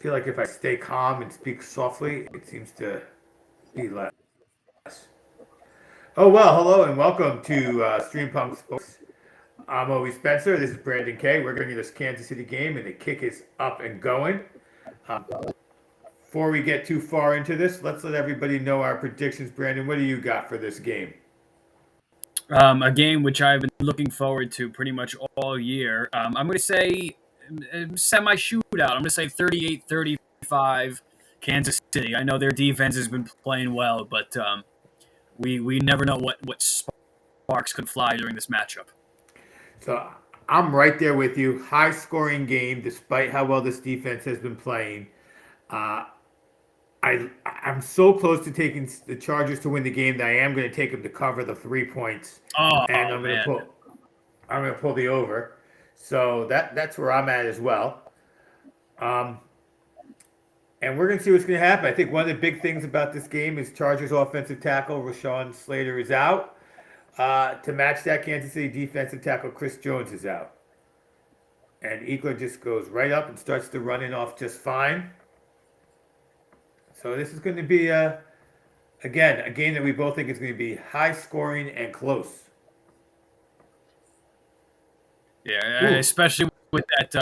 feel like if I stay calm and speak softly, it seems to be less. Oh, well, hello and welcome to Stream Punk Sports. I'm Obie Spencer. This is Brandon Kay. We're going to this Kansas City game, and the kick is up and going. Before we get too far into this, let's let everybody know our predictions. Brandon, what do you got for this game? A game which I've been looking forward to pretty much all year. I'm going to say semi-shootout. I'm going to say 38-35 Kansas City. I know their defense has been playing well, but we never know what sparks could fly during this matchup. So I'm right there with you. High scoring game, despite how well this defense has been playing. Uh, I'm so close to taking the Chargers to win the game that I am going to take them to cover the 3 points, Oh, and I'm going to pull the over. So that's where I'm at as well. And we're going to see what's going to happen. I think one of the big things about this game is Chargers offensive tackle Rashawn Slater is out. To match that, Kansas City defensive tackle Chris Jones is out. And Ekeler just goes right up and starts to run it off just fine. So this is going to be, again, a game that we both think is going to be high scoring and close. Yeah, especially with that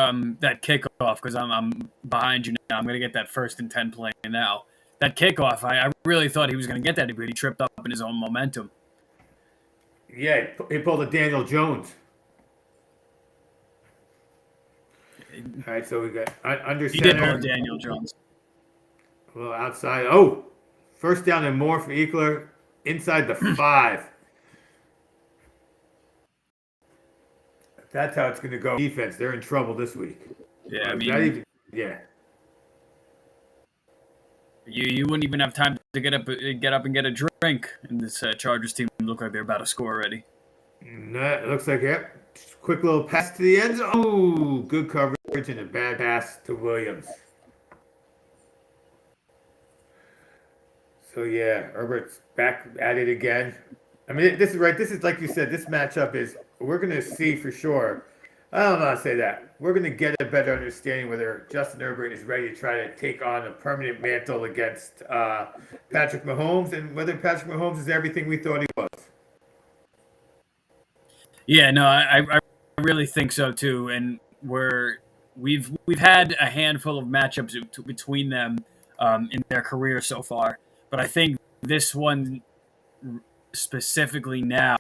kickoff, because I'm behind you now. I'm going to get that 1st and 10 play now. That kickoff, I really thought he was going to get that, but he tripped up in his own momentum. Yeah, he pulled a Daniel Jones. All right, so we got under He center. did pull a Daniel Jones. Well, outside. Oh, first down and more for Ekeler. Inside the 5. That's how it's going to go. Defense, they're in trouble this week. Yeah, I mean, you wouldn't even have time to get up and get a drink, and this Chargers team look like they're about to score already. No, it looks like it. Quick little pass to the end zone. Oh, good coverage and a bad pass to Williams. So yeah, Herbert's back at it again. I mean, this is right. This is like you said. This matchup is we're going to see for sure. I don't know how to say that. We're going to get a better understanding whether Justin Herbert is ready to try to take on a permanent mantle against Patrick Mahomes, and whether Patrick Mahomes is everything we thought he was. Yeah, no, I really think so too. And we've had a handful of matchups between them in their career so far, but I think this one specifically now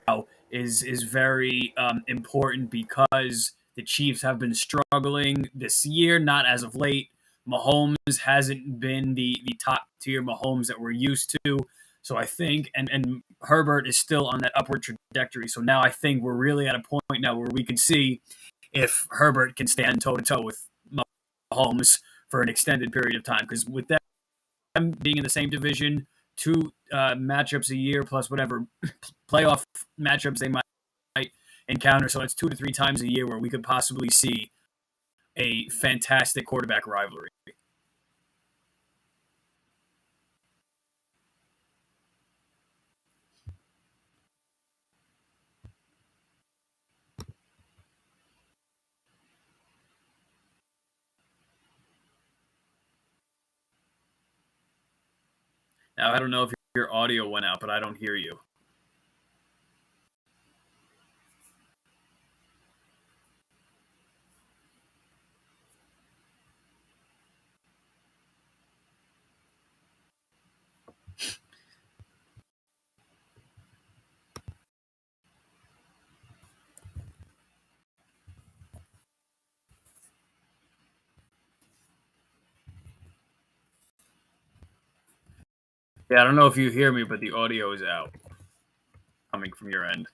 is very important because the Chiefs have been struggling this year, not as of late. Mahomes hasn't been the top tier Mahomes that we're used to. So I think, and Herbert is still on that upward trajectory. So now I think we're really at a point now where we can see if Herbert can stand toe-to-toe with Mahomes for an extended period of time. Because with them being in the same division, 2 matchups a year plus whatever playoff matchups they might encounter. So it's 2 to 3 times a year where we could possibly see a fantastic quarterback rivalry. Now, I don't know if your audio went out, but I don't hear you. Yeah, I don't know if you hear me, but the audio is out coming from your end.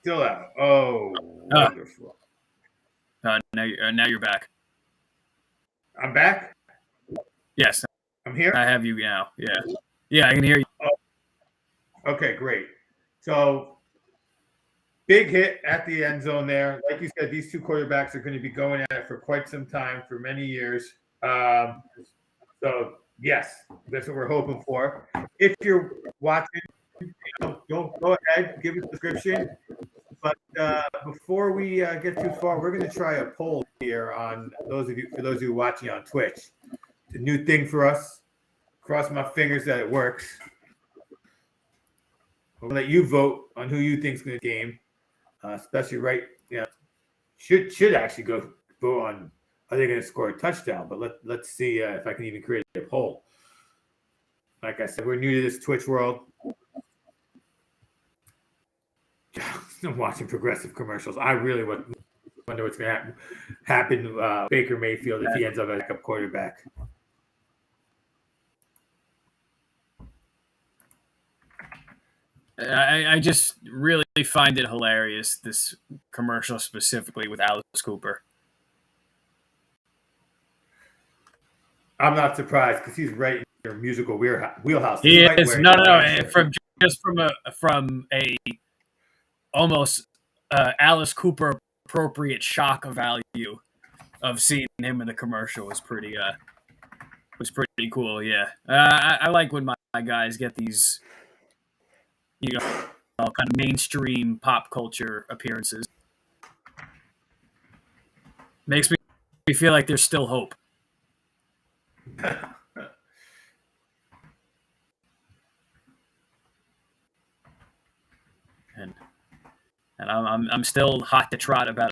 Still out. Oh, wonderful. Now you're back. I'm back? Yes. I'm here? I have you now. Yeah. Yeah, I can hear you. Oh. Okay, great. So, big hit at the end zone there. Like you said, these 2 quarterbacks are going to be going at it for quite some time, for many years. So, yes, that's what we're hoping for. If you're watching, don't go ahead, give us a description. But before we get too far, we're going to try a poll here on for those of you watching on Twitch. It's a new thing for us. Cross my fingers that it works. We'll let you vote on who you think is going to game, especially should actually go vote on are they going to score a touchdown. But let's see if I can even create a poll. Like I said, we're new to this Twitch world. I'm watching progressive commercials. I really wonder what's going to happen Baker Mayfield if he ends up a backup quarterback. I just really find it hilarious, this commercial specifically with Alice Cooper. I'm not surprised because he's right in your musical wheelhouse. He is no. From a almost Alice Cooper appropriate shock value of seeing him in the commercial was pretty cool. Yeah, I like when my guys get these, kind of mainstream pop culture appearances. Makes me feel like there's still hope. And I'm still hot to trot about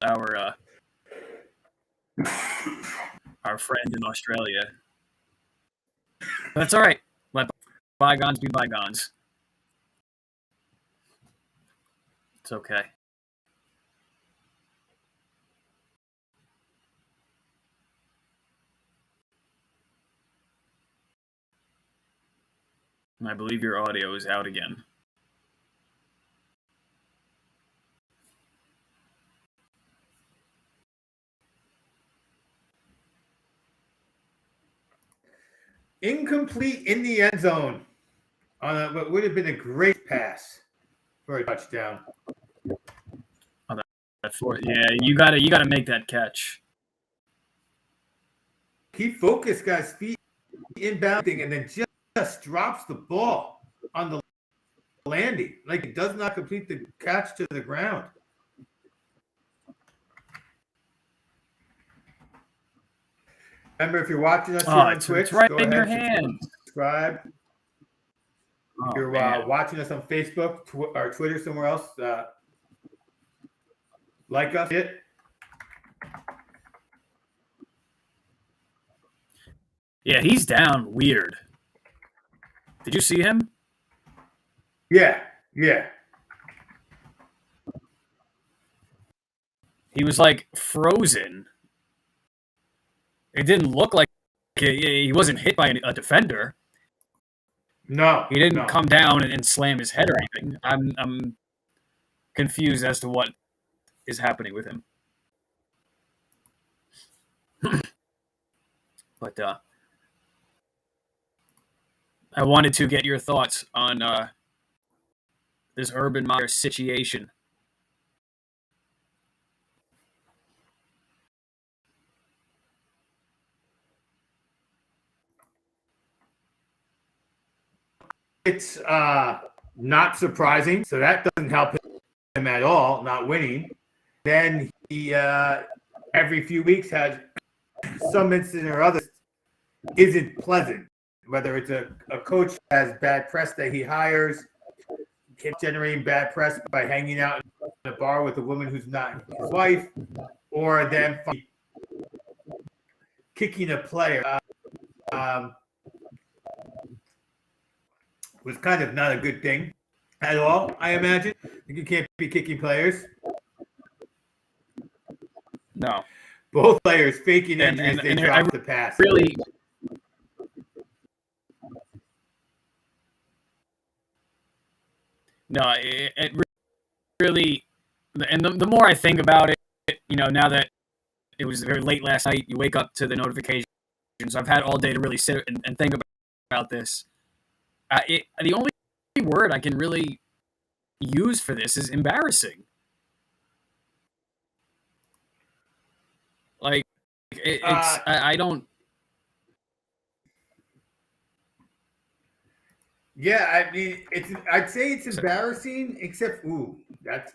our friend in Australia. But that's all right. Let bygones be bygones. It's okay. And I believe your audio is out again. Incomplete in the end zone on what would have been a great pass for a touchdown. Yeah, you gotta make that catch. He focused, guys, feet inbounding, and then just drops the ball on the landing. Like it does not complete the catch to the ground. Remember, if you're watching us here on Twitch, it's right go in ahead your and hand. subscribe. Oh, if you're watching us on Facebook or Twitter, somewhere else, like us. Yeah, he's down weird. Did you see him? Yeah. He was like frozen. It didn't look like he wasn't hit by a defender. No, he didn't come down and slam his head or anything. I'm confused as to what is happening with him. But I wanted to get your thoughts on this Urban Meyer situation. It's not surprising. So that doesn't help him at all, not winning. Then he every few weeks has some incident or other isn't pleasant. Whether it's a coach has bad press that he hires, him generating bad press by hanging out in a bar with a woman who's not his wife, or them kicking a player. Was kind of not a good thing at all, I imagine. You can't be kicking players. No. Both players faking injuries, they dropped the pass. Really, no, it really, and the more I think about it, now that it was very late last night, you wake up to the notifications. I've had all day to really sit and think about this. The only word I can really use for this is embarrassing. Like, I don't. Yeah, I mean, I'd say it's embarrassing, except that's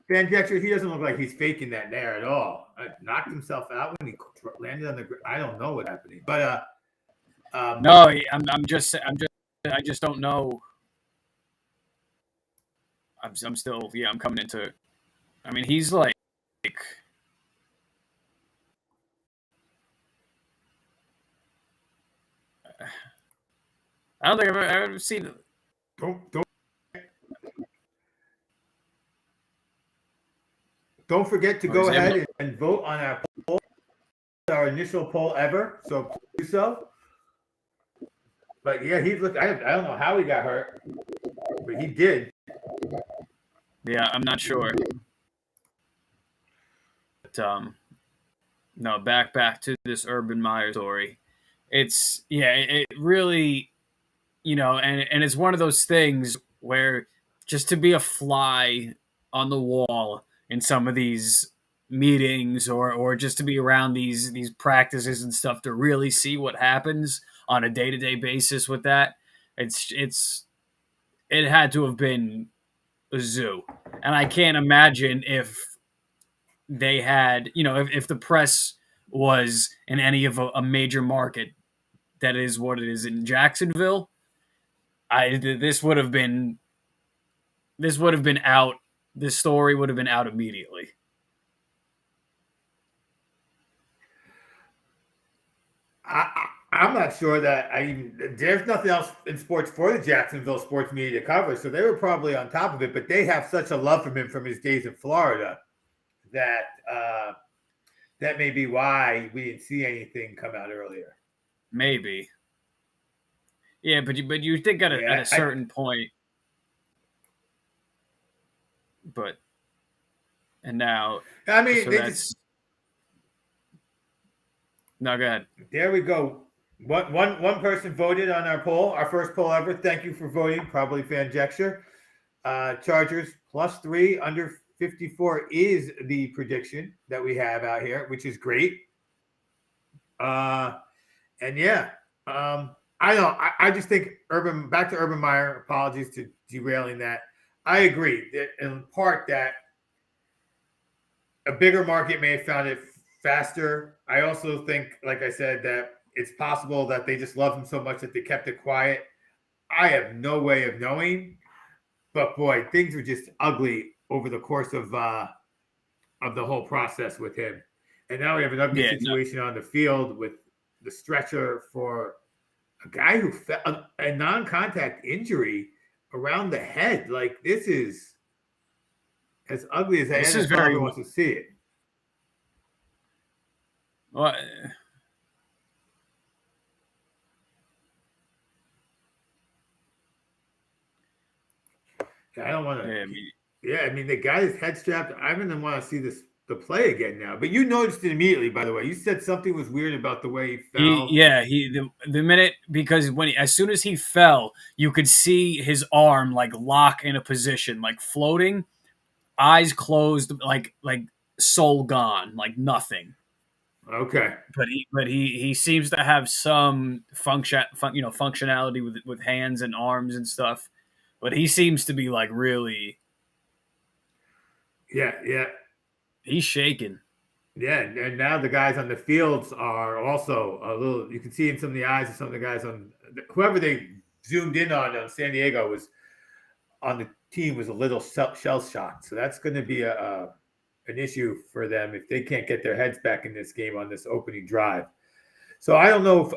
Van Dexter. He doesn't look like he's faking that there at all. Knocked himself out when he landed on the ground. I don't know what's happening, but No, I just don't know. I'm still, yeah, I'm coming into. I mean, he's like, I don't think I've ever seen. don't don't forget to Oh, go he's able to. ahead and vote on our poll, our initial poll ever. So do so. But yeah, he looked. I don't know how he got hurt, but he did. Yeah, I'm not sure. But no, back to this Urban Meyer story. It's yeah, it really, and it's one of those things where just to be a fly on the wall in some of these meetings or just to be around these practices and stuff to really see what happens on a day-to-day basis with that, it had to have been a zoo. And I can't imagine if they had, if the press was in any of a major market that is what it is in Jacksonville. I this would have been out. This story would have been out immediately. I'm not sure that there's nothing else in sports for the Jacksonville sports media to cover, so they were probably on top of it. But they have such a love for him from his days in Florida that that may be why we didn't see anything come out earlier. Maybe, yeah, but you think at a certain point, but and now, I mean, so that's no, go ahead. There we go. One person voted on our poll, our first poll ever. Thank you for voting. Probably Fan Jexter. Chargers +3 under 54 is the prediction that we have out here, which is great. And yeah, I don't. I just think back to Urban Meyer. Apologies to derailing that. I agree that in part that a bigger market may have found it faster. I also think, like I said, that it's possible that they just love him so much that they kept it quiet. I have no way of knowing, but boy, things were just ugly over the course of the whole process with him. And now we have an ugly situation on the field with the stretcher for a guy who felt a non-contact injury around the head. Like, this is as ugly as This the is NFL very wants to see it. well. I don't want to. Yeah, I mean, the guy is head strapped. I don't want to see the play again now. But you noticed it immediately, by the way. You said something was weird about the way he fell. The minute, because as soon as he fell, you could see his arm like lock in a position, like floating, eyes closed, like soul gone, like nothing. Okay. But he seems to have some functionality with hands and arms and stuff. But he seems to be like really. Yeah. He's shaking. Yeah, and now the guys on the fields are also a little. You can see in some of the eyes of some of the guys on whoever they zoomed in on San Diego was on the team was a little shell shocked. So that's going to be an issue for them if they can't get their heads back in this game on this opening drive. So I don't know if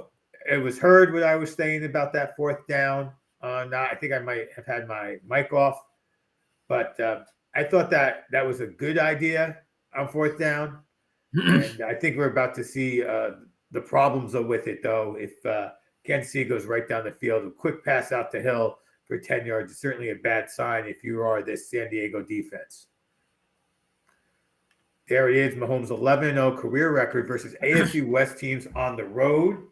it was heard what I was saying about that fourth down. I think I might have had my mic off, but I thought that was a good idea on fourth down. And I think we're about to see the problems with it, though. If Kansas City goes right down the field, a quick pass out to Hill for 10 yards is certainly a bad sign if you are this San Diego defense. There it is, Mahomes 11-0 career record versus AFC West teams on the road.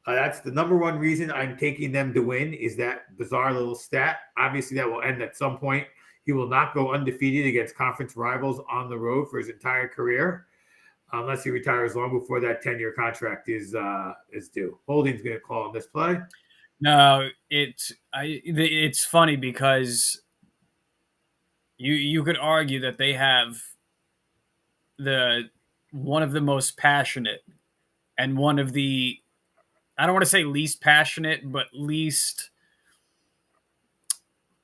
That's the number one reason I'm taking them to win is that bizarre little stat. Obviously, that will end at some point. He will not go undefeated against conference rivals on the road for his entire career, unless he retires long before that 10-year contract is due. Holding's going to call on this play. No, it's funny because you could argue that they have the one of the most passionate and one of the, I don't want to say least passionate, but least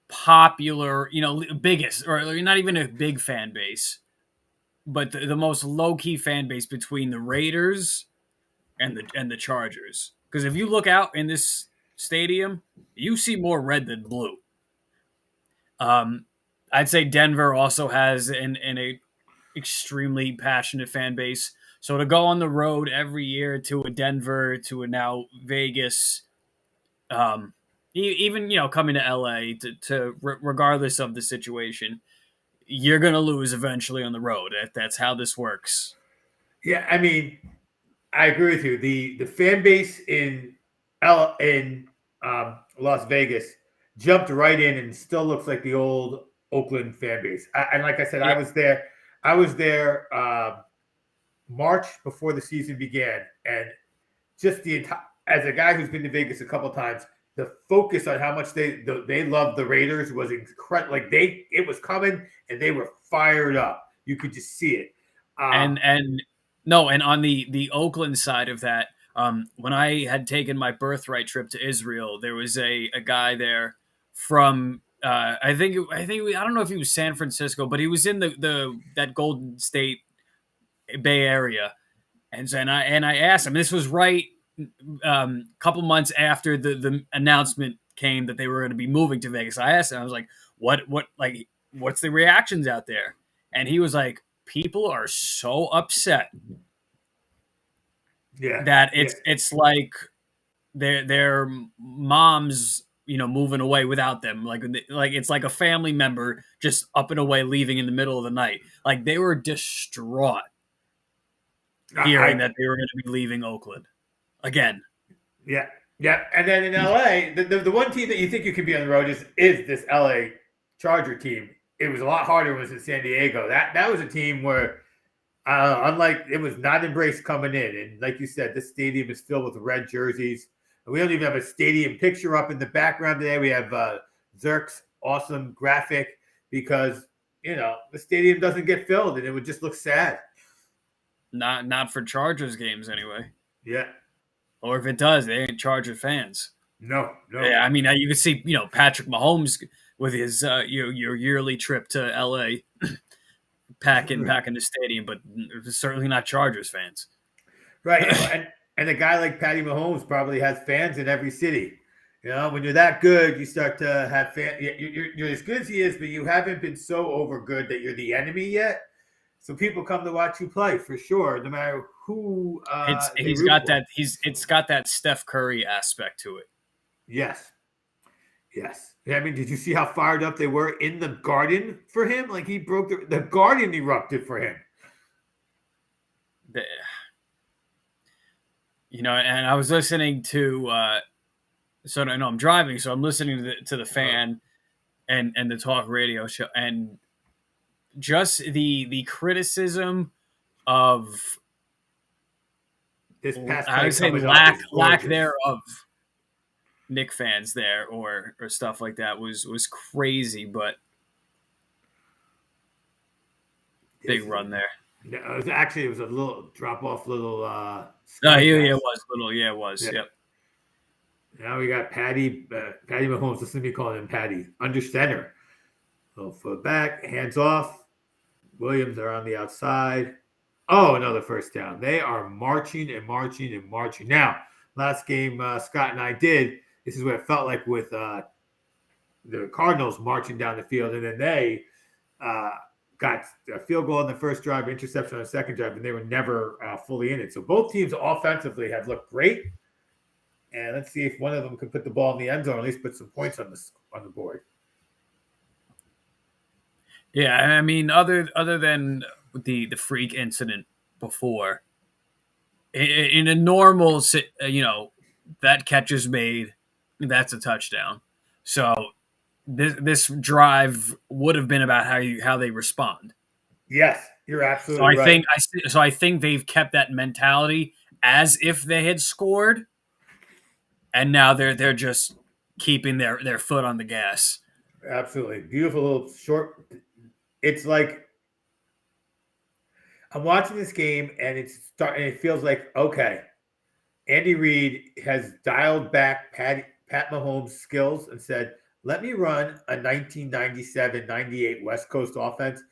popular, biggest, or not even a big fan base, but the most low key fan base between the Raiders and the Chargers. Because if you look out in this stadium, you see more red than blue. Um, I'd say Denver also has an a extremely passionate fan base. So to go on the road every year to a Denver, to a now Vegas, even coming to LA regardless of the situation, you're gonna lose eventually on the road. That's how this works. Yeah, I mean, I agree with you. The fan base in Las Vegas jumped right in and still looks like the old Oakland fan base. And like I said, Yeah, I was there. I was there March before the season began, and just the entire, as a guy who's been to Vegas a couple times, the focus on how much they love the Raiders was incredible. Like it was coming, and they were fired up. You could just see it. and no, and on the Oakland side of that, when I had taken my birthright trip to Israel, there was a guy there from I don't know if he was San Francisco, but he was in the that Golden State Bay Area, and I asked him. This was right couple months after the announcement came that they were going to be moving to Vegas. I asked him. I was like, what's the reactions out there? And he was like, people are so upset Yeah, that yeah, it's like their moms moving away without them, like it's like a family member just up and away, leaving in the middle of the night. Like they were distraught hearing I that they were going to be leaving Oakland again. yeah, yeah. And then in LA, the one team that you think you can be on the road is this LA Charger team. It was a lot harder when it was in San Diego. That was a team where, unlike, it was not embraced coming in. And like you said, this stadium is filled with red jerseys. And we don't even have a stadium picture up in the background today. We have Zerk's awesome graphic because the stadium doesn't get filled, and it would just look sad. Not for Chargers games anyway. Yeah. Or if it does, they ain't Charger fans. No, no. Yeah, I mean, you can see, Patrick Mahomes with his your yearly trip to LA, packing the stadium, but certainly not Chargers fans. Right. And a guy like Patty Mahomes probably has fans in every city. When you're that good, you start to have fans. You're as good as he is, but you haven't been so over good that you're the enemy yet. So people come to watch you play for sure, no matter who they He's root got for. that it's got that Steph Curry aspect to it. Yes. Yes. I mean, did you see how fired up they were in the Garden for him? Like he broke the Garden erupted for him. The, and I was listening to so I know I'm driving, so I'm listening to the fan and the talk radio show, and just the criticism of, This past I play would say, coming up is lack gorgeous. thereof Nick fans there or stuff like that was crazy, but big run there. No, it was a little drop off, little. No, yeah, it was little. Yeah, it was. Yeah. Yep. Now we got Patty Mahomes. Listen to me calling him Patty. Under center. Little foot back, hands off. Williams are on the outside. Oh, another first down. They are marching and marching and marching. Now, last game Scott and I did, this is what it felt like with the Cardinals marching down the field, and then they got a field goal on the first drive, interception on the second drive, and they were never fully in it. So both teams offensively have looked great, and let's see if one of them could put the ball in the end zone, or at least put some points on the board. Yeah, I mean, other than the freak incident before, in a normal, that catch is made, that's a touchdown. So this drive would have been about how they respond. Yes, you're So absolutely I right. think they've kept that mentality as if they had scored, and now they're just keeping their foot on the gas. Absolutely beautiful little short. It's like I'm watching this game, and it feels like okay. Andy Reid has dialed back Pat Mahomes' skills and said, let me run a 1997-98 West Coast offense.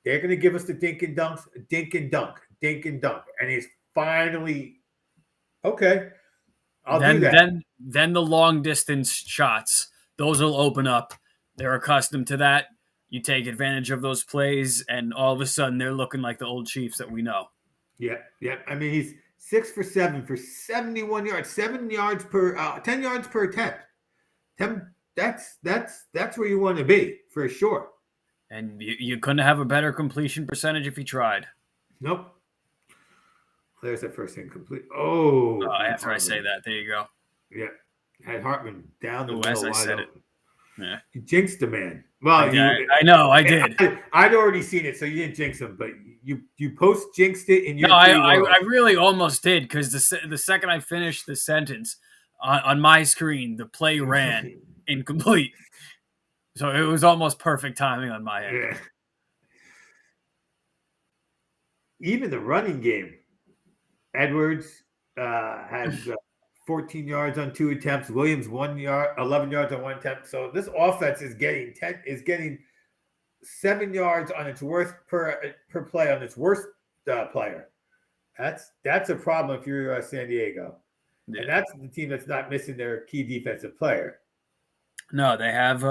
They're going to give us the dink and dunks, dink and dunk, dink and dunk. And he's finally, okay, I'll do that. Then the long distance shots, those will open up. They're accustomed to that. You take advantage of those plays, and all of a sudden they're looking like the old Chiefs that we know. Yeah, yeah. I mean, he's 6 for 7 for 71 yards, 10 yards per attempt. That's where you want to be for sure. And you couldn't have a better completion percentage if you tried. Nope. There's that first incomplete. Oh, after I say that, there you go. Yeah, had Hartman down the middle. As I said it. Yeah, you jinxed the man. Well, I know I did. I'd already seen it, so you didn't jinx him, but you post jinxed it in your. No, I really almost did because the second I finished the sentence on my screen, the play ran incomplete, so it was almost perfect timing on my end. Yeah. Even the running game, Edwards has 14 yards on 2 attempts. Williams 1 yard, 11 yards on 1 attempt. So this offense is getting 7 yards on its worst per play on its worst player. That's a problem if you're San Diego, and that's the team that's not missing their key defensive player. No, they have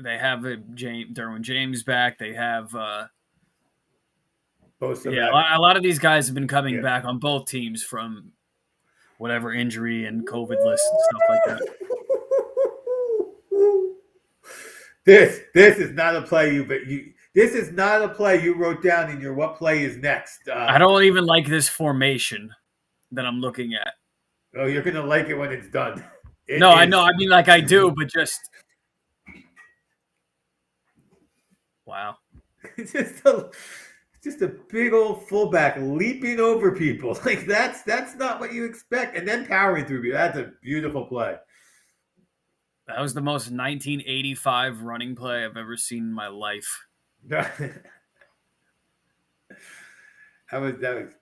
Derwin James back. They have. A lot of these guys have been coming back on both teams from whatever injury and COVID list and stuff like that. This is not a play this is not a play you wrote down in your what play is next. I don't even like this formation that I'm looking at. Oh, you're gonna like it when it's done. I know. I mean, like I do, but just wow. Just a big old fullback leaping over people. Like that's not what you expect. And then powering through people. That's a beautiful play. That was the most 1985 running play I've ever seen in my life. that was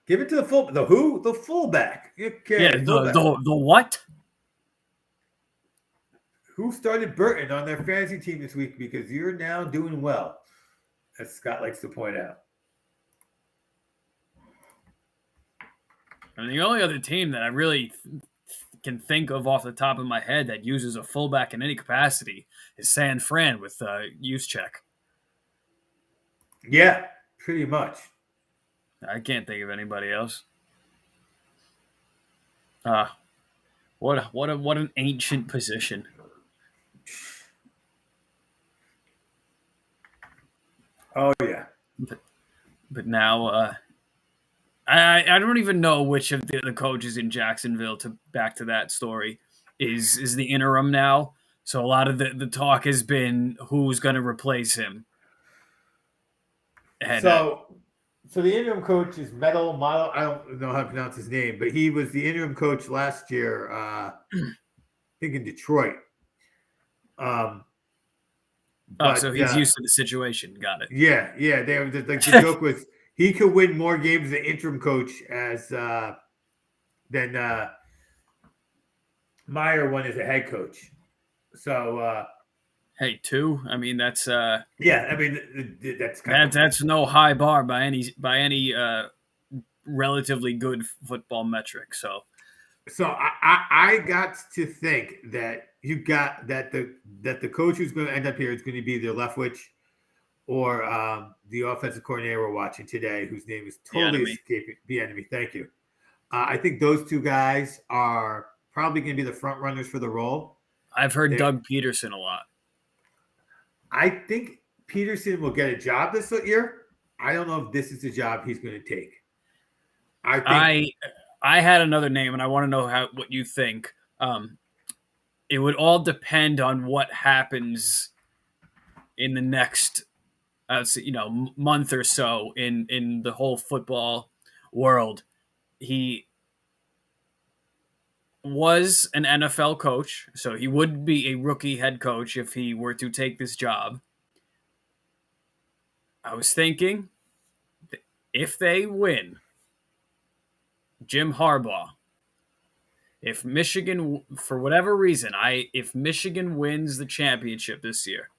give it to the full the fullback. Okay, yeah, the what? Who started Burton on their fantasy team this week because you're now doing well, as Scott likes to point out. And the only other team that I really can think of off the top of my head that uses a fullback in any capacity is San Fran with use check. Yeah, pretty much. I can't think of anybody else. What an ancient position. Oh yeah. But now I don't even know which of the coaches in Jacksonville, to back to that story, is the interim now. So a lot of the talk has been who's going to replace him. And, so the interim coach is Metal Model. I don't know how to pronounce his name, but he was the interim coach last year, I think in Detroit. So he's used to the situation. Got it. Yeah. The joke was he could win more games as an interim coach than Meyer won as a head coach. So hey, 2. I mean that's yeah. I mean that's no high bar by any relatively good football metric. So I got to think that you got that the coach who's going to end up here is going to be either Leftwich or the offensive coordinator we're watching today, whose name is totally escaping. The enemy. Thank you. I think those two guys are probably going to be the front runners for the role. I've heard Doug Peterson a lot. I think Peterson will get a job this year. I don't know if this is the job he's going to take. I had another name, and I want to know what you think. It would all depend on what happens in the next, month or so in the whole football world. was an NFL coach, so he would be a rookie head coach if he were to take this job. I was thinking, if they win, Jim Harbaugh, if Michigan, for whatever reason, if Michigan wins the championship this year,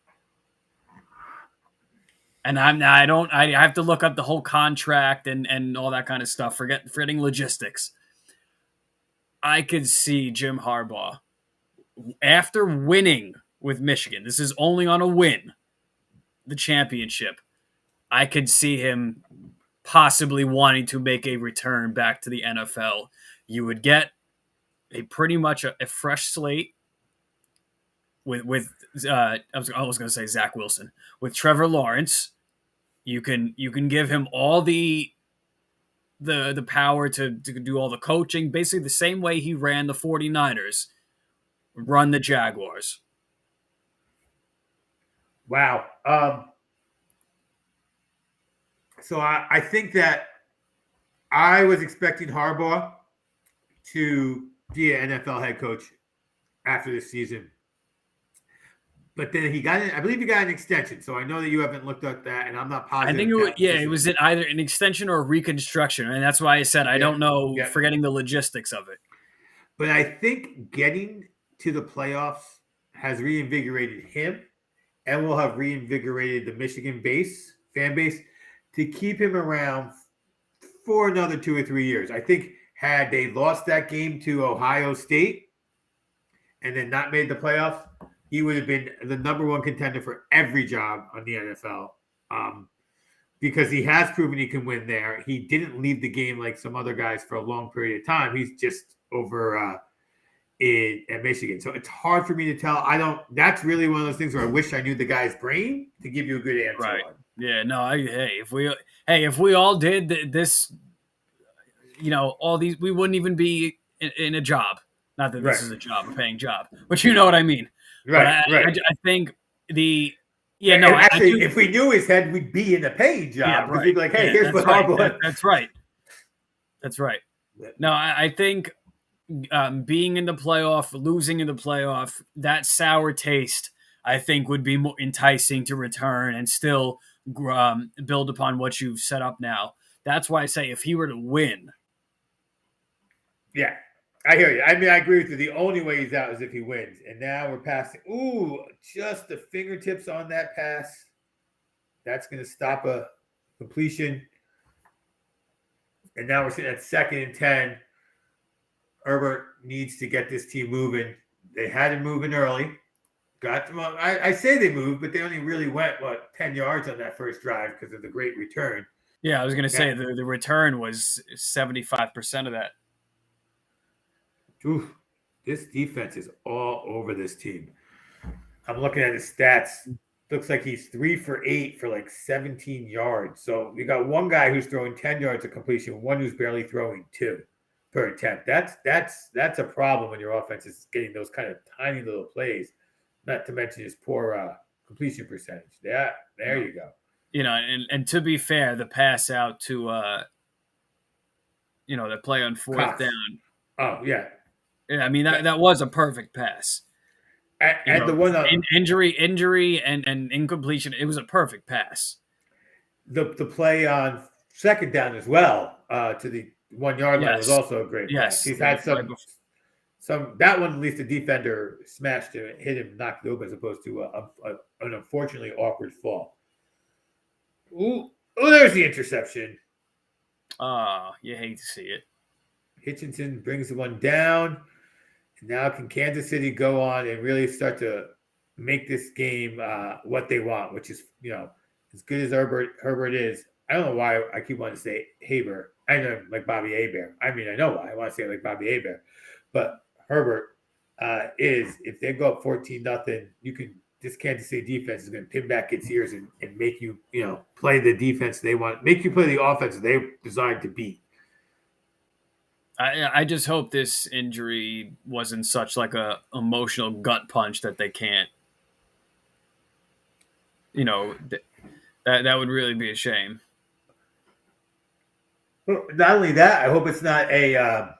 and I have to look up the whole contract and all that kind of stuff, forgetting logistics. I could see Jim Harbaugh after winning with Michigan. This is only on a win, the championship. I could see him possibly wanting to make a return back to the NFL. You would get a pretty much a fresh slate with I was going to say Zach Wilson with Trevor Lawrence. You can give him all the power to do all the coaching, basically the same way he ran the 49ers, run the Jaguars. Wow. So I think that I was expecting Harbaugh to be an NFL head coach after this season. But then I believe he got an extension. So I know that you haven't looked at that, and I'm not positive. I think it was either an extension or a reconstruction. And that's why I said I don't know, forgetting the logistics of it. But I think getting to the playoffs has reinvigorated him and will have reinvigorated the Michigan fan base to keep him around for another 2 or 3 years. I think had they lost that game to Ohio State and then not made the playoffs, he would have been the number one contender for every job on the NFL because he has proven he can win there. He didn't leave the game like some other guys for a long period of time. He's just over at Michigan. So it's hard for me to tell. That's really one of those things where I wish I knew the guy's brain to give you a good answer. Right. Yeah, no, if we all did this, all these, we wouldn't even be in a job. Not that this is a paying job, but you know what I mean. Right, right. I think actually, if we knew his head, we'd be in a paying job. Yeah, right. We'd be like, hey, here's what Harbaugh. That's right. That's right. No, I think being in the playoff, losing in the playoff, that sour taste, I think, would be more enticing to return and still build upon what you've set up now. That's why I say if he were to win. Yeah. I hear you. I mean, I agree with you. The only way he's out is if he wins. And now we're passing. Ooh, just the fingertips on that pass. That's going to stop a completion. And now we're sitting at 2nd and 10. Herbert needs to get this team moving. They had him moving early. Got them. I say they moved, but they only really went, 10 yards on that first drive because of the great return. Yeah, I was going to say the return was 75% of that. Ooh, this defense is all over this team. I'm looking at his stats. Looks like he's 3 for 8 for like 17 yards. So we got one guy who's throwing 10 yards of completion, one who's barely throwing 2 per attempt. That's a problem when your offense is getting those kind of tiny little plays. Not to mention his poor completion percentage. Yeah, there you go. And to be fair, the pass out to the play on 4th down. Oh yeah. Yeah, I mean that was a perfect pass. And the one injury and incompletion, it was a perfect pass. The play on 2nd down as well to the 1 yard line was also a great pass. He's had some that one at least the defender smashed him, hit him, knocked it over as opposed to an unfortunately awkward fall. Ooh, there's the interception. You hate to see it. Hitchinson brings the one down. Now can Kansas City go on and really start to make this game what they want, which is, as good as Herbert is. I don't know why I keep wanting to say Haber. I know like Bobby Hebert. I mean, I know why I want to say it like Bobby Hebert. But Herbert is, if they go up 14-0, this Kansas City defense is going to pin back its ears and make you, play the defense they want, make you play the offense they're designed to beat. I just hope this injury wasn't such like a emotional gut punch that they can't. That would really be a shame. Well, not only that, I hope it's not a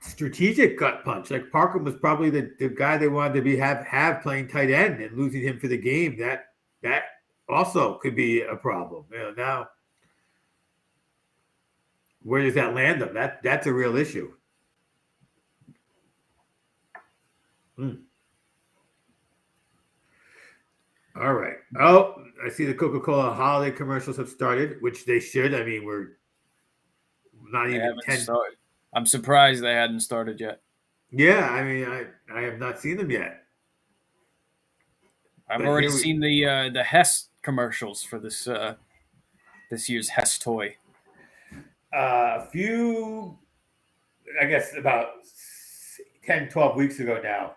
strategic gut punch. Like Parker was probably the guy they wanted to have playing tight end, and losing him for the game, that also could be a problem. Now where does that land them? That's a real issue. All right. Oh, I see the Coca-Cola holiday commercials have started, which they should. I mean, we're not They even haven't 10. started. I'm surprised they hadn't started yet. Yeah, I mean, I have not seen them yet. I've But already here we seen the Hess commercials for this year's Hess toy. a few, I guess about 10, 12 weeks ago now,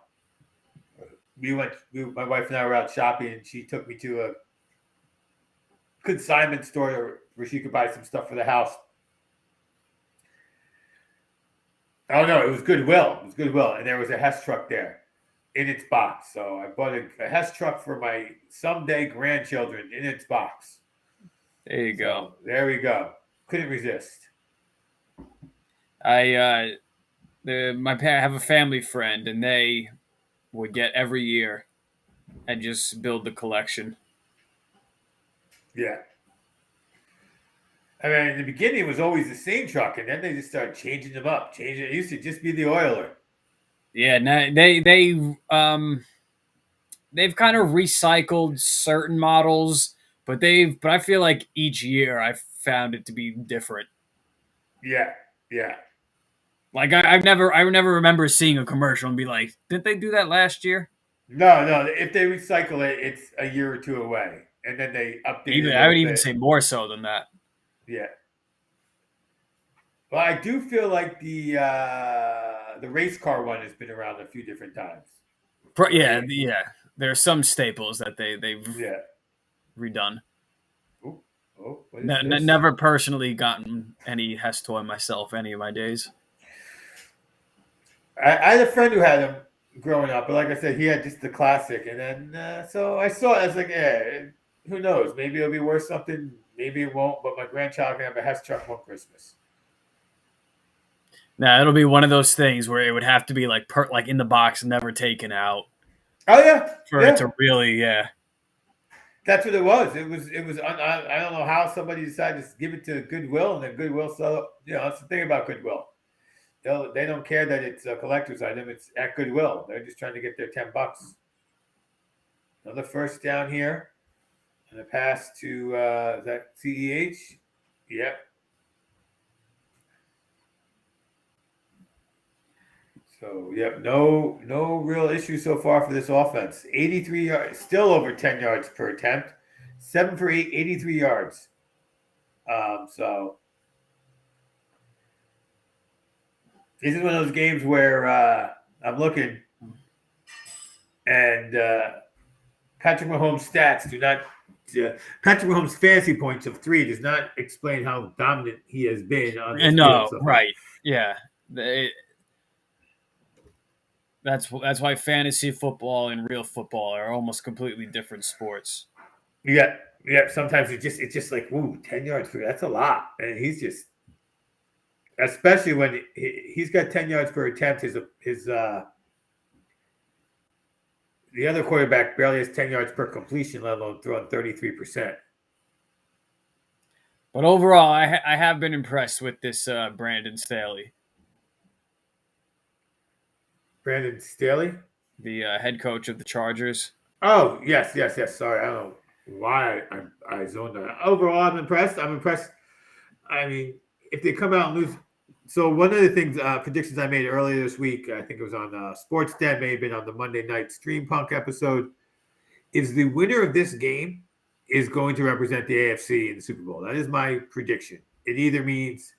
my wife and I were out shopping, and she took me to a consignment store where she could buy some stuff for the house. Oh no, it was Goodwill. It was Goodwill, and there was a Hess truck there in its box. So I bought a Hess truck for my someday grandchildren in its box. There you go. So there we go. Couldn't resist. I have a family friend, and they would get every year and just build the collection. Yeah. I mean, in the beginning, it was always the same truck, and then they just started changing them up. It used to just be the oiler. Yeah, they've kind of recycled certain models, but I feel like each year I've found it to be different. Yeah, yeah. Like I never remember seeing a commercial and be like, didn't they do that last year? No. If they recycle it, it's a year or two away, and then they update it Even a I would little even bit. say more so than that. Yeah. Well, I do feel like the race car one has been around a few different times. Yeah. There are some staples that they've Yeah. redone. What is this? Never personally gotten any Hess toy myself any of my days. I had a friend who had them growing up, but like I said, he had just the classic, and then so I saw it. I was like, yeah, who knows? Maybe it'll be worth something. Maybe it won't. But my grandchild can have a Hess truck one Christmas. Now it'll be one of those things where it would have to be like in the box and never taken out Oh yeah, for it yeah. to really That's what it was. It was. I don't know how somebody decided to give it to Goodwill, and then Goodwill sell it. That's the thing about Goodwill. They don't care that it's a collector's item. It's at Goodwill. They're just trying to get their $10. Another first down here, and a pass to is that CEH? Yep. So yep, no real issue so far for this offense. 83 yards, still over 10 yards per attempt. 7 for 8, 83 yards. So this is one of those games where I'm looking, and Patrick Mahomes' stats do not. Patrick Mahomes' fantasy points of 3 does not explain how dominant he has been on this field so far. right. Yeah. That's why fantasy football and real football are almost completely different sports. Yeah. Sometimes it's just like, woo, 10 yards per. That's a lot, and he's just, especially when he's got 10 yards per attempt. His the other quarterback barely has 10 yards per completion, let alone throwing 33%. But overall, I have been impressed with this Brandon Staley. Brandon Staley, the head coach of the Chargers. Oh yes. Sorry, I don't know why I zoned that. Overall, I'm impressed. I mean, if they come out and lose, so one of the things predictions I made earlier this week, I think it was on Sports Den, may have been on the Monday night Stream Punk episode, is the winner of this game is going to represent the AFC in the Super Bowl. That is my prediction. It either means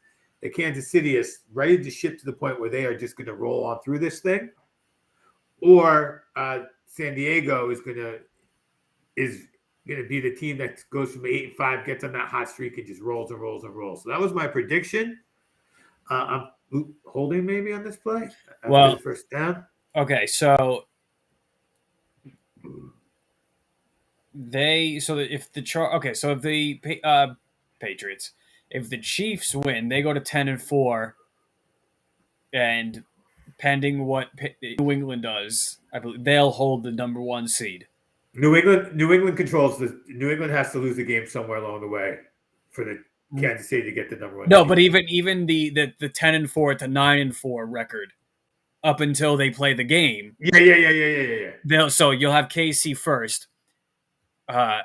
that Kansas City is ready to ship to the point where they are just going to roll on through this thing, or San Diego is going to be the team that goes from 8-5, gets on that hot streak, and just rolls and rolls and rolls. So that was my prediction. I'm holding maybe on this play. Well, the first down. Okay, so if the Patriots, if the Chiefs win, they go to 10-4, and pending what New England does, I believe they'll hold the number 1 seed. New England controls the. New England has to lose a game somewhere along the way for the Kansas City to get the number 1. No, seed. but even the 10-4 to 9-4 record up until they play the game. Yeah. So you'll have KC first. The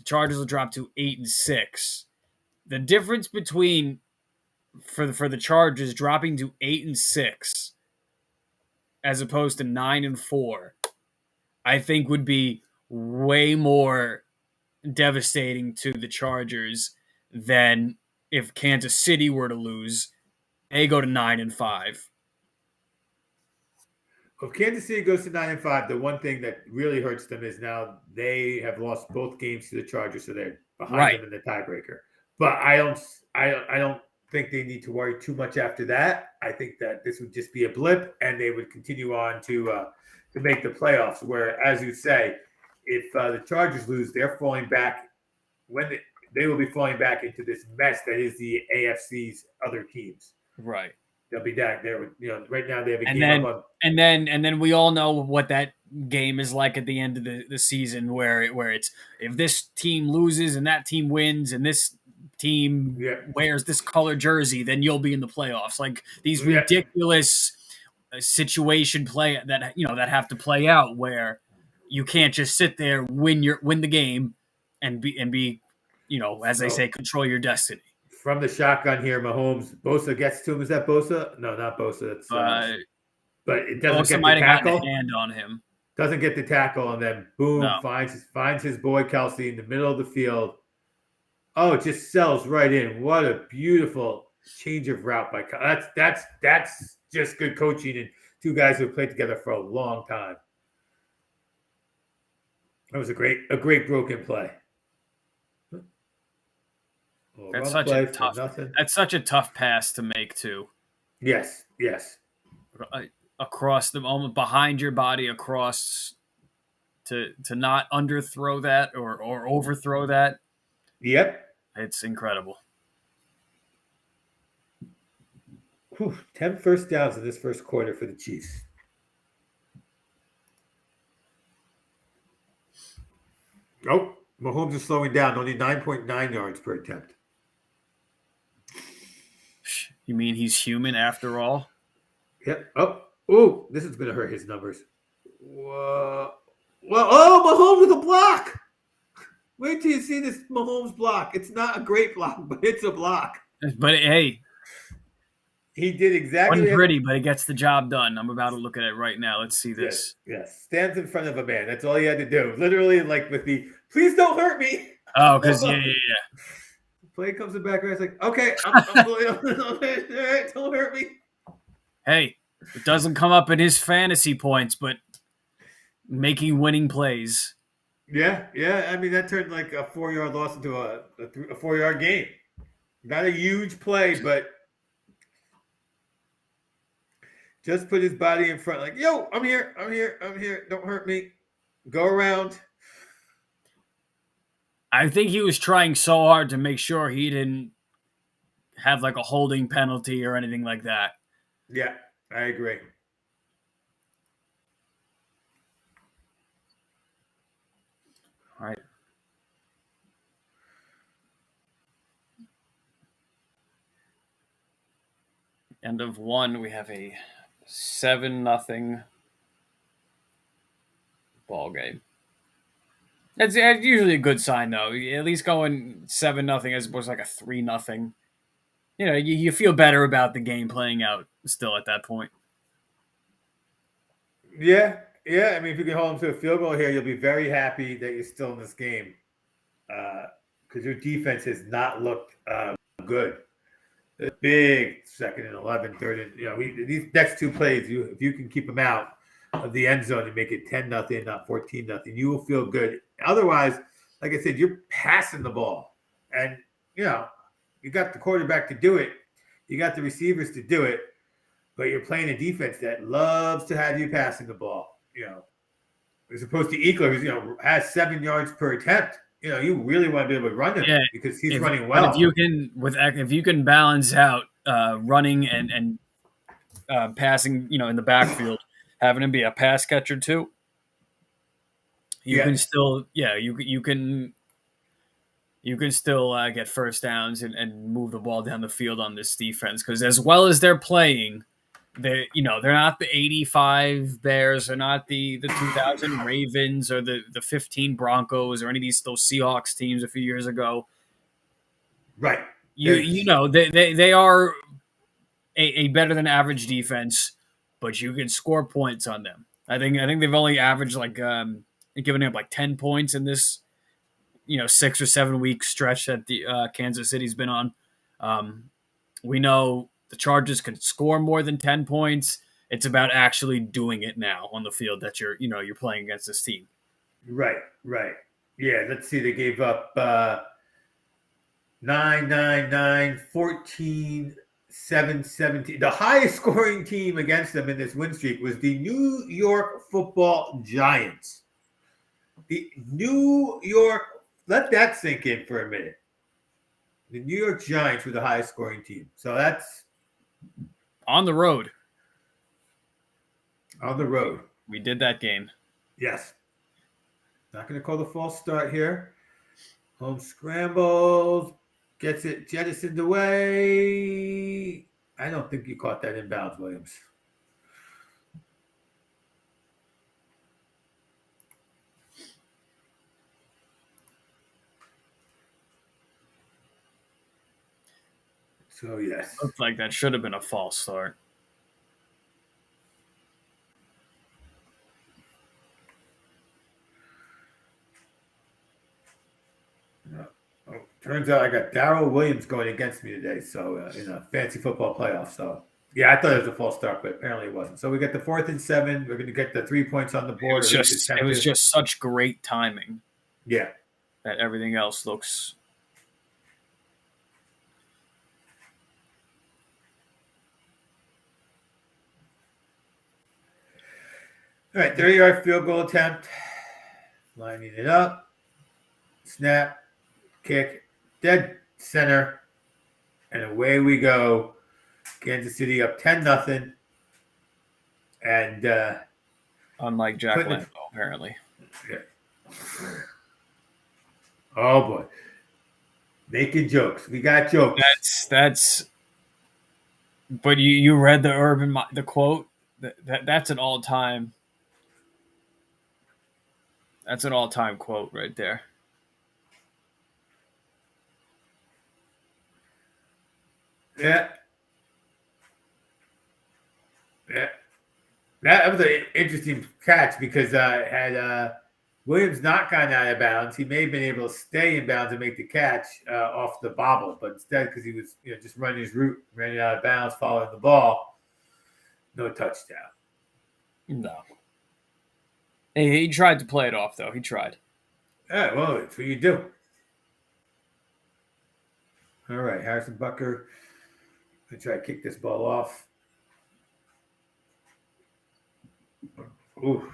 Chargers will drop to 8-6. The difference between for the Chargers dropping to 8-6 as opposed to 9-4, I think would be way more devastating to the Chargers than if Kansas City were to lose. They go to 9-5. If Kansas City goes to 9-5, the one thing that really hurts them is now they have lost both games to the Chargers, so they're behind them in the tiebreaker. But I don't think they need to worry too much after that. I think that this would just be a blip, and they would continue on to make the playoffs. Where, as you say, if the Chargers lose, they're falling back. They will be falling back into this mess that is the AFC's other teams. Right. They'll be back there. Right now they have a game up on. And then we all know what that game is like at the end of the season, where it's if this team loses and that team wins and this team wears this color jersey, then you'll be in the playoffs. Like these ridiculous situation play that have to play out where you can't just sit there win the game and be as they say, control your destiny. From the shotgun here, Mahomes, Bosa gets to him. Is that Bosa? No, not Bosa. It's, but it doesn't get the tackle. Gotten a hand on him. Doesn't get the tackle, and then boom, finds his boy Kelsey in the middle of the field. Oh, it just sells right in. What a beautiful change of route by Kelsey. That's just good coaching and two guys who have played together for a long time. That was a great broken play. That's such a tough pass to make too. Yes. Across the moment, behind your body, across to not underthrow that or overthrow that. Yep. It's incredible. 10 first downs in this first quarter for the Chiefs. Oh, Mahomes is slowing down, only 9.9 yards per attempt. You mean he's human after all? Yep. Oh, this is going to hurt his numbers. Whoa. Well, Mahomes with a block. Wait till you see this Mahomes block. It's not a great block, but it's a block. But hey. He did exactly. Wasn't pretty, but it gets the job done. I'm about to look at it right now. Let's see this. Yes. Stands in front of a man. That's all he had to do. Literally, like with the, please don't hurt me. Oh, because yeah. Play comes in back, and it's like, okay, I'm all right, don't hurt me. Hey, it doesn't come up in his fantasy points, but making winning plays. Yeah. I mean, that turned like a 4-yard loss into a 4-yard gain. Not a huge play, but just put his body in front, like, yo, I'm here. Don't hurt me. Go around. I think he was trying so hard to make sure he didn't have like a holding penalty or anything like that. Yeah, I agree. All right. End of one, we have a 7-0 ball game. It's usually a good sign, though. At least going 7-0 as opposed to like a 3-0. You feel better about the game playing out still at that point. Yeah. I mean, if you can hold them to a field goal here, you'll be very happy that you're still in this game because your defense has not looked good. The big 2nd and 11, 3rd and these next two plays, if you can keep them out of the end zone and make it 10-0, not 14-0, you will feel good. Otherwise, like I said, you're passing the ball, and you got the quarterback to do it, you got the receivers to do it, but you're playing a defense that loves to have you passing the ball. As opposed to Ekeler, who has 7 yards per attempt. You really want to be able to run him because he's running well. If you can balance out running and passing, in the backfield, having him be a pass catcher too. You can Yes. still, you can still get first downs and move the ball down the field on this defense because as well as they're playing, they're not the 85 Bears, they're not the 2000 Ravens or the 15 Broncos or any of those Seahawks teams a few years ago. Right. They are a better than average defense, but you can score points on them. I think they've only averaged giving up like 10 points in this 6 or 7 week stretch that the Kansas City's been on. We know the Chargers can score more than 10 points. It's about actually doing it now on the field that you're playing against this team. Right. Yeah, let's see. They gave up 9, 9, 9, 14, 7, 17. The highest scoring team against them in this win streak was the New York Football Giants. The New York, let that sink in for a minute. The New York Giants were the highest scoring team. So that's on the road. On the road. We did that game. Yes. Not going to call the false start here. Home scrambles. Gets it jettisoned away. I don't think you caught that inbounds, Williams. So, yes. Looks like that should have been a false start. Turns out I got Darrell Williams going against me today, so in a fancy football playoff. So, yeah, I thought it was a false start, but apparently it wasn't. So we get the 4th and 7. We're going to get the 3 points on the board. It was just such great timing. Yeah. That everything else looks. All right, 30-yard field goal attempt. Lining it up. Snap. Kick. Dead center. And away we go. Kansas City up 10-0. And unlike Jack Lambo, apparently. Yeah. Oh boy. Making jokes. We got jokes. That's but you read the quote? That's an all-time. That's an all-time quote right there. Yeah. That was an interesting catch because had Williams not gone out of bounds, he may have been able to stay in bounds and make the catch off the bobble. But instead, because he was just running his route, ran out of bounds, following the ball, no touchdown. No. He tried to play it off, though. He tried. Yeah, well, that's what you do. All right, Harrison Butker. Let's try to kick this ball off. Ooh.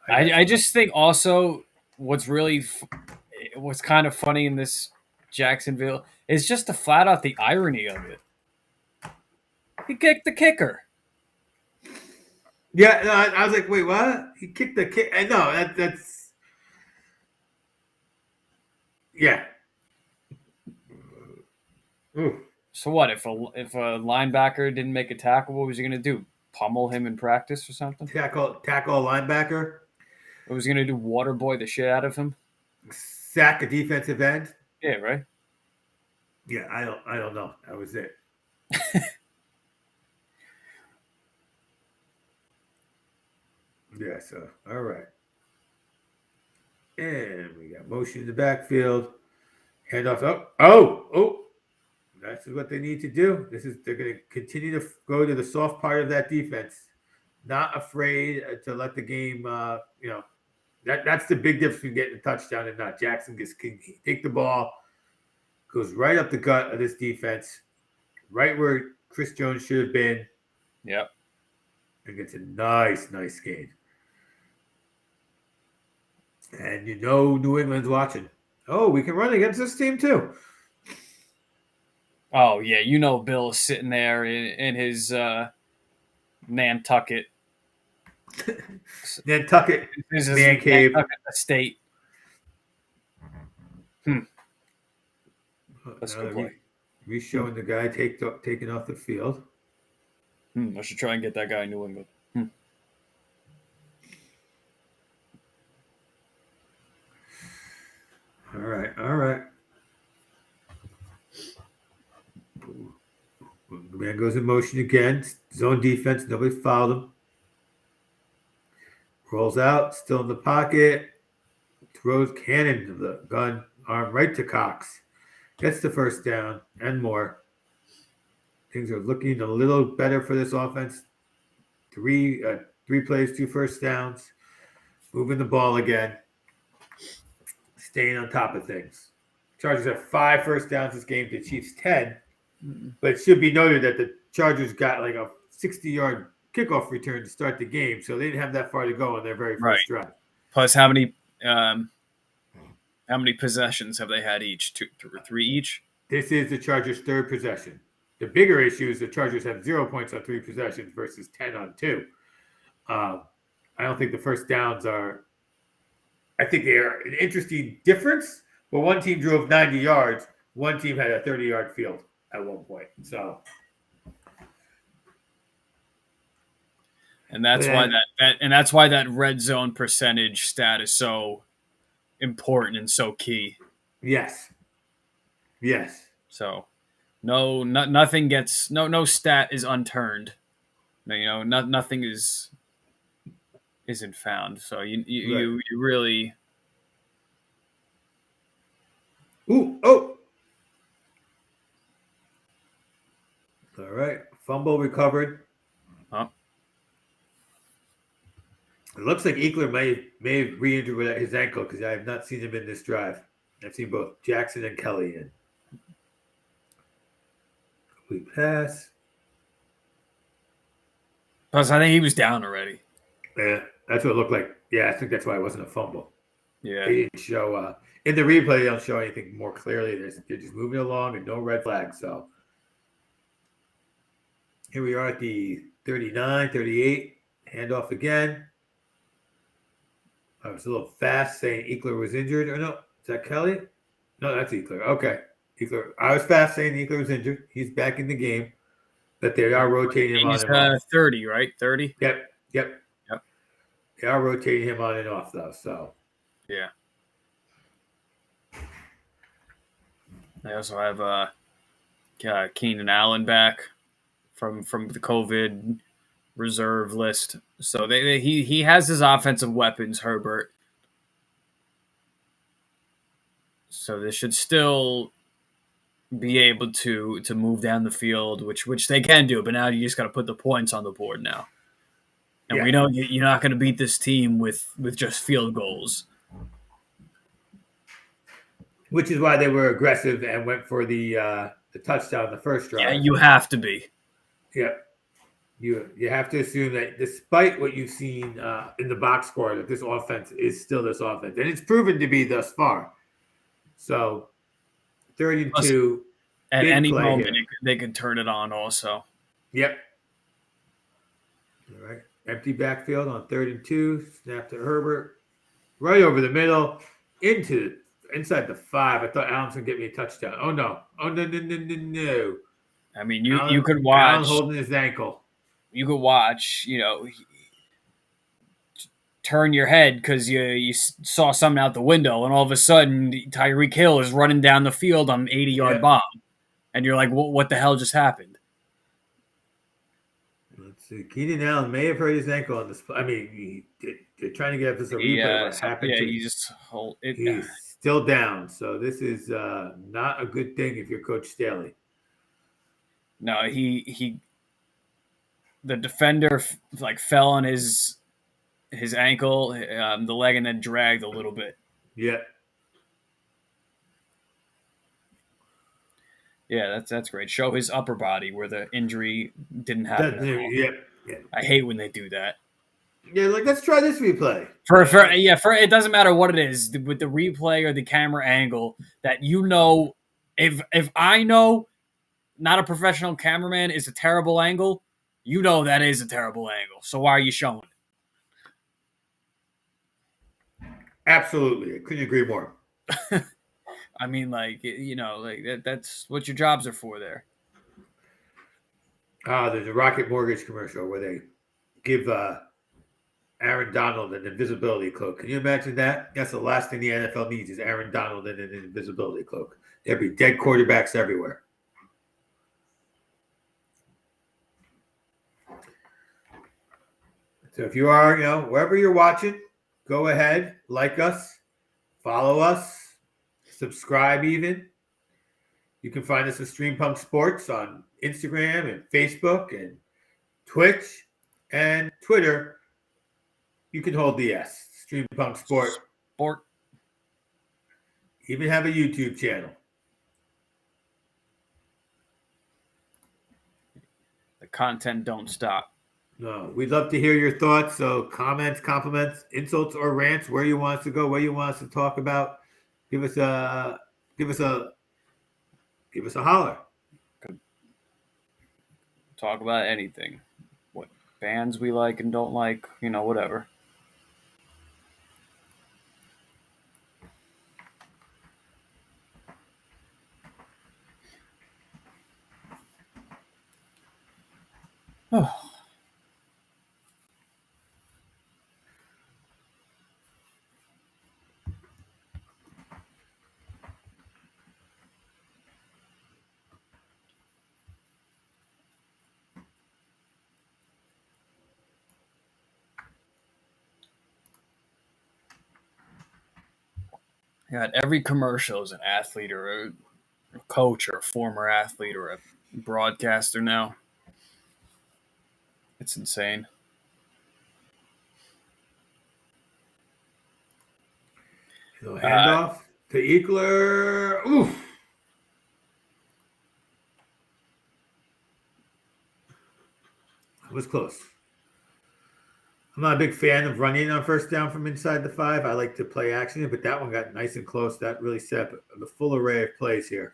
I just think also what's kind of funny in this Jacksonville is just the flat out the irony of it. He kicked the kicker. Yeah, no, I was like, wait, what? He kicked the kick. No, that's yeah. Ooh. So what if a linebacker didn't make a tackle? What was he going to do? Pummel him in practice or something? Tackle a linebacker. What was he going to do? Water boy the shit out of him? Sack a defensive end. Yeah, right. Yeah, I don't know. That was it. Yeah. So all right, and we got motion in the backfield. Handoff. Oh. That's what they need to do. They're going to continue to go to the soft part of that defense. Not afraid to let the game, that's the big difference between getting a touchdown and not. Jackson can take the ball, goes right up the gut of this defense, right where Chris Jones should have been. Yep. And gets a nice gain. And New England's watching. Oh, we can run against this team too. Oh yeah, Bill is sitting there in his Nantucket. Nantucket This is man cave. Nantucket Estate. That's a Now good play. re-showing the guy taking off the field. I should try and get that guy in New England. All right. Man goes in motion again. Zone defense. Nobody fouled him. Rolls out. Still in the pocket. Throws cannon of the gun arm right to Cox. Gets the first down and more. Things are looking a little better for this offense. Three plays, 2 first downs. Moving the ball again. Staying on top of things. Chargers have 5 first downs this game to Chiefs 10. But it should be noted that the Chargers got like a 60-yard kickoff return to start the game, so they didn't have that far to go on their very first drive. Plus, how many possessions have they had each? 2, 3 each? This is the Chargers' 3rd possession. The bigger issue is the Chargers have 0 points on 3 possessions versus 10 on 2. I don't think the first downs are. I think they are an interesting difference. But one team drove 90 yards. One team had a 30-yard field at one point. So, and that's why that's why that red zone percentage stat is so important and so key. Yes. So, nothing gets no stat is unturned. Nothing isn't found. So you really. Oh. All right. Fumble recovered. Huh? It looks like Ekeler may have re-injured his ankle because I have not seen him in this drive. I've seen both Jackson and Kelly in. Complete pass. Plus, I think he was down already. Yeah, that's what it looked like. Yeah, I think that's why it wasn't a fumble. Yeah. They didn't show in the replay. They don't show anything more clearly. They're just moving along and no red flag. So here we are at the 39, 38. Handoff again. I was a little fast saying Ekeler was injured. Or no, is that Kelly? No, that's Ekeler. Okay. Ekeler. I was fast saying Ekeler was injured. He's back in the game. But they are rotating him on and off. 30, right? 30? Yep. They are rotating him on and off, though. So. Yeah. They also have Keenan Allen back from the COVID reserve list. So he has his offensive weapons, Herbert. So they should still be able to move down the field, which they can do. But now you just got to put the points on the board now. And we know you're not going to beat this team with just field goals. Which is why they were aggressive and went for the touchdown in the first drive. Yeah, you have to be. Yeah. You have to assume that despite what you've seen in the box score, that this offense is still this offense. And it's proven to be thus far. So, 32. At any moment, they could turn it on also. Yep. All right. Empty backfield on 3rd and 2. Snap to Herbert. Right over the middle. Inside the 5. I thought Allen's going to get me a touchdown. Oh, no. Oh, no. I mean, you could watch. Allen holding his ankle. You could watch, turn your head because you saw something out the window, and all of a sudden, Tyreek Hill is running down the field on an 80-yard bomb. And you're like, what the hell just happened? Let's see. Keenan Allen may have hurt his ankle on this. I mean, they're trying to get this a replay. What happened to he's still down. So this is not a good thing if you're Coach Staley. No, the defender fell on his ankle, the leg, and then dragged a little bit. Yeah. Yeah, that's great. Show his upper body where the injury didn't happen. Yeah. I hate when they do that. Yeah, let's try this replay. For it doesn't matter what it is with the replay or the camera angle that if I know not a professional cameraman is a terrible angle, you know that is a terrible angle. So why are you showing Absolutely. I couldn't agree more. it? I mean, like, that's what your jobs are for there. There's a Rocket Mortgage commercial where they give Aaron Donald an invisibility cloak. Can you imagine that? That's the last thing the NFL needs is Aaron Donald in an invisibility cloak. There'd be dead quarterbacks everywhere. So if you are, wherever you're watching, go ahead, like us, follow us, subscribe even. You can find us at Streampunk Sports on Instagram and Facebook and Twitch and Twitter. You can hold the S. Streampunk Sport. Sport. Even have a YouTube channel. The content don't stop. No, we'd love to hear your thoughts. So comments, compliments, insults, or rants, where you want us to go, where you want us to talk about. Give us a holler. Could talk about anything. What bands we like and don't like, whatever. Oh. God, every commercial is an athlete or a coach or a former athlete or a broadcaster now. It's insane. Handoff to Eckler. Oof. It was close. I'm not a big fan of running on first down from inside the 5. I like to play action, but that one got nice and close. That really set up the full array of plays here.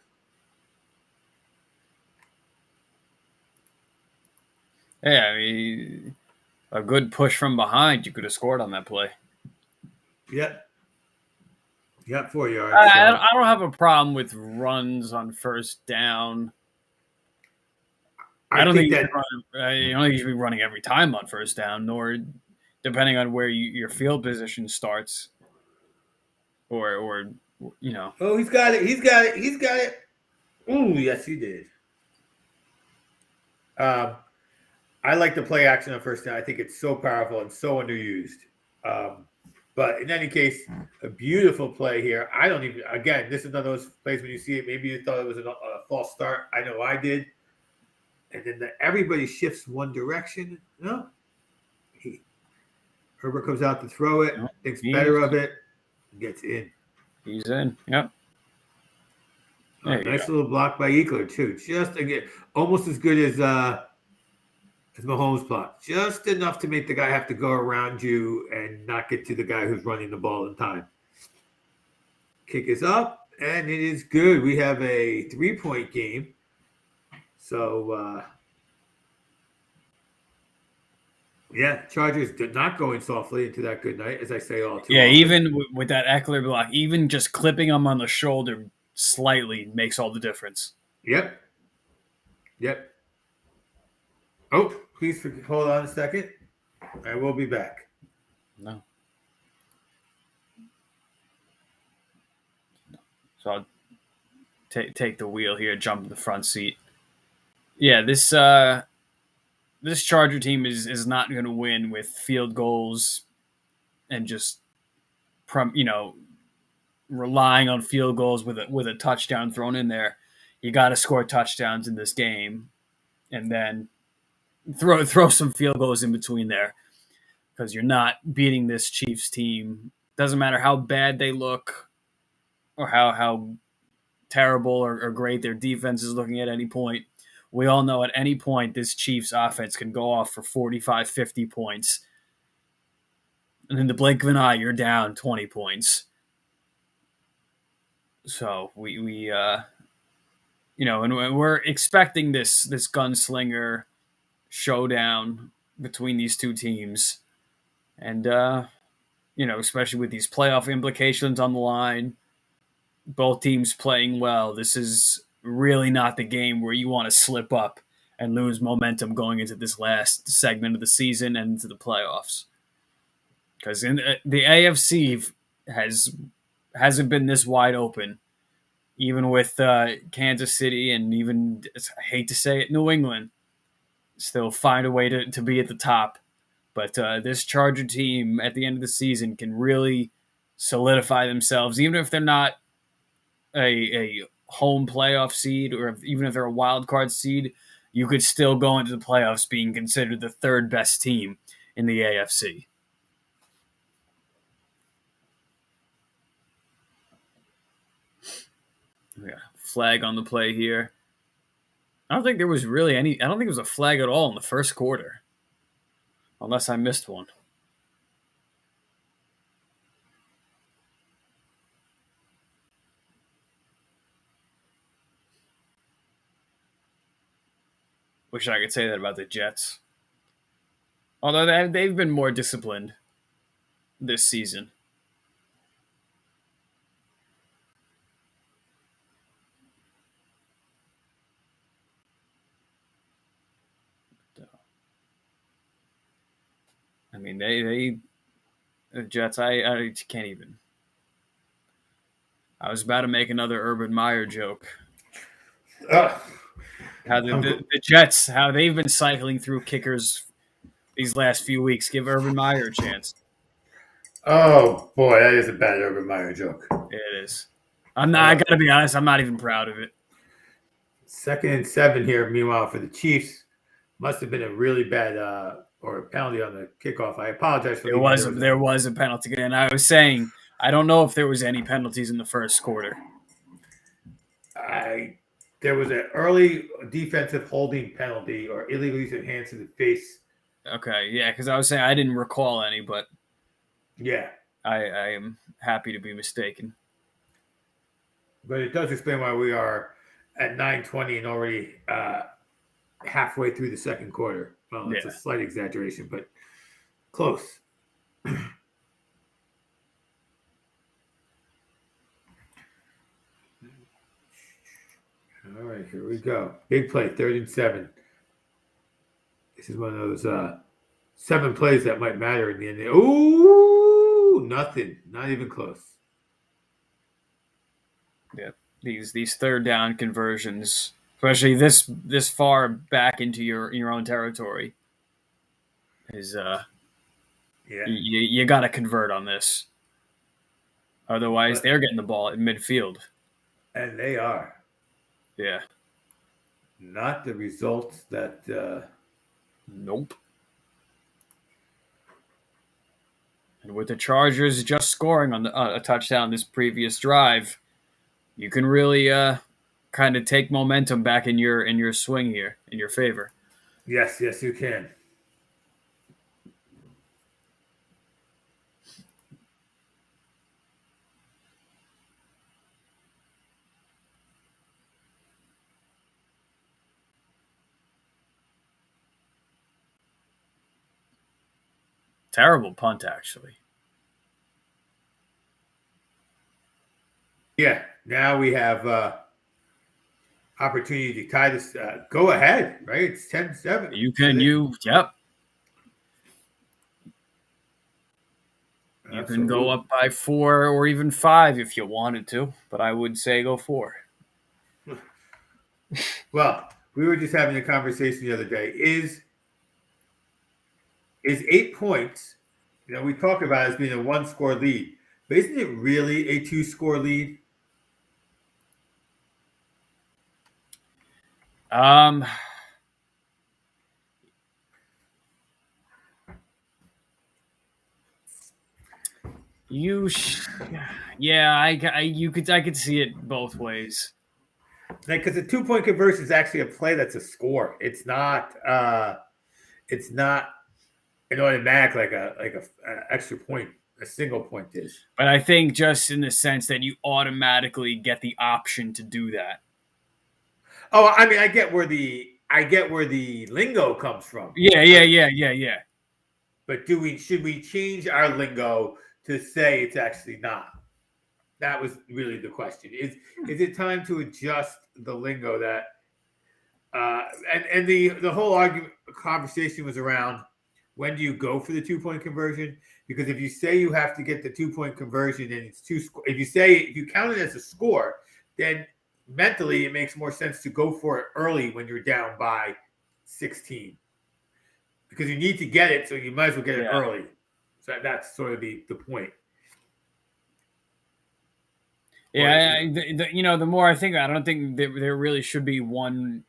Yeah, I mean, a good push from behind, you could have scored on that play. Yep. You got 4 yards. I don't have a problem with runs on first down. I don't think you should be running every time on first down, nor depending on where your field position starts, or Oh, he's got it. He's got it. He's got it. Ooh, yes, he did. I like the play action on first down. I think it's so powerful and so underused. But in any case, a beautiful play here. Again, this is one of those plays when you see it, maybe you thought it was a false start. I know I did. And then everybody shifts one direction. No. Herbert comes out to throw it, thinks better of it, gets in. He's in. Yep. Nice little block by Eckler, too. Just, again, almost as good as Mahomes Block. Just enough to make the guy have to go around you and not get to the guy who's running the ball in time. Kick is up, and it is good. We have a 3-point game. So, Chargers did not going softly into that good night, as I say all too often. Even with that Eckler block, even just clipping him on the shoulder slightly makes all the difference. Yep. Oh, please hold on a second. I will be back. No. So I'll take the wheel here, jump in the front seat. Yeah, this Charger team is not going to win with field goals and just relying on field goals with a touchdown thrown in there. You got to score touchdowns in this game, and then throw some field goals in between there, because you're not beating this Chiefs team. Doesn't matter how bad they look or how terrible or great their defense is looking at any point. We all know at any point this Chiefs offense can go off for 45, 50 points. And in the blink of an eye, you're down 20 points. So and we're expecting this gunslinger showdown between these two teams. And, especially with these playoff implications on the line, both teams playing well, this is really not the game where you want to slip up and lose momentum going into this last segment of the season and into the playoffs. Because in the AFC hasn't been this wide open, even with Kansas City and even, I hate to say it, New England still find a way to be at the top. But this Charger team at the end of the season can really solidify themselves, even if they're not a home playoff seed, or even if they're a wild card seed, you could still go into the playoffs being considered the third best team in the AFC. Yeah, flag on the play here. I don't think there was really any. I don't think it was a flag at all in the first quarter, unless I missed one. Wish I could say that about the Jets. Although they've been more disciplined this season. I mean, the Jets, I can't even. I was about to make another Urban Meyer joke. How the Jets, how they've been cycling through kickers these last few weeks. Give Urban Meyer a chance. Oh boy, that is a bad Urban Meyer joke. It is. I'm not. I gotta be honest. I'm not even proud of it. 2nd and 7 here. Meanwhile, for the Chiefs, must have been a really bad or a penalty on the kickoff. I apologize for there was a penalty, and I was saying I don't know if there was any penalties in the first quarter. There was an early defensive holding penalty or illegal use of hands to the face. Okay, yeah, because I was saying I didn't recall any, but yeah, I am happy to be mistaken. But it does explain why we are at 9:20 and already halfway through the second quarter. Well, it's a slight exaggeration, but close. All right, here we go. Big play, 3rd and 7. This is one of those 7 plays that might matter in the end. Ooh, nothing. Not even close. Yeah, these third down conversions, especially this far back into your own territory, is you got to convert on this. Otherwise, they're getting the ball in midfield, and they are. Yeah. Not the results that. Nope. And with the Chargers just scoring on a touchdown this previous drive, you can really kind of take momentum back in your swing here, in your favor. Yes, you can. Terrible punt, actually. Yeah, now we have opportunity to tie this. Go ahead, right? It's 10-7. Yep. You can go up by 4 or even 5 if you wanted to, but I would say go 4. Well, we were just having a conversation the other day. Is 8 points, we talk about it as being a 1-score lead, but isn't it really a 2-score lead? I could see it both ways. Because the 2-point conversion is actually a play that's a score. It's not an automatic like a extra point, a single point is. But I think just in the sense that you automatically get the option to do that. Oh, I mean, I get where the I get where the lingo comes from. Yeah. But should we change our lingo to say it's actually not? That was really the question. Is it time to adjust the lingo that and the whole conversation was around when do you go for the 2 point conversion? Because if you say you have to get the 2 point conversion and it's if you count it as a score, then mentally it makes more sense to go for it early when you're down by 16 because you need to get it, so you might as well get it early. So that's sort of the point. Yeah, the more I think, I don't think there really should be one,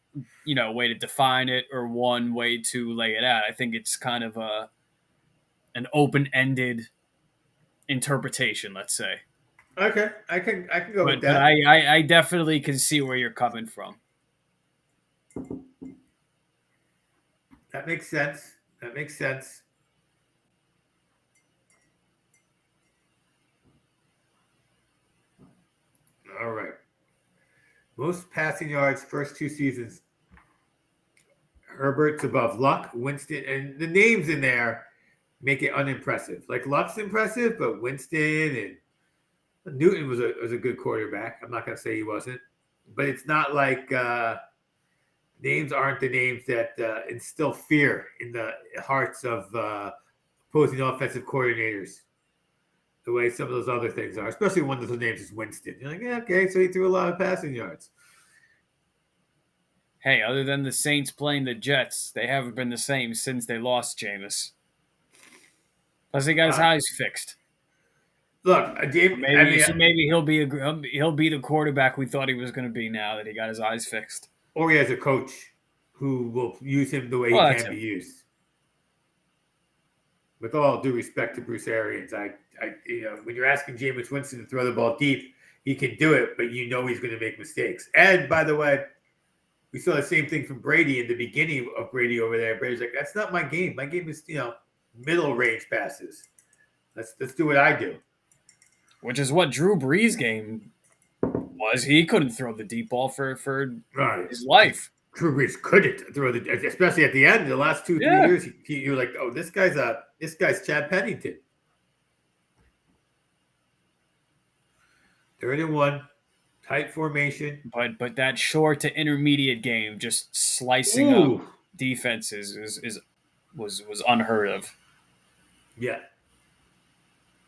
way to define it or one way to lay it out. I think it's kind of an open-ended interpretation, let's say. Okay, I can go with But that. I definitely can see where you're coming from. That makes sense. All right. Most passing yards first 2 seasons. Herbert's above Luck, Winston, and the names in there make it unimpressive. Like Luck's impressive, but Winston and Newton was a good quarterback. I'm not going to say he wasn't, but it's not like names aren't the names that instill fear in the hearts of opposing offensive coordinators the way some of those other things are, especially one of those names is Winston. You're like, yeah, okay, so he threw a lot of passing yards. Hey, other than the Saints playing the Jets, they haven't been the same since they lost Jameis. Plus, he got his eyes fixed. Look, Maybe he'll be the quarterback we thought he was going to be now that he got his eyes fixed. Or he has a coach who will use him the way he can be used. With all due respect to Bruce Arians, when you're asking Jameis Winston to throw the ball deep, he can do it, but he's going to make mistakes. And by the way, we saw the same thing from Brady in the beginning of Brady over there. Brady's like, that's not my game. My game is, middle range passes. Let's do what I do. Which is what Drew Brees' game was. He couldn't throw the deep ball for his life. Drew Brees couldn't throw especially at the end. The last 2-3 years, you're like, oh, this guy's Chad Pennington. 3rd and 1, tight formation. But that short to intermediate game, just slicing up defenses, was unheard of. Yeah.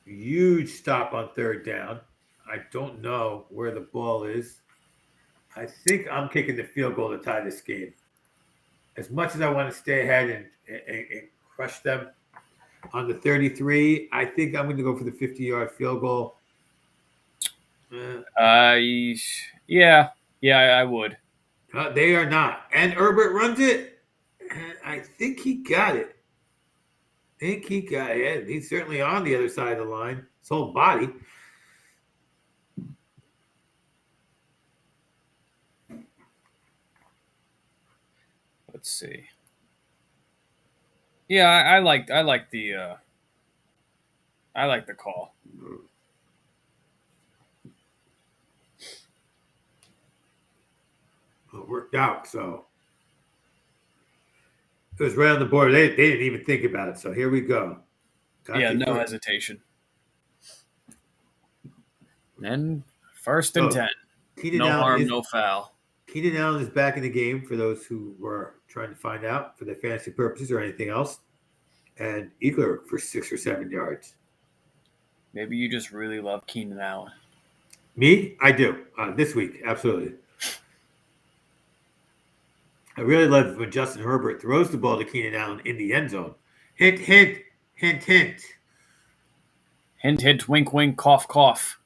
Huge stop on 3rd down. I don't know where the ball is. I think I'm kicking the field goal to tie this game. As much as I want to stay ahead and crush them on the 33, I think I'm going to go for the 50-yard field goal. Yeah, I would. They are not. And Herbert runs it. And I think he got it. He's certainly on the other side of the line. His whole body. Let's see. Yeah, I like the call. It worked out, so it was right on the board. They didn't even think about it. So here we go. No hesitation. And 1st and 10. No harm, no foul. Keenan Allen is back in the game for those who were trying to find out for their fantasy purposes or anything else. And Eagler for 6 or 7 yards. Maybe you just really love Keenan Allen. Me? I do. This week, absolutely. I really love when Justin Herbert throws the ball to Keenan Allen in the end zone. Hint, hint, hint, hint. Hint, hint, wink, wink, cough, cough.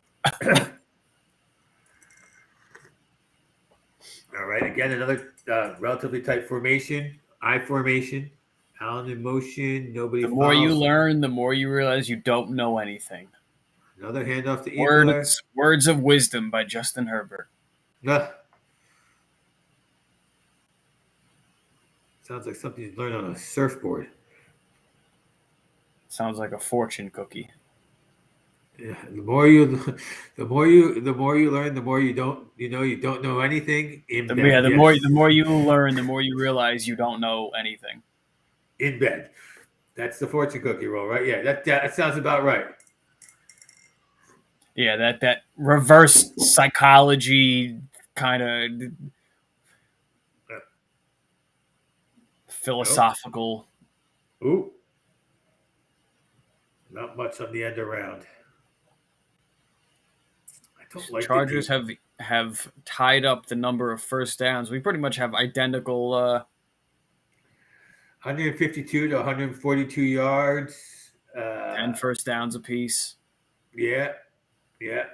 All right, again, another relatively tight formation, I formation, Allen in motion, nobody. The more you learn, the more you realize you don't know anything. Another handoff to Eagler. Words of wisdom by Justin Herbert. Sounds like something you learn on a surfboard. Sounds like a fortune cookie. Yeah, the more you learn, the more you don't, you don't know anything. In bed, The yes, more you learn, the more you realize you don't know anything. in bed. That's the fortune cookie roll, right? Yeah, that sounds about right. Yeah, that reverse psychology kind of Oh, philosophical. ooh, not much on the end around. I don't like the Chargers deep. have tied up the number of first downs. We pretty much have identical 152 to 142 yards. 10 first downs apiece. Yeah, yeah.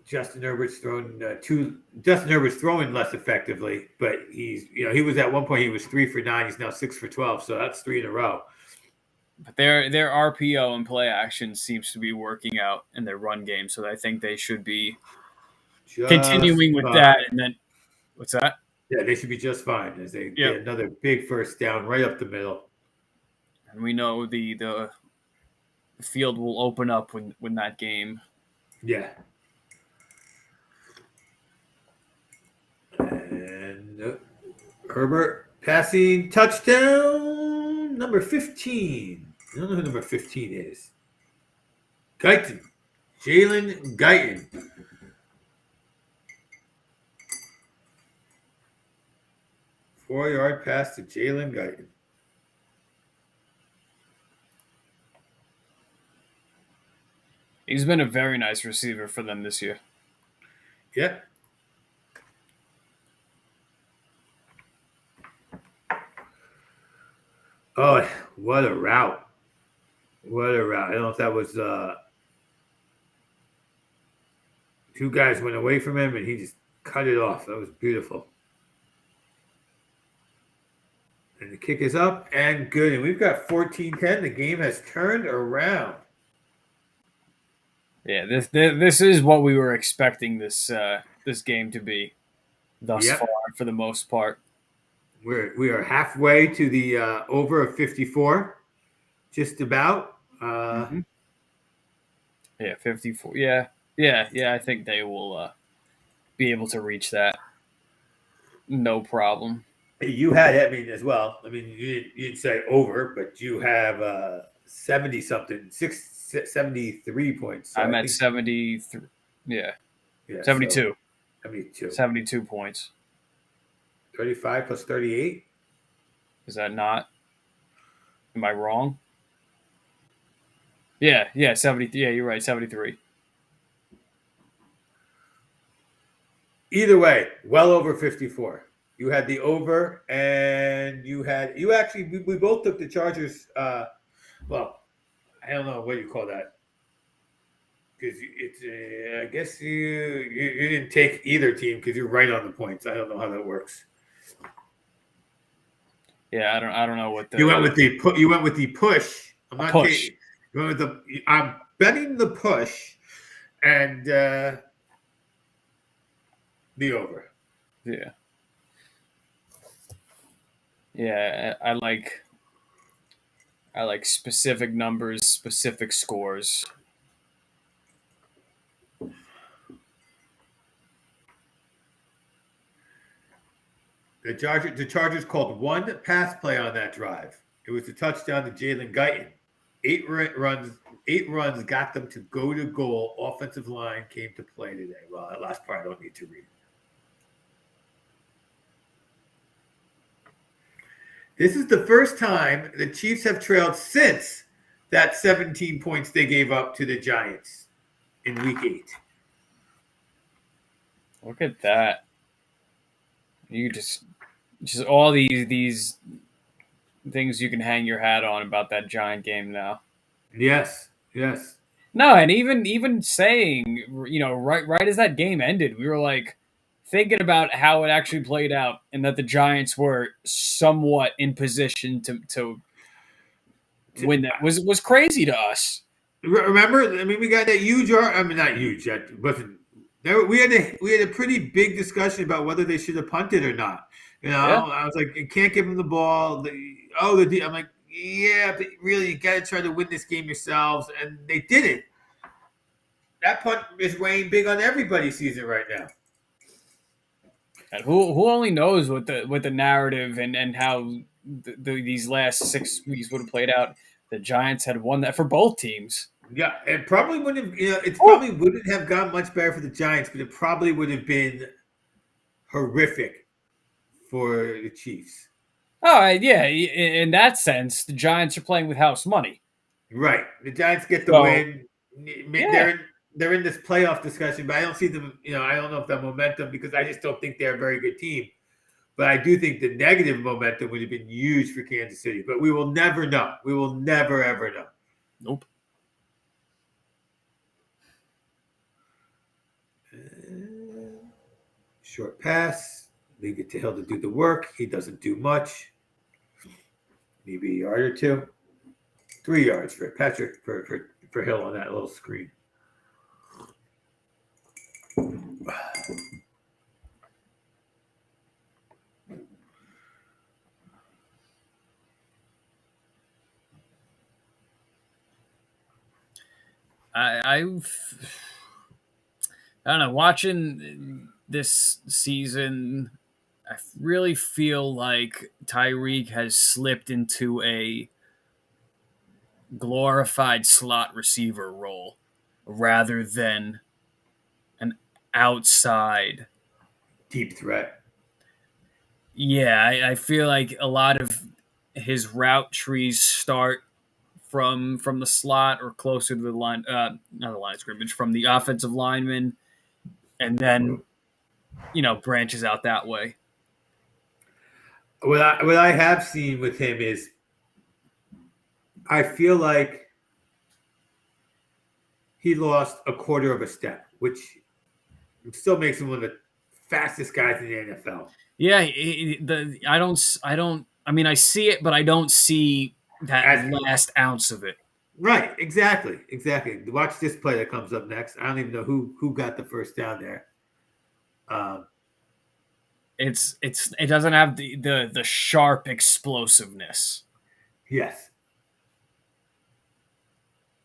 Justin Herbert's throwing less effectively, but he was at one point he was 3 for 9. He's now 6 for 12, so that's three in a row. But their RPO and play action seems to be working out in their run game, so I think they should be Just continuing with that. fine. And then what's that? Yeah, they should be just fine as they Yep. get another big first down right up the middle. And we know the field will open up when that game. Yeah. And Herbert passing touchdown number 15. I don't know who number 15 is. Guyton. Jalen Guyton. 4-yard pass to Jalen Guyton. He's been a very nice receiver for them this year. Yep. Oh, what a route. What a route. I don't know if that was two guys went away from him and he just cut it off. That was beautiful. And the kick is up and good. And we've got 14-10. The game has turned around. Yeah, this is what we were expecting this game to be thus Yep. far for the most part. We are halfway to the over of 54. Just about. Yeah, 54. Yeah. I think they will be able to reach that. No problem. You had, I mean, as well. I mean, you didn't say over, but you have 70 something, 73 points. So I'm I at think, 73. Yeah, yeah, 72. So 72. 72 points. 35 plus 38. Is that not? Am I wrong? Yeah, 70. Yeah, you're right, 73. Either way, well over 54. You had the over, and we both took the Chargers. Well, I don't know what you call that. Because I guess you didn't take either team because you're right on the points. I don't know how that works. Yeah, I don't know what the You went with the push. I'm not push. taking. You went with I'm betting the push, and the over. Yeah. Yeah, I like specific numbers, specific scores. The Chargers called one pass play on that drive. It was a touchdown to Jalen Guyton. Eight runs got them to go to goal. Offensive line came to play today. Well, that last part I don't need to read. This is the first time the Chiefs have trailed since that 17 points they gave up to the Giants in Week 8. Look at that. You just all these things you can hang your hat on about that Giant game now. Yes. No, and even saying, right as that game ended, we were like thinking about how it actually played out and that the Giants were somewhat in position to win that was crazy to us. Remember, I mean, we got that huge. I mean, not huge. That wasn't. We had a pretty big discussion about whether they should have punted or not. Yeah. I was like, you can't give them the ball. I'm like, yeah, but really, you got to try to win this game yourselves, and they did it. That punt is weighing big on everybody's season right now. And who only knows what the narrative and how these last 6 weeks would have played out. The Giants had won that for both teams. Yeah, it probably wouldn't have, it Oh, probably wouldn't have gone much better for the Giants, but it probably would have been horrific for the Chiefs. yeah. In that sense, the Giants are playing with house money. Right. The Giants get the So win. yeah, They're in this playoff discussion, but I don't see them, I don't know if the momentum, because I just don't think they're a very good team. But I do think the negative momentum would have been huge for Kansas City. But we will never know. We will never, ever know. nope. Short pass. Leave it to Hill to do the work. He doesn't do much. Maybe a yard or two. 3 yards for Patrick, for Hill on that little screen. I don't know. Watching this season, I really feel like Tyreek has slipped into a glorified slot receiver role rather than an outside. Deep threat. Yeah, I feel like a lot of his route trees start from the slot or closer to the line, not the line of scrimmage, from the offensive lineman, and then branches out that way. What I have seen with him is I feel like he lost a quarter of a step, which still makes him one of the fastest guys in the NFL. Yeah, I don't. I mean, I see it, but I don't see that As, last ounce of it. right, exactly. Watch this play that comes up next. I don't even know who got the first down there. It doesn't have the sharp explosiveness. Yes.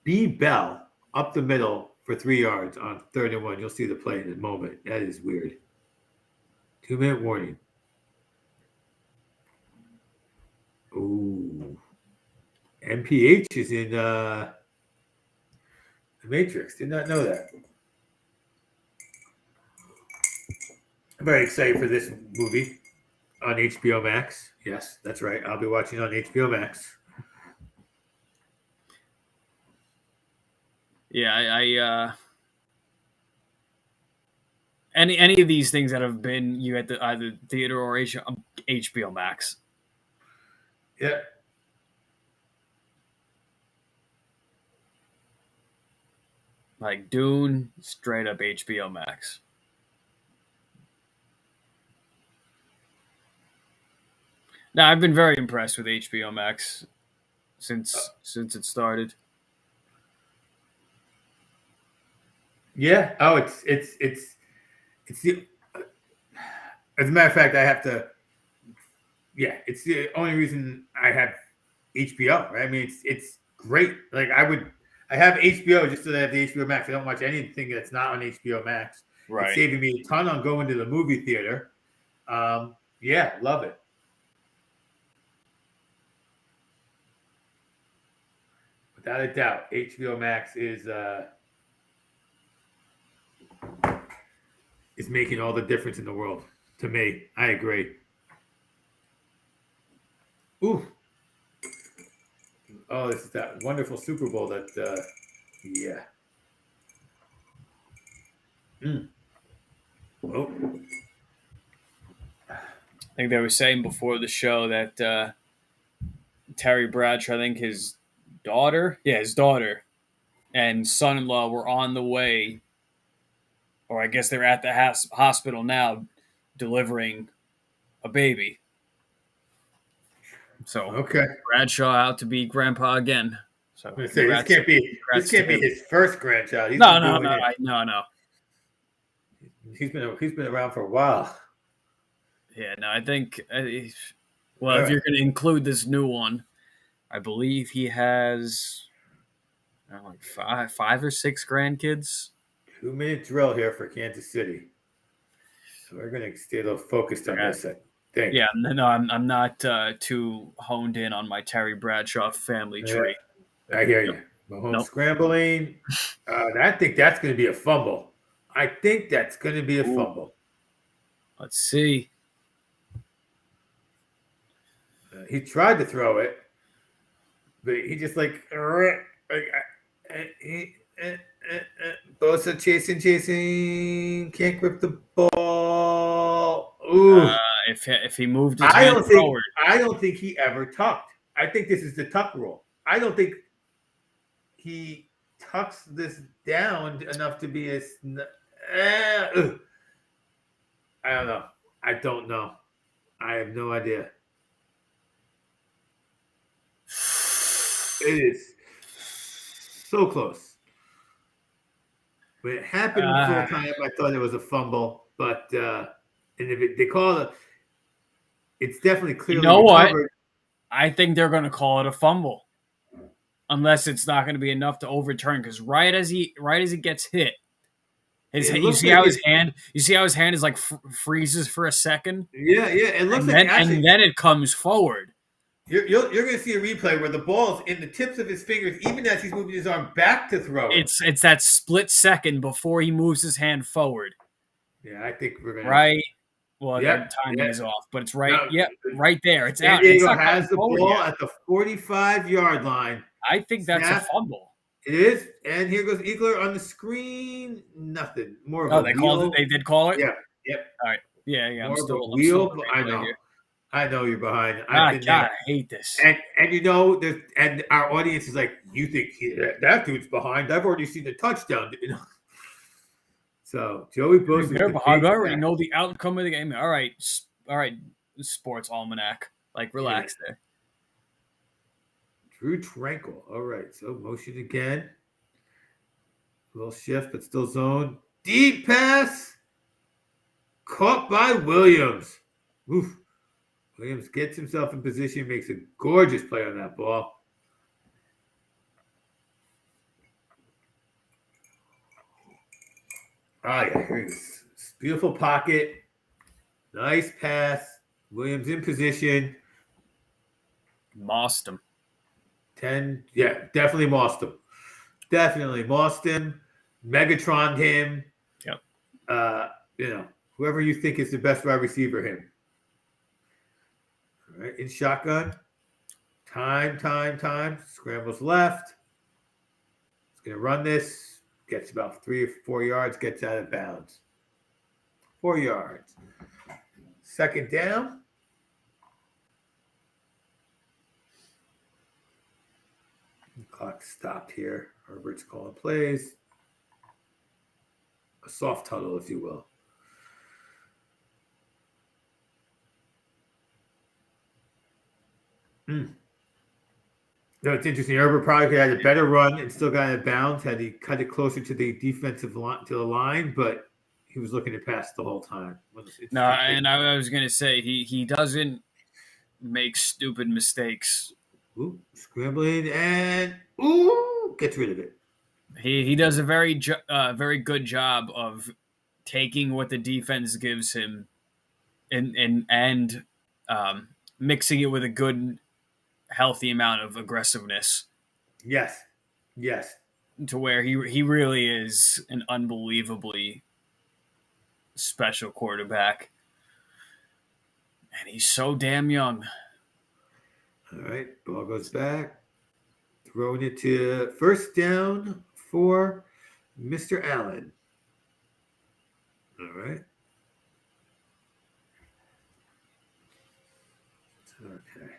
B. Bell up the middle for 3 yards on 3rd and 1. You'll see the play in a moment. That is weird. 2-minute warning. Ooh. MPH is in the Matrix. Did not know that. I'm very excited for this movie on HBO Max. Yes, that's right. I'll be watching on HBO Max. Yeah, I any of these things that have been you at the either theater or HBO Max. Yeah. Like Dune, straight up HBO Max. Now I've been very impressed with HBO Max since it started. Yeah. Oh, it's the. As a matter of fact, I have to. Yeah, it's the only reason I have HBO. Right? I mean, it's great. Like I have HBO just so that I have the HBO Max. I don't watch anything that's not on HBO Max. Right. It's saving me a ton on going to the movie theater. Yeah, love it. Without a doubt, HBO Max is making all the difference in the world to me. I agree. Ooh. Oh, this is that wonderful Super Bowl that yeah. Oh. I think they were saying before the show that Terry Bradshaw, I think his daughter, and son-in-law were on the way, or I guess they're at the hospital now, delivering a baby. So Okay. Bradshaw out to be grandpa again. So I'm gonna say this can't be his first grandchild. No. He's been around for a while. Yeah, no, I think. If All you're right. going to include this new one, I believe he has like five or six grandkids. 2-minute drill here for Kansas City. So we're going to stay a little focused on this, I think. Yeah, no, I'm not too honed in on my Terry Bradshaw family tree. I hear you. Mahomes Nope. scrambling. I think that's going to be a fumble. I think that's going to be a fumble. Let's see. He tried to throw it, but he just Bosa chasing, can't grip the ball. Ooh. If he moved his hand forward. I don't think he ever tucked. I think this is the tuck rule. I don't think he tucks this down enough to be I don't know. I don't know. I have no idea. It is so close. When it happened full time, I thought it was a fumble, but and if they call it, it's definitely clearly recovered. What? I think they're going to call it a fumble, unless it's not going to be enough to overturn. Because right as he gets hit, you see how his hand is like freezes for a second. Yeah. It looks and then it comes forward. You're going to see a replay where the ball's in the tips of his fingers, even as he's moving his arm back to throw it. It's that split second before he moves his hand forward. Yeah, I think we're going to. Right. Well, the timing is off, but it's right. Right there. It's San out. Diego has the ball at the 45-yard line. I think that's a fumble. It is, and here goes Eagler on the screen. Nothing. More of a they wheel. called it. They did call it. Yeah. Yep. All right. Yeah. I'm still I know. Here. I know you're behind. I hate this. And and our audience is like, you think that dude's behind? I've already seen the touchdown. So Joey Bosa. They're behind. I already know the outcome of the game. All right. Sports almanac. Relax there. Drew Tranquil. All right. So motion again. A little shift, but still zone. Deep pass. Caught by Williams. Oof. Williams gets himself in position, makes a gorgeous play on that ball. Here he is. Beautiful pocket. Nice pass. Williams in position. Mossed him. 10. Yeah, definitely mossed him. Megatroned him. Yep. Whoever you think is the best wide receiver, him. All right, in shotgun. Time. Scrambles left. He's going to run this. Gets about 3 or 4 yards. Gets out of bounds. 4 yards. Second down. The clock stopped here. Herbert's calling plays. A soft huddle, if you will. No, it's interesting. Herbert probably could have had a better run and still got out of bounds had he cut it closer to the defensive line, to the line, but he was looking to pass the whole time. No, and I was going to say he doesn't make stupid mistakes. Ooh, scrambling and gets rid of it. He does a very good job of taking what the defense gives him and mixing it with a good, healthy amount of aggressiveness. Yes. To where he really is an unbelievably special quarterback. And he's so damn young. All right, ball goes back. Throwing it to first down for Mr. Allen. All right. Okay.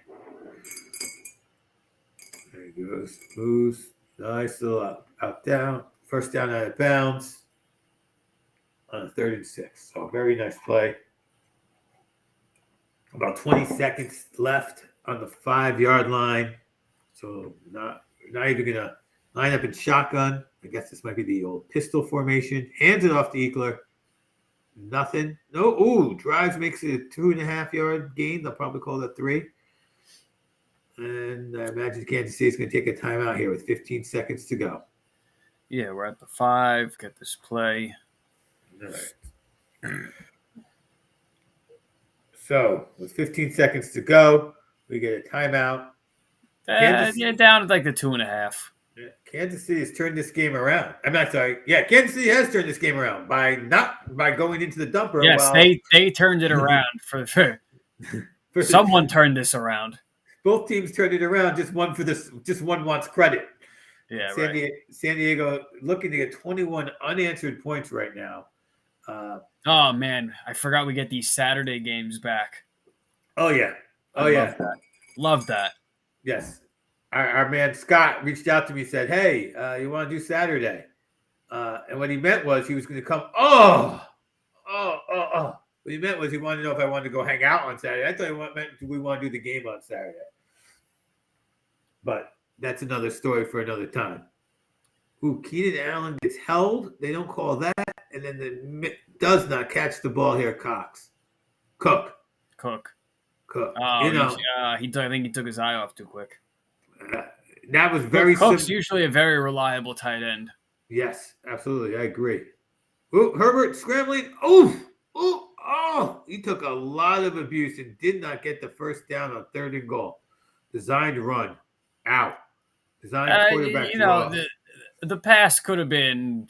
There he goes. Moves. Nice. Still up, down. First down out of bounds on a 3rd and 6. So very nice play. About 20 seconds left on the 5-yard line. So not even going to line up in shotgun. I guess this might be the old pistol formation. Hands it off to Eckler. Nothing. No. Ooh, drives makes it a 2.5-yard gain. They'll probably call that 3. And I imagine Kansas City is going to take a timeout here with 15 seconds to go. Yeah, we're at the 5. Get this play. All right. So, with 15 seconds to go, we get a timeout. Yeah, down at like the 2.5. Kansas City has turned this game around. I'm not sorry. Yeah, Kansas City has turned this game around by going into the dumper. Yes, they turned it around for someone turned this around. Both teams turned it around. Just one wants credit. Yeah, San Diego looking to get 21 unanswered points right now. Oh man, I forgot we get these Saturday games back. Oh yeah, love that. Yes, our man Scott reached out to me, said, "Hey, you want to do Saturday?" And what he meant was he was going to come. What he meant was he wanted to know if I wanted to go hang out on Saturday. I thought he meant we want to do the game on Saturday. But that's another story for another time. Ooh, Keenan Allen gets held. They don't call that. And then does not catch the ball here, Cook. Oh, I think he took his eye off too quick. That was very Cook's usually a very reliable tight end. Yes, absolutely. I agree. Ooh, Herbert scrambling. Oh, he took a lot of abuse and did not get the first down on 3rd and goal. Designed run. Out. Designed quarterback draw. The pass could have been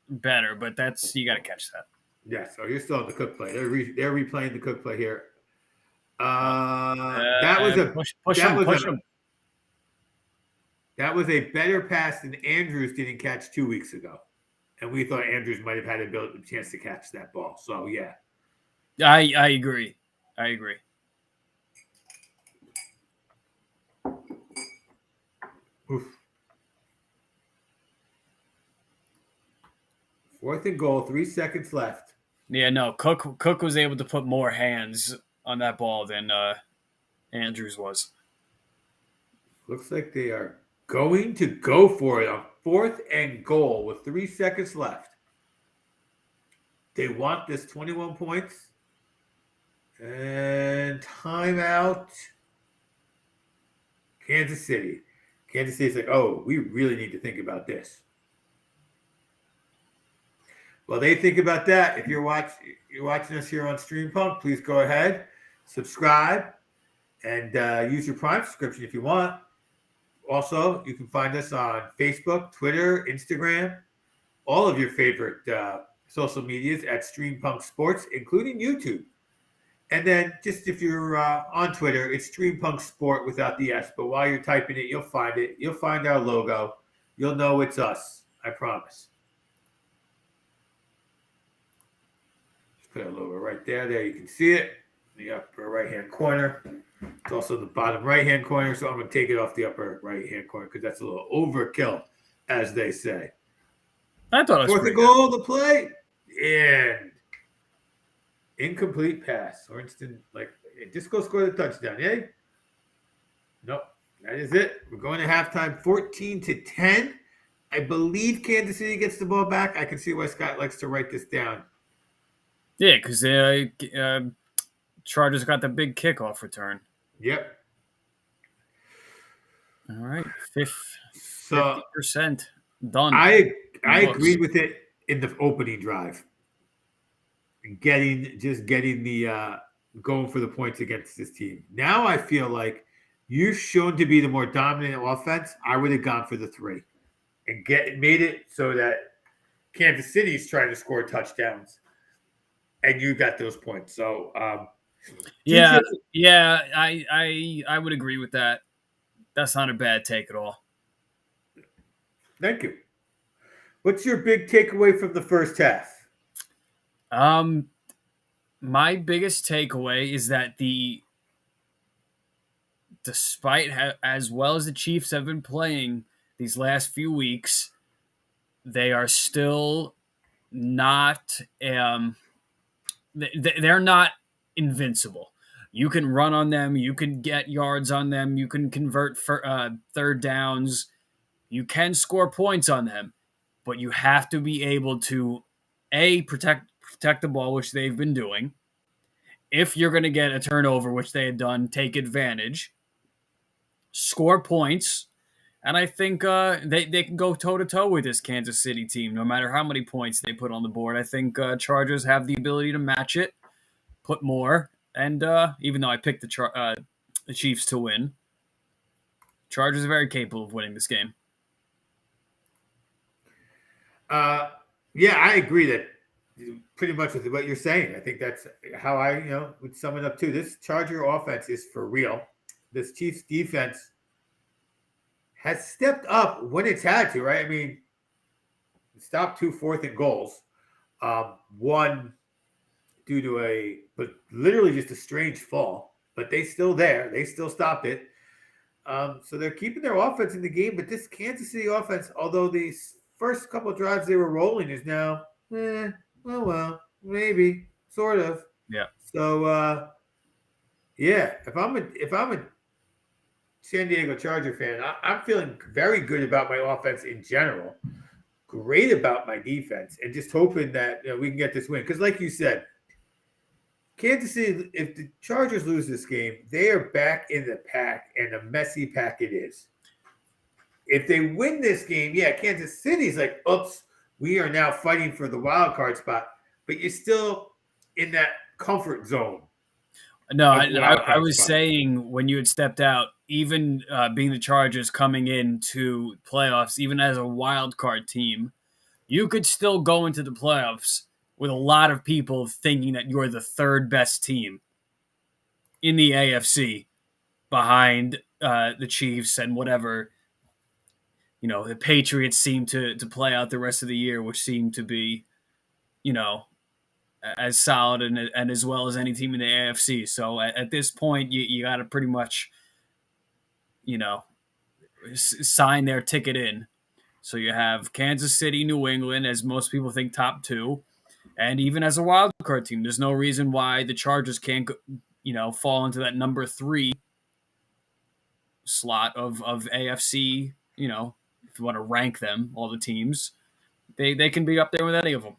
better, but you got to catch that. Yeah, so you're still on the Cook play. They're replaying the Cook play here. That was a push him. That was a better pass than Andrews didn't catch 2 weeks ago. And we thought Andrews might have had a chance to catch that ball. So, yeah. I agree. Oof. 4th and goal, 3 seconds left. Yeah, no, Cook was able to put more hands on that ball than Andrews was. Looks like they are going to go for it on 4th and goal with 3 seconds left. They want this 21 points. And timeout. Kansas City. Kansas City's like, oh, we really need to think about this. Well, they think about that. If you're watching us here on Stream Punk, please go ahead, subscribe, and use your Prime subscription if you want. Also, you can find us on Facebook, Twitter, Instagram, all of your favorite social medias at Stream Punk Sports, including YouTube. And then just if you're on Twitter, it's Stream Punk Sport without the S. But while you're typing it, you'll find it. You'll find our logo. You'll know it's us. I promise. Just put our logo right there. There you can see it in the upper right-hand corner. It's also the bottom right-hand corner, so I'm going to take it off the upper right-hand corner because that's a little overkill, as they say. I thought it was 4th and goal to play. And incomplete pass. Ornston, just go score the touchdown, eh? Nope. That is it. We're going to halftime 14-10. I believe Kansas City gets the ball back. I can see why Scott likes to write this down. Yeah, because Chargers got the big kickoff return. Yep. All right. 50% done. I agreed with it in the opening drive. Getting the going for the points against this team. Now I feel like you've shown to be the more dominant offense. I would have gone for the 3 and made it so that Kansas City's trying to score touchdowns, and you got those points. So I would agree with that. That's not a bad take at all. Thank you. What's your big takeaway from the first half? My biggest takeaway is that despite as well as the Chiefs have been playing these last few weeks, they are still not they're not invincible. You can run on them, you can get yards on them, you can convert for third downs, you can score points on them, but you have to be able to protect the ball, which they've been doing. If you're going to get a turnover, which they had done, take advantage. score points, and I think they can go toe to toe with this Kansas City team, no matter how many points they put on the board. I think Chargers have the ability to match it, put more, and even though I picked the Chiefs to win, Chargers are very capable of winning this game. Yeah, I agree that pretty much with what you're saying. I think that's how I, would sum it up too. This Charger offense is for real. This Chiefs defense has stepped up when it's had to, right? I mean, stopped 2 4th and goals. One due to literally just a strange fall, but they still there. They still stopped it. So they're keeping their offense in the game, but this Kansas City offense, although these first couple of drives they were rolling, is now, well, maybe, sort of. Yeah. So, yeah, if I'm a San Diego Charger fan, I'm feeling very good about my offense in general. Great about my defense, and just hoping that we can get this win. Because, like you said, Kansas City, if the Chargers lose this game, they are back in the pack, and a messy pack it is. If they win this game, Kansas City's like, oops, we are now fighting for the wild card spot, but you're still in that comfort zone. No, I was saying when you had stepped out, even being the Chargers coming into playoffs, even as a wild card team, you could still go into the playoffs with a lot of people thinking that you're the third best team in the AFC behind the Chiefs and whatever, the Patriots seem to play out the rest of the year, which seem to be, as solid and as well as any team in the AFC. So at this point, you got to pretty much, sign their ticket in. So you have Kansas City, New England, as most people think top 2. And even as a wild card team, there's no reason why the Chargers can't, fall into that number 3 slot of AFC, if you want to rank them, all the teams. They can be up there with any of them.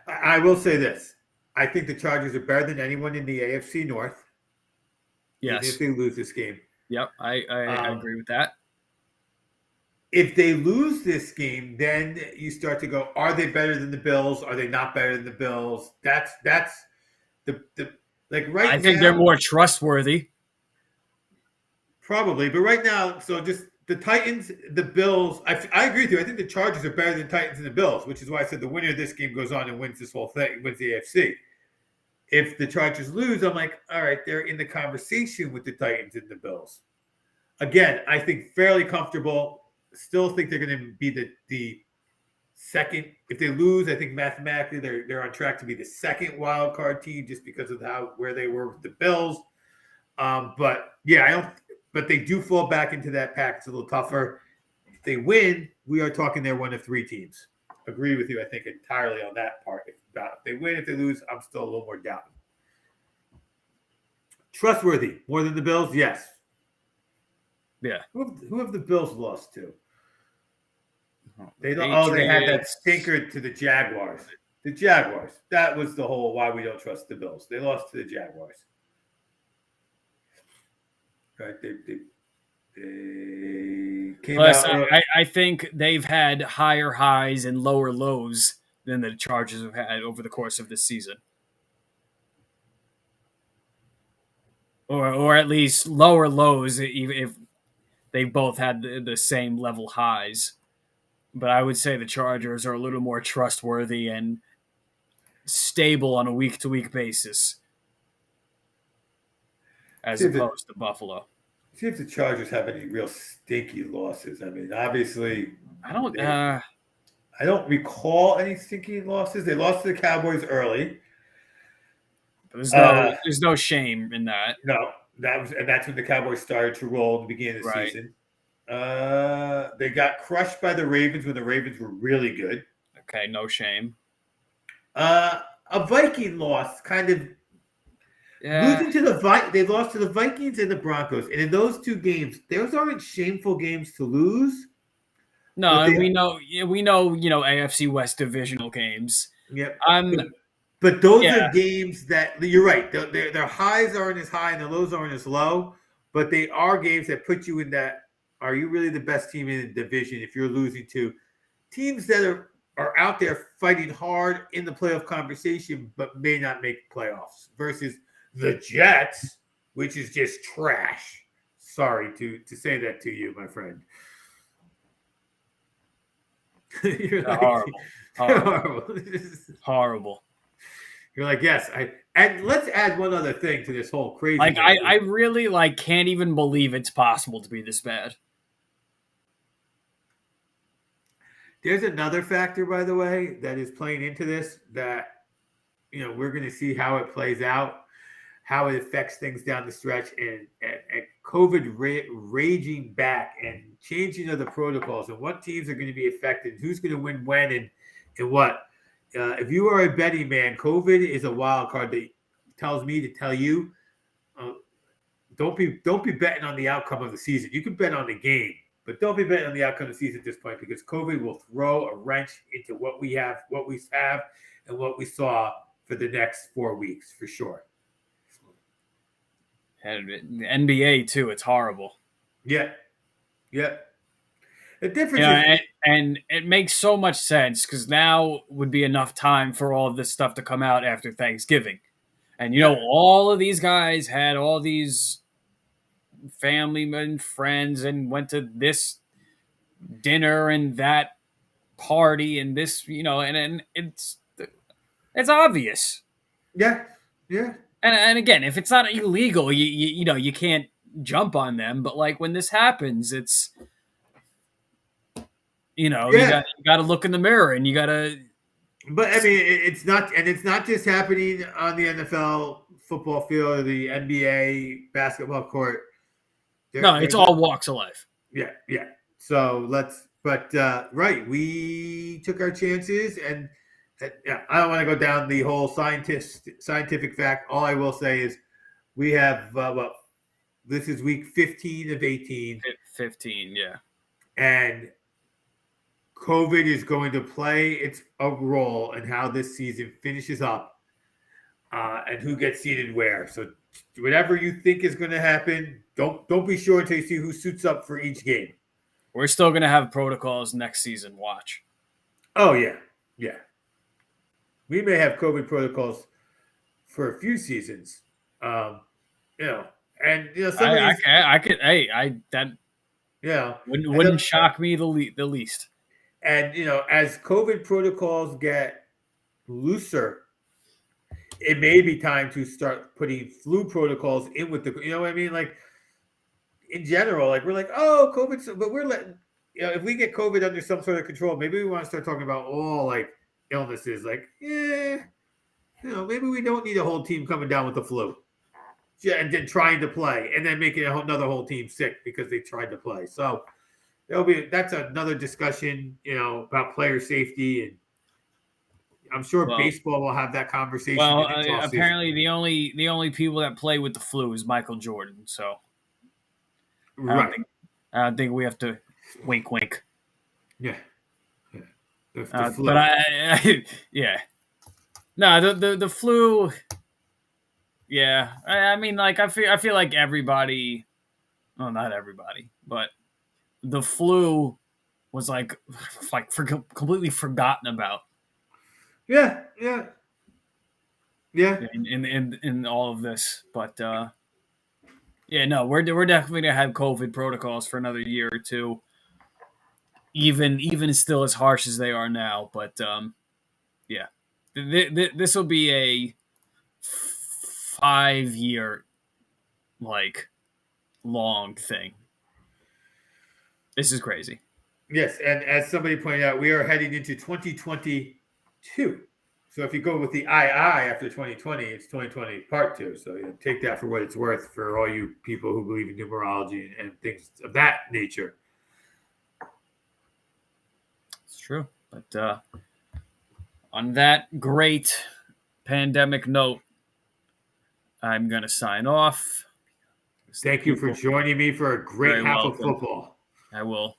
I will say this. I think the Chargers are better than anyone in the AFC North. Yes. Even if they lose this game. Yep, I agree with that. If they lose this game, then you start to go, are they better than the Bills? Are they not better than the Bills? That's the like right now. I think they're more trustworthy. Probably, but right now, so just the Titans, the Bills, I agree with you. I think the Chargers are better than Titans and the Bills, which is why I said the winner of this game goes on and wins this whole thing, wins the AFC. If the Chargers lose, I'm like, all right, they're in the conversation with the Titans and the Bills. Again, I think fairly comfortable. Still think they're going to be the second. If they lose, I think mathematically they're on track to be the second wild card team just because of where they were with the Bills. But yeah, But they do fall back into that pack. It's a little tougher. If they win, we are talking they're one of 3 teams. Agree with you, I think, entirely on that part. If they win, if they lose, I'm still a little more doubting. Trustworthy. More than the Bills? Yes. Yeah. Who have the Bills lost to? They had that stinker to the Jaguars. The Jaguars. That was the whole why we don't trust the Bills. They lost to the Jaguars. Right? They came out. I think they've had higher highs and lower lows than the Chargers have had over the course of this season. Or at least lower lows, even if they both had the same level highs. But I would say the Chargers are a little more trustworthy and stable on a week-to-week basis as opposed to Buffalo. See if the Chargers have any real stinky losses. I mean, obviously, I don't recall any stinky losses. They lost to the Cowboys early. There's no shame in that. No, that's when the Cowboys started to roll at the beginning of the season. They got crushed by the Ravens when the Ravens were really good. Okay, no shame. A Viking loss, kind of. Yeah. Losing to they lost to the Vikings and the Broncos, and in those 2 games, those aren't shameful games to lose. No, and we know, AFC West divisional games. Yep. But those are games that you're right. Their highs aren't as high and their lows aren't as low. but they are games that put you in that. Are you really the best team in the division if you're losing to teams that are out there fighting hard in the playoff conversation, but may not make playoffs versus the Jets, which is just trash. Sorry to say that to you, my friend. You're like, Horrible. horrible. Horrible. You're like, yes. And let's add one other thing to this whole crazy. Like I really can't even believe it's possible to be this bad. There's another factor, by the way, that is playing into this that we're going to see how it plays out, how it affects things down the stretch, and COVID raging back and changing of the protocols and what teams are going to be affected, who's going to win when, and what. If you are a betting man, COVID is a wild card that tells me to tell you, don't be betting on the outcome of the season. You can bet on the game, but don't be betting on the outcome of the season at this point because COVID will throw a wrench into what we have, and what we saw for the next 4 weeks for sure. And the NBA too, it's horrible. Yeah. The difference is, and it makes so much sense because now would be enough time for all of this stuff to come out after Thanksgiving. And all of these guys had all these family and friends and went to this dinner and that party and this, and it's obvious. Yeah. And again, if it's not illegal, you can't jump on them. But when this happens, it's you got to look in the mirror and you got to. But I mean, it's not just happening on the NFL football field or the NBA basketball court. It's all walks of life. Yeah. So right, we took our chances, and I don't want to go down the whole scientific fact. All I will say is we have this is week 15 of 18. 15, yeah. And COVID is going to play a role in how this season finishes up and who gets seated where. So whatever you think is going to happen, don't be sure until you see who suits up for each game. We're still going to have protocols next season. Watch. Oh, yeah. We may have COVID protocols for a few seasons. And some wouldn't shock me the least. And as COVID protocols get looser, it may be time to start putting flu protocols in with the. You know what I mean? Like in general, we're like, oh, COVID, but we're letting. If we get COVID under some sort of control, maybe we want to start talking about all illnesses. Maybe we don't need a whole team coming down with the flu. And then trying to play, and then making another whole team sick because they tried to play. So that's another discussion, about player safety, and I'm sure baseball will have that conversation. Well, apparently the only people that play with the flu is Michael Jordan. So right, I don't think we have to wink. Yeah. But yeah. No, the flu. Yeah, I mean, I feel like everybody, well, not everybody, but the flu was completely forgotten about. Yeah. In all of this, but we're definitely gonna have COVID protocols for another year or two, even still as harsh as they are now. But this will be a 5-year long thing. This is crazy. Yes, and as somebody pointed out, we are heading into 2022. So if you go with the II after 2020, it's 2020 part 2. So take that for what it's worth for all you people who believe in numerology and things of that nature. It's true. But on that great pandemic note, I'm going to sign off. Thank you for joining me for a great half of football. I will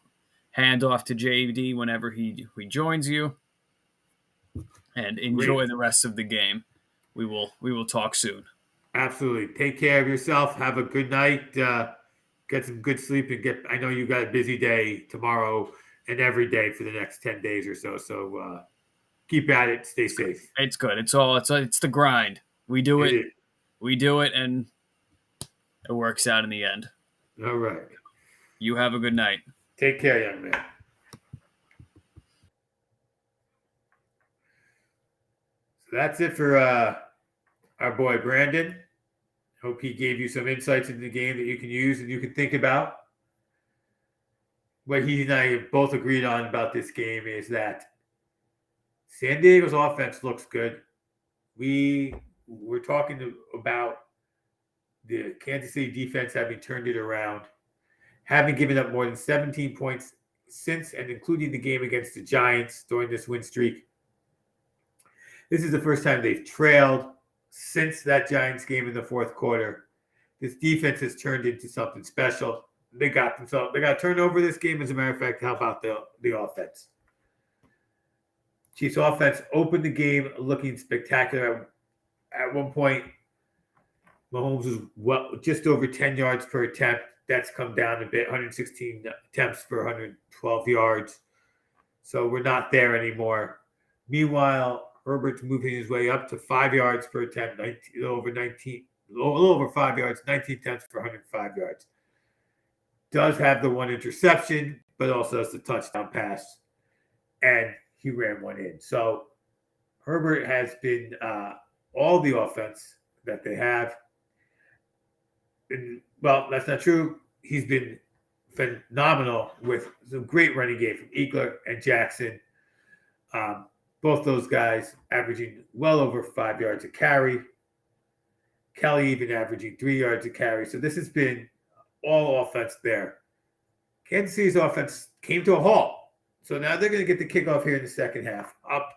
hand off to JD whenever he joins you. And enjoy the rest of the game. We will talk soon. Absolutely. Take care of yourself. Have a good night. get some good sleep and get. I know you got a busy day tomorrow and every day for the next 10 days or so. So keep at it. Stay safe. It's good. It's the grind. We do It it. is. We do it, and it works out in the end. All right. You have a good night. Take care, young man. So that's it for our boy Brandon. Hope he gave you some insights into the game that you can use and you can think about. What he and I have both agreed on about this game is that San Diego's offense looks good. We're talking about the Kansas City defense having turned it around, having given up more than 17 points since and including the game against the Giants during this win streak. This is the first time they've trailed since that Giants game in the fourth quarter. This defense has turned into something special. They got a turnover this game. As a matter of fact, how about the offense? Chiefs offense opened the game looking spectacular. At one point, Mahomes was just over 10 yards per attempt. That's come down a bit, 116 attempts for 112 yards. So we're not there anymore. Meanwhile, Herbert's moving his way up to 5 yards per attempt, a little over 5 yards, 19 attempts for 105 yards. Does have the one interception, but also has the touchdown pass, and he ran one in. So Herbert has been all the offense that they have. And, well, that's not true. He's been phenomenal with some great running game from Ekeler and Jackson. Both those guys averaging well over 5 yards a carry. Kelly even averaging 3 yards a carry. So this has been all offense there. Kansas City's offense came to a halt. So now they're going to get the kickoff here in the second half. Up,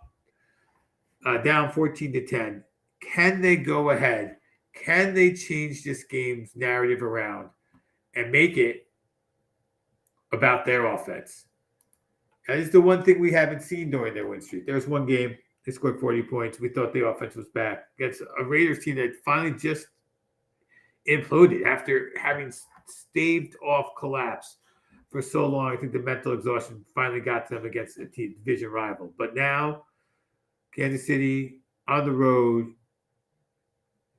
down 14-10. Can they go ahead? Can they change this game's narrative around and make it about their offense? That is the one thing we haven't seen during their win streak. There's one game, they scored 40 points. We thought the offense was back against a Raiders team that finally just imploded after having staved off collapse for so long. I think the mental exhaustion finally got to them against a division rival. But now, Kansas City on the road.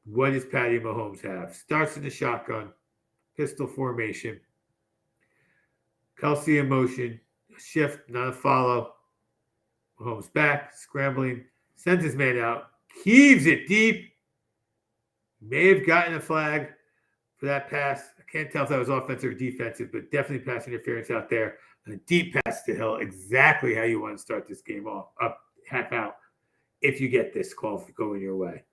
What does Patty Mahomes have? Starts in the shotgun, pistol formation. Kelsey in motion, a shift, not a follow. Mahomes back, scrambling, sends his man out, heaves it deep. May have gotten a flag for that pass. I can't tell if that was offensive or defensive, but definitely pass interference out there. A deep pass to Hill, exactly how you want to start this game off, up, half out, if you get this call going your way.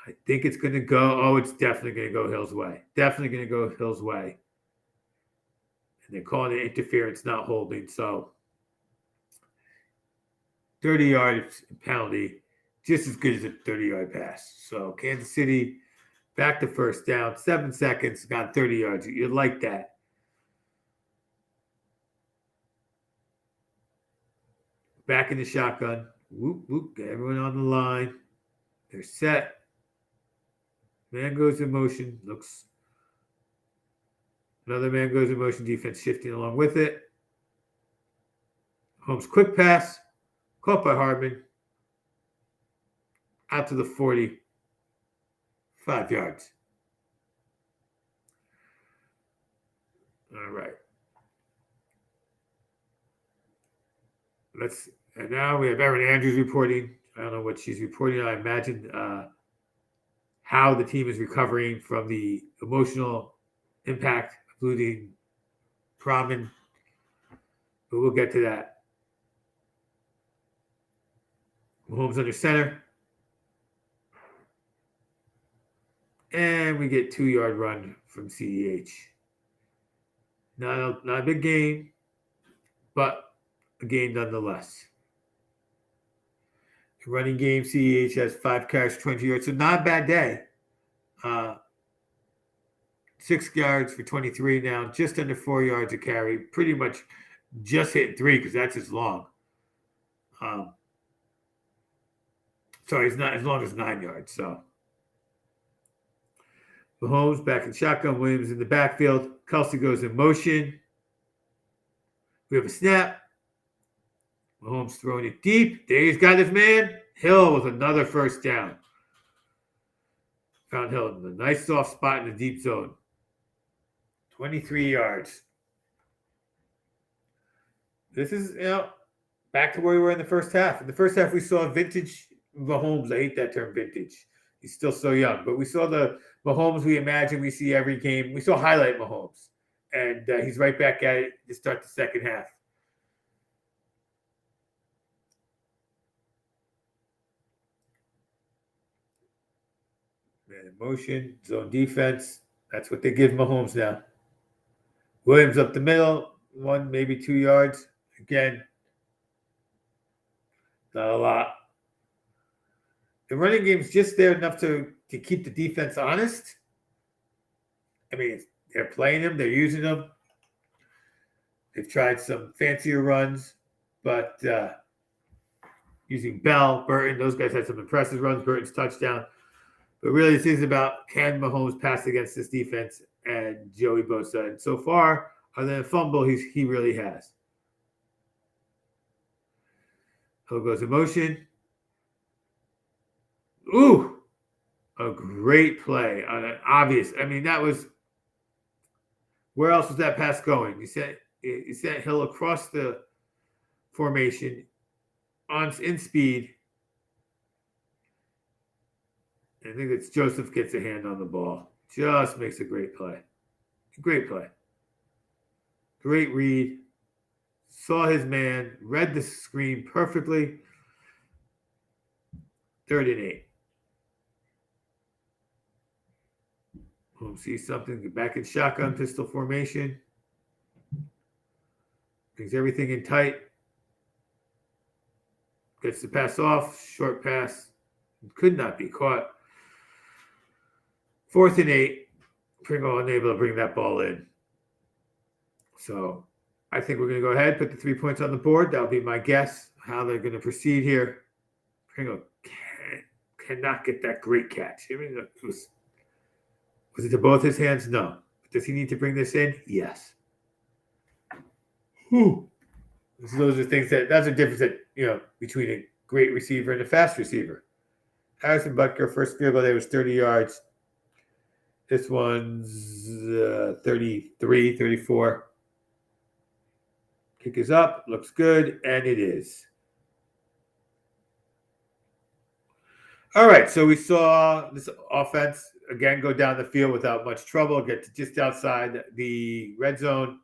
I think it's going to go. Oh, it's definitely going to go Hill's way. Definitely going to go Hill's way. And they're calling it interference, not holding. So 30-yard penalty, just as good as a 30-yard pass. So Kansas City back to first down, 7 seconds, got 30 yards. You'd like that. Back in the shotgun. Whoop, whoop. Get everyone on the line. They're set. Man goes in motion. Looks. Another man goes in motion. Defense shifting along with it. Holmes quick pass. Caught by Hardman. Out to the 40. 5 yards. All right. And now we have Erin Andrews reporting. I don't know what she's reporting. I imagine how the team is recovering from the emotional impact of losing Promin. But we'll get to that. Mahomes under center. And we get 2-yard run from CEH. Not a big gain, but a gain nonetheless. The running game, CEH has 5 carries, 20 yards, so not a bad day. 6 yards for 23 now, just under 4 yards a carry. Pretty much just hit 3 because that's as long. Sorry, it's not as long as 9 yards. So Mahomes back in shotgun. Williams in the backfield. Kelsey goes in motion. We have a snap. Mahomes throwing it deep. There he's got his man. Hill with another first down. Found Hill in a nice soft spot in the deep zone. 23 yards. This is, back to where we were in the first half. In the first half, we saw vintage Mahomes. I hate that term, vintage. He's still so young. But we saw the Mahomes we imagine we see every game. We saw highlight Mahomes. And he's right back at it to start the second half. Man in motion, zone defense. That's what they give Mahomes now. Williams up the middle, 1, maybe 2 yards. Again, not a lot. The running game's just there enough to keep the defense honest. I mean, they're playing them, they're using them. They've tried some fancier runs, but using Bell, Burton, those guys had some impressive runs. Burton's touchdown. But really, this is about can Mahomes pass against this defense and Joey Bosa. And so far, other than a fumble, he really has. Hill goes in motion. Ooh, a great play on an obvious. I mean, that was. Where else was that pass going? You sent Hill across the formation in speed. I think it's Joseph gets a hand on the ball. Just makes a great play. Great play. Great read. Saw his man. Read the screen perfectly. 3rd and 8. Home sees something. Get back in shotgun pistol formation. Brings everything in tight. Gets the pass off. Short pass. Could not be caught. 4th and 8. Pringle unable to bring that ball in. So I think we're going to go ahead, put the 3 points on the board. That'll be my guess how they're going to proceed here. Pringle cannot get that great catch. I mean, was it to both his hands? No. Does he need to bring this in? Yes. Whew. Those are things that's a difference between a great receiver and a fast receiver. Harrison Butker, first field goal there was 30 yards. This one's 33, 34. Kick is up, looks good, and it is. All right, so we saw this offense, again, go down the field without much trouble, get to just outside the red zone,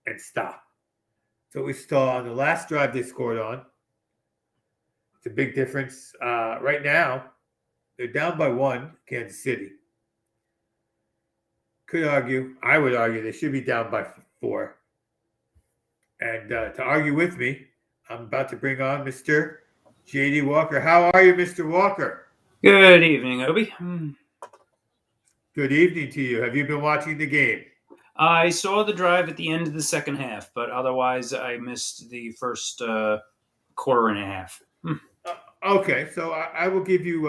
and stop. So we saw on the last drive they scored on. It's a big difference. Right now, they're down by 1, Kansas City. I would argue they should be down by 4. And to argue with me, I'm about to bring on Mr. J.D. Walker. How are you, Mr. Walker? Good evening, Obie. Good evening to you. Have you been watching the game? I saw the drive at the end of the second half, but otherwise I missed the first quarter and a half. Okay, so I will give you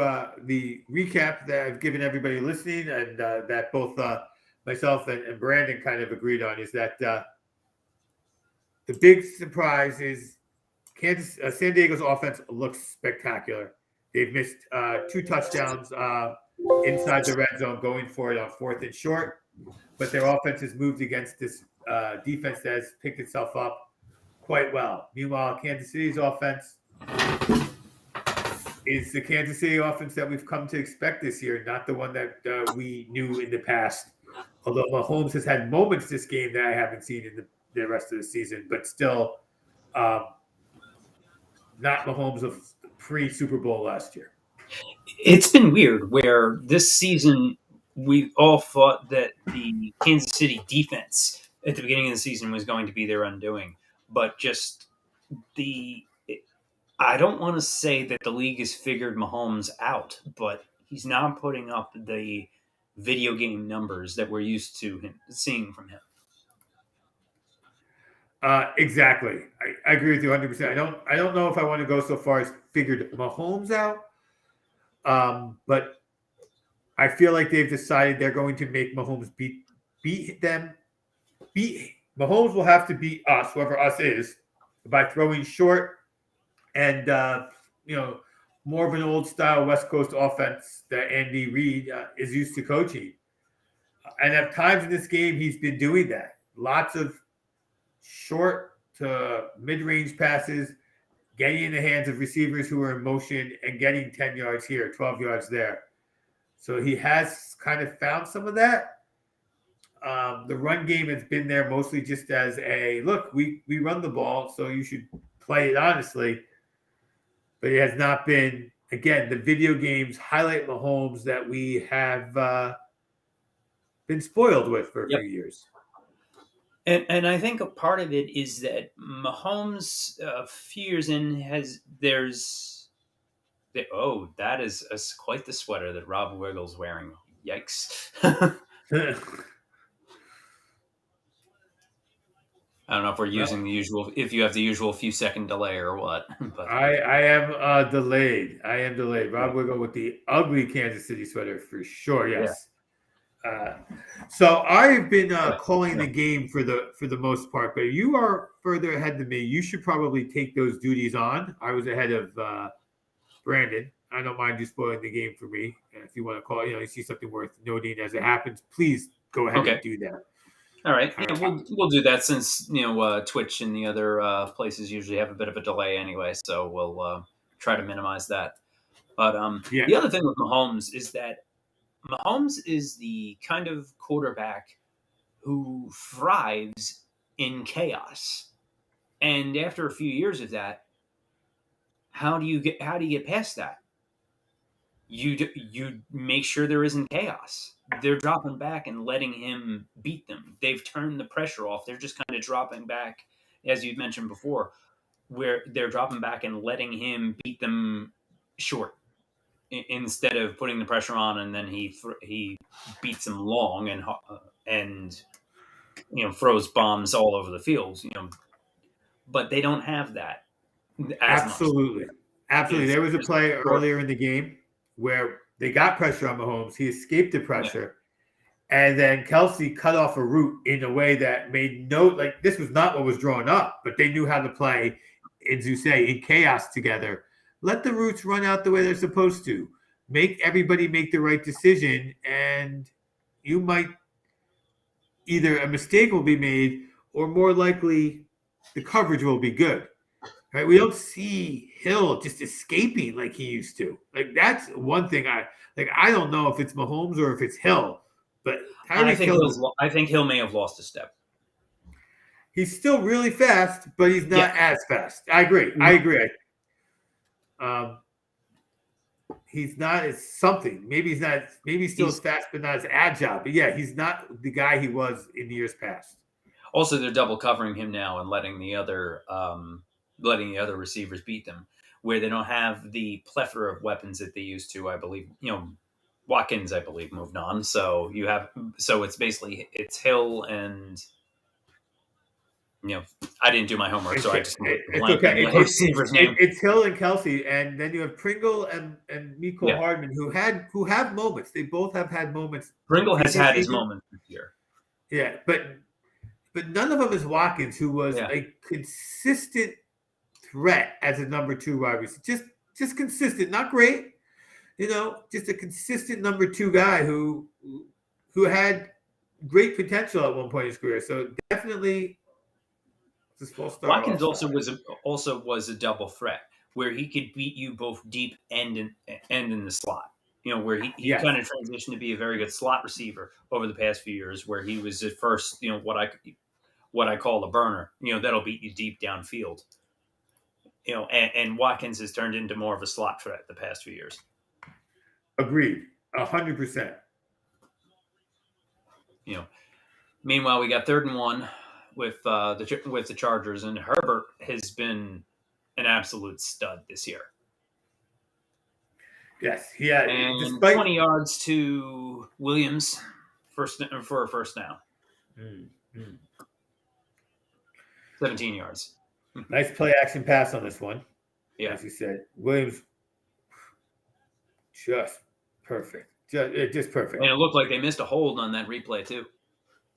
the recap that I've given everybody listening and that both myself and Brandon kind of agreed on, is that the big surprise is San Diego's offense looks spectacular. They've missed 2 touchdowns inside the red zone going for it on 4th and short, but their offense has moved against this defense that has picked itself up quite well. Meanwhile, Kansas City's offense is the Kansas City offense that we've come to expect this year, not the one that we knew in the past. Although Mahomes has had moments this game that I haven't seen in the rest of the season, but still not Mahomes of pre-Super Bowl last year. It's been weird where this season we all thought that the Kansas City defense at the beginning of the season was going to be their undoing, but just I don't want to say that the league has figured Mahomes out, but he's not putting up the video game numbers that we're used to seeing from him. Exactly. I agree with you 100%. I don't know if I want to go so far as figured Mahomes out, but I feel like they've decided they're going to make Mahomes beat them. Mahomes will have to beat us, whoever us is, by throwing short and more of an old style West Coast offense that Andy Reid is used to coaching. And at times in this game, he's been doing that. Lots of short to mid-range passes, getting in the hands of receivers who are in motion and getting 10 yards here, 12 yards there. So he has kind of found some of that. The run game has been there mostly just as a, look, we run the ball, so you should play it honestly. But it has not been, again, the video games highlight Mahomes that we have been spoiled with for a few years. And I think a part of it is that Mahomes, a few years in, that is quite the sweater that Rob Wiggle's wearing. Yikes. I don't know if we're using if you have the usual few second delay or what. But I am delayed. Rob Wiggle with the ugly Kansas City sweater for sure. Yes. Yeah. So I've been calling the game for the most part, but you are further ahead than me. You should probably take those duties on. I was ahead of Brandon. I don't mind you spoiling the game for me. If you want to call, you see something worth noting as it happens, please go ahead and do that. All right. Yeah, we'll do that since, Twitch and the other places usually have a bit of a delay anyway. So we'll try to minimize that. But the other thing with Mahomes is that Mahomes is the kind of quarterback who thrives in chaos. And after a few years of that, how do you get past that? You make sure there isn't chaos. They're dropping back and letting him beat them. They've turned the pressure off. They're just kind of dropping back, as you mentioned before, where they're dropping back and letting him beat them short instead of putting the pressure on, and then he beats them long and throws bombs all over the field. But they don't have that. Absolutely. There was a play earlier in the game where they got pressure on Mahomes. He escaped the pressure. Yeah. And then Kelsey cut off a route in a way that made this was not what was drawn up, but they knew how to play, as you say, in chaos together. Let the routes run out the way they're supposed to. Make everybody make the right decision, and you might either a mistake will be made or more likely the coverage will be good. Right? We don't see Hill just escaping like he used to. That's one thing I don't know if it's Mahomes or if it's Hill, but I think Hill may have lost a step. He's still really fast, but he's not as fast. I agree. He's not as something. Maybe he's still as fast, but not as agile. But yeah, he's not the guy he was in the years past. Also, they're double covering him now and letting the other receivers beat them, where they don't have the plethora of weapons that they used to. I believe, Watkins, I believe, moved on. So it's Hill and, I didn't do my homework, so I just blanked on the other receiver's name. It's Hill and Kelsey, and then you have Pringle and Mecole Hardman, who have moments. They both have had moments. Pringle has had his moments this year. Yeah, but none of them is Watkins, who was a consistent threat as a number 2 wide receiver. Just consistent, not great, just a consistent number 2 guy who had great potential at one point in his career. So definitely, Watkins also was a double threat where he could beat you both deep and in the slot. Where he kind of transitioned to be a very good slot receiver over the past few years, where he was at first, what I call a burner, that'll beat you deep downfield. And Watkins has turned into more of a slot threat the past few years. Agreed, 100%. Meanwhile, we got 3rd and 1 with the Chargers, and Herbert has been an absolute stud this year. Yes, yeah, and 20 yards to Williams for a first down. 17 yards. Nice play action pass on this one. Yeah, as you said, Williams, just perfect. just perfect. And it looked like they missed a hold on that replay too.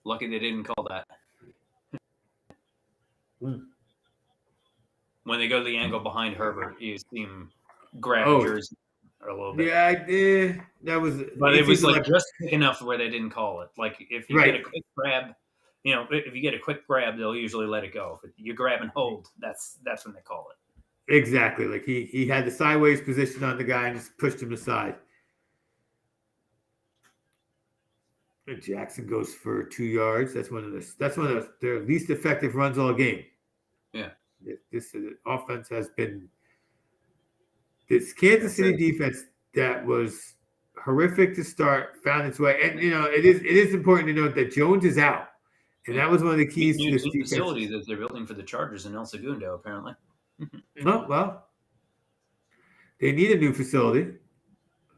Lucky they didn't call that. Mm. When they go to the angle behind Herbert, you see him grab a Oh, jersey a little bit. yeah, I did. That was. But it was seemed like just quick enough where they didn't call it. Like if you get a quick grab, if you get a quick grab, they'll usually let it go. If you grab and hold, that's when they call it. Exactly. Like he had the sideways position on the guy and just pushed him aside. And Jackson goes for 2 yards. That's one of their least effective runs all game. Yeah. This offense has been this Kansas City defense that was horrific to start, found its way. And it is important to note that Jones is out. And that was one of the keys to this defense. Facility that they're building for the Chargers in El Segundo, apparently. Oh, well. They need a new facility.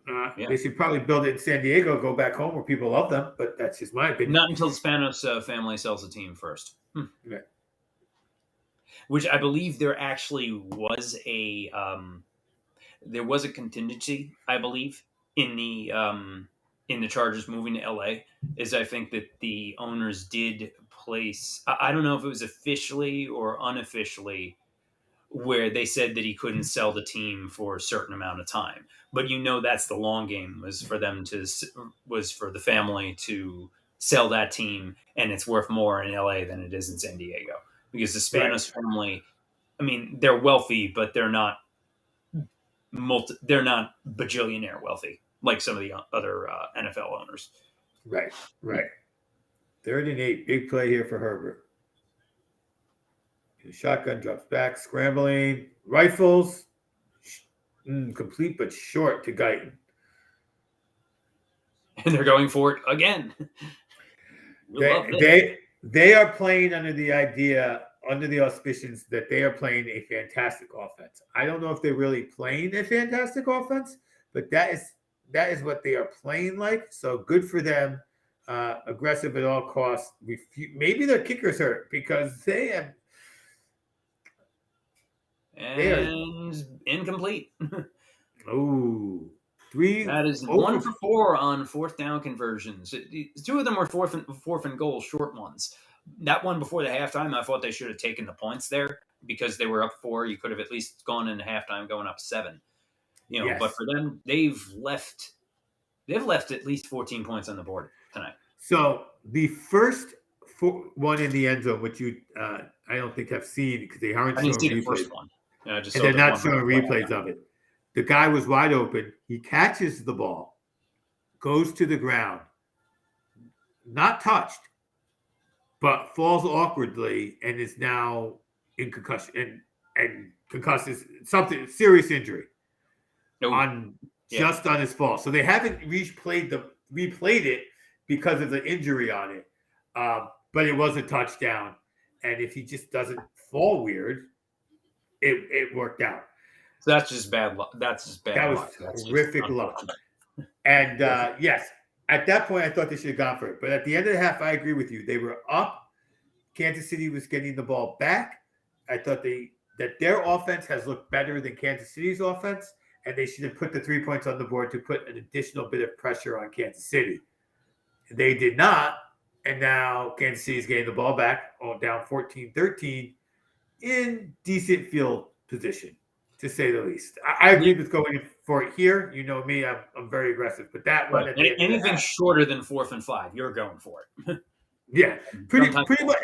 Yeah. They should probably build it in San Diego, go back home where people love them, but that's just my opinion. Not until the Spanos family sells the team first. Right. Which I believe there actually was a contingency, I believe, in the Chargers moving to LA. Is I think that the owners did place, I don't know if it was officially or unofficially, where they said that he couldn't sell the team for a certain amount of time. But that's the long game was for the family to sell that team, and it's worth more in LA than it is in San Diego because the Spanos family, I mean, they're wealthy, but they're not bajillionaire wealthy like some of the other NFL owners. Right. 3rd and 8, big play here for Herbert. The shotgun drops back, scrambling, rifles, complete but short to Guyton. And they're going for it again. They are playing under the auspicions that they are playing a fantastic offense. I don't know if they're really playing a fantastic offense, but that is what they are playing like. So good for them. Aggressive at all costs. Maybe their kicker's hurt because they have. And incomplete. Oh, 3. That is 1 for 4 on 4th down conversions. 2 of them were fourth and goal short ones. That one before the halftime, I thought they should have taken the points there because they were up 4. You could have at least gone into halftime going up 7. Yes. But for them, they've left at least 14 points on the board tonight. So the first one in the end zone, which you I don't think have seen because they aren't showing the replays. First one. And they're not showing replays of it. The guy was wide open. He catches the ball, goes to the ground, not touched, but falls awkwardly and is now in concussion and concusses something serious injury on his fall. So they haven't replayed it because of the injury on it, but it was a touchdown. And if he just doesn't fall weird, it worked out. So that's just bad luck. That was horrific luck. And yes, at that point, I thought they should have gone for it. But at the end of the half, I agree with you. They were up. Kansas City was getting the ball back. I thought that their offense has looked better than Kansas City's offense, and they should have put the 3 points on the board to put an additional bit of pressure on Kansas City. They did not, and now Kansas City is getting the ball back, down 14-13, in decent field position, to say the least. I agree with going for it here. You know me, I'm very aggressive, but that one at the end anything shorter than 4th and 5, you're going for it. Yeah, pretty much,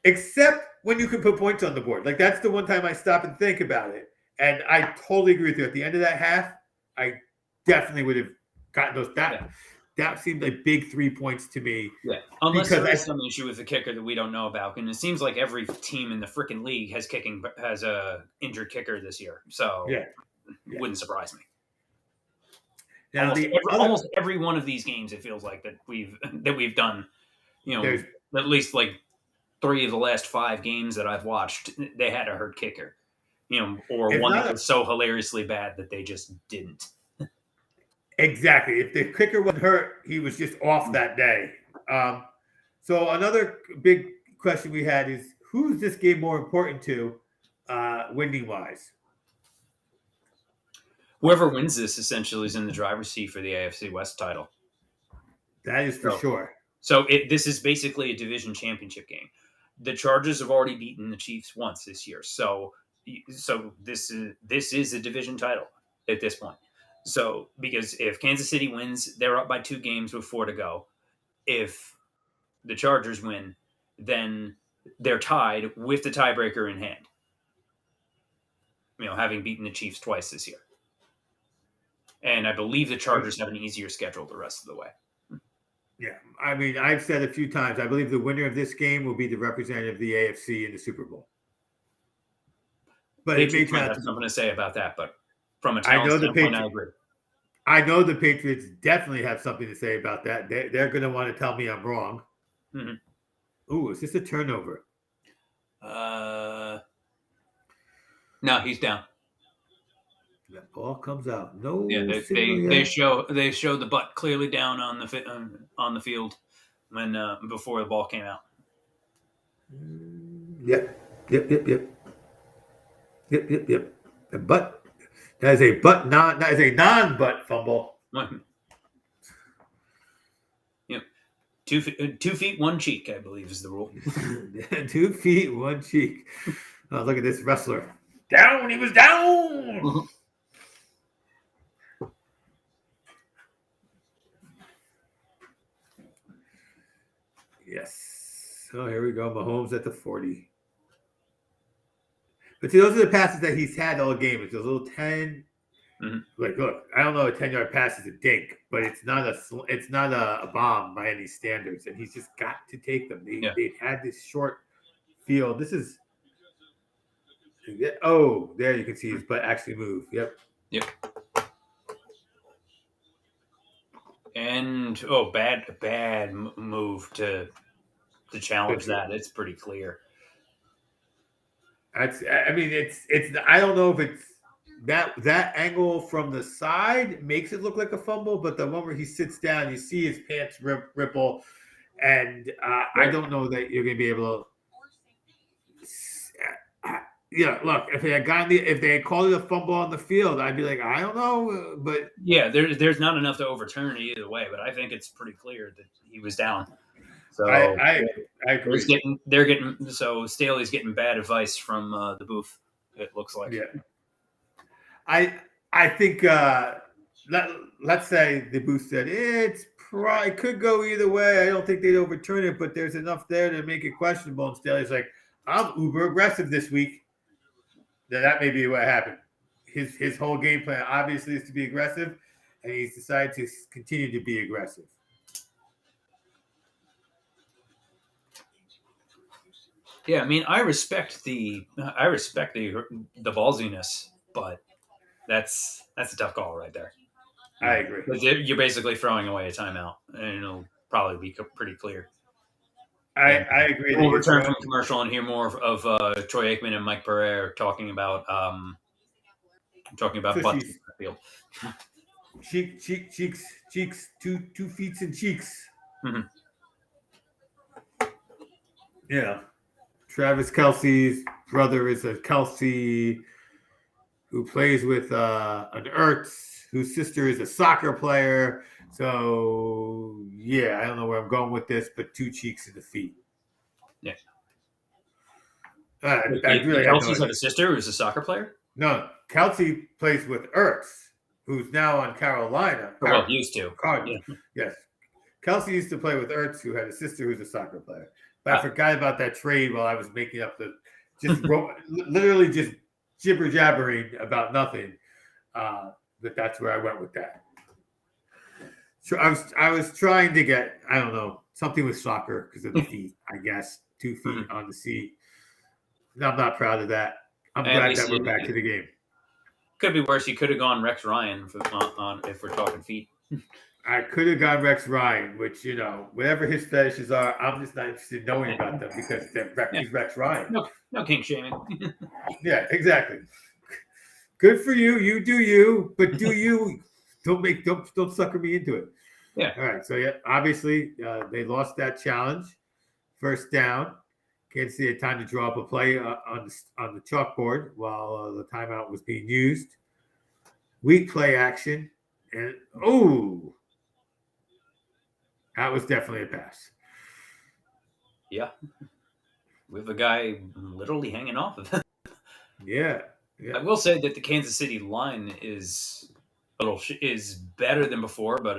except when you can put points on the board. Like that's the one time I stop and think about it, and I totally agree with you. At the end of that half, I definitely would have gotten those. That seemed like big 3 points to me. Yeah, unless there is some issue with the kicker that we don't know about, and it seems like every team in the freaking league has a injured kicker this year. So it wouldn't surprise me. Now, almost every one of these games, it feels like that we've done. At least like 3 of the last 5 games that I've watched, they had a hurt kicker. Or one that was so hilariously bad that they just didn't. Exactly. If the kicker wasn't hurt, he was just off that day. So another big question we had is, who's this game more important to, winning-wise? Whoever wins this essentially is in the driver's seat for the AFC West title. That is for So- sure. So this is basically a division championship game. The Chargers have already beaten the Chiefs once this year, so this is a division title at this point. So because if Kansas City wins, they're up by 2 games with 4 to go. If the Chargers win, then they're tied with the tiebreaker in hand. Having beaten the Chiefs twice this year, and I believe the Chargers have an easier schedule the rest of the way. Yeah, I mean, I've said a few times, I believe the winner of this game will be the representative of the AFC in the Super Bowl. But it may Patriots turn might out have to be. something to say about that, but from a I know talent the standpoint, I Patriots. agree. I know the Patriots definitely have something to say about that. They're going to want to tell me I'm wrong. Mhm. Ooh, is this a turnover? No, he's down. That ball comes out. No Yeah, signal they yet. show the butt clearly down on the field when before the ball came out. Yep. A butt. That is a butt non. That is a non-butt fumble. Yep. 2 feet, 1 cheek, I believe is the rule. 2 feet, 1 cheek. Oh, look at this wrestler. Down. He was down. Yes. So here we go. Mahomes at the 40. But see, those are the passes that he's had all game. It's those little 10. Mhm. Like, look, I don't know, a 10-yard pass is a dink, but it's not a bomb by any standards, and he's just got to take them. They've had this short field. This is there you can see his butt actually move. Yep. And bad move to challenge that. It's pretty clear. I mean, it's. I don't know if it's that angle from the side makes it look like a fumble, but the one where he sits down, you see his pants ripple, and I don't know that you're going to be able to. Look, if they had called it a fumble on the field, I'd be like, I don't know, but Yeah, there's not enough to overturn it either way, but I think it's pretty clear that he was down. So I agree. So Staley's getting bad advice from the booth. It looks like. Yeah, I think let's say the booth said it could go either way. I don't think they'd overturn it, but there's enough there to make it questionable. And Staley's like, I'm uber aggressive this week. Now that may be what happened. His whole game plan obviously is to be aggressive, and he's decided to continue to be aggressive. Yeah, I mean, I respect the ballsiness, but that's a tough call right there. I agree. Because you're basically throwing away a timeout, and it'll probably be pretty clear. I agree. We'll return from commercial and hear more of Troy Aikman and Mike Pereira talking about butts in the field. Cheeks, 2 feet and cheeks. Mhm. Yeah. Travis Kelce's brother is a Kelce who plays with an Ertz, whose sister is a soccer player. So, yeah, I don't know where I'm going with this, but 2 cheeks and a feet. Yeah. I really Kelsey's have a sister who's a soccer player? No, Kelce plays with Ertz, who's now on Carolina. Well, used to. Cardinals. Yeah. Yes. Kelsey used to play with Ertz, who had a sister who's a soccer player. But I forgot about that trade while I was making up literally just jibber jabbering about nothing. But that's where I went with that. So I was trying to get, I don't know, something with soccer because of the feet, I guess. 2 feet on the seat. I'm not proud of that. I'm glad that we're back to the game. Could be worse. You could have gone Rex Ryan if we're talking feet. I could have gone Rex Ryan, which, whatever his fetishes are, I'm just not interested in knowing about them because he's Rex Ryan. No kink shaming. Yeah, exactly. Good for you. You do you, but do you. Don't sucker me into it. Yeah. All right. So, yeah, obviously, they lost that challenge. First down. Kansas City had time to draw up a play on the chalkboard while the timeout was being used. weak play action, and that was definitely a pass. Yeah. We have a guy literally hanging off of him. Yeah. I will say that the Kansas City line is is better than before, but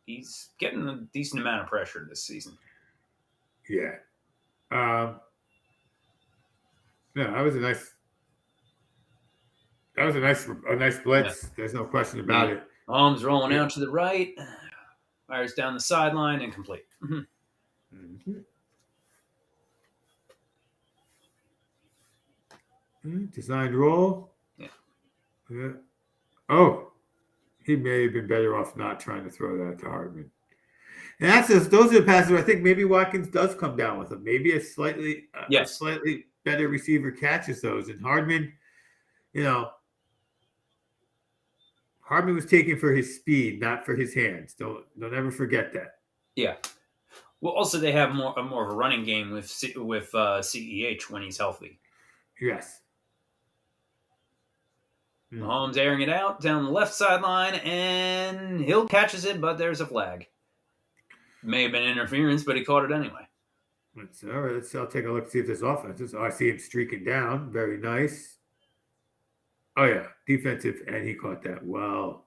he's getting a decent amount of pressure this season. Yeah. Yeah, that was a nice blitz. Yeah. There's no question about it. Mahomes rolling out to the right, fires down the sideline, incomplete. Designed roll. Yeah. Oh, he may have been better off not trying to throw that to Hardman. And those are the passes where I think maybe Watkins does come down with them. Maybe a slightly better receiver catches those. And Hardman, Hardman was taken for his speed, not for his hands. Don't ever forget that. Yeah. Well, also they have more of a running game with CEH when he's healthy. Yes. Mahomes airing it out down the left sideline, and Hill catches it, but there's a flag. May have been interference, but he caught it anyway. All right, I'll take a look, see if there's offenses. I see him streaking down. Very nice. Oh, yeah. Defensive, and he caught that well.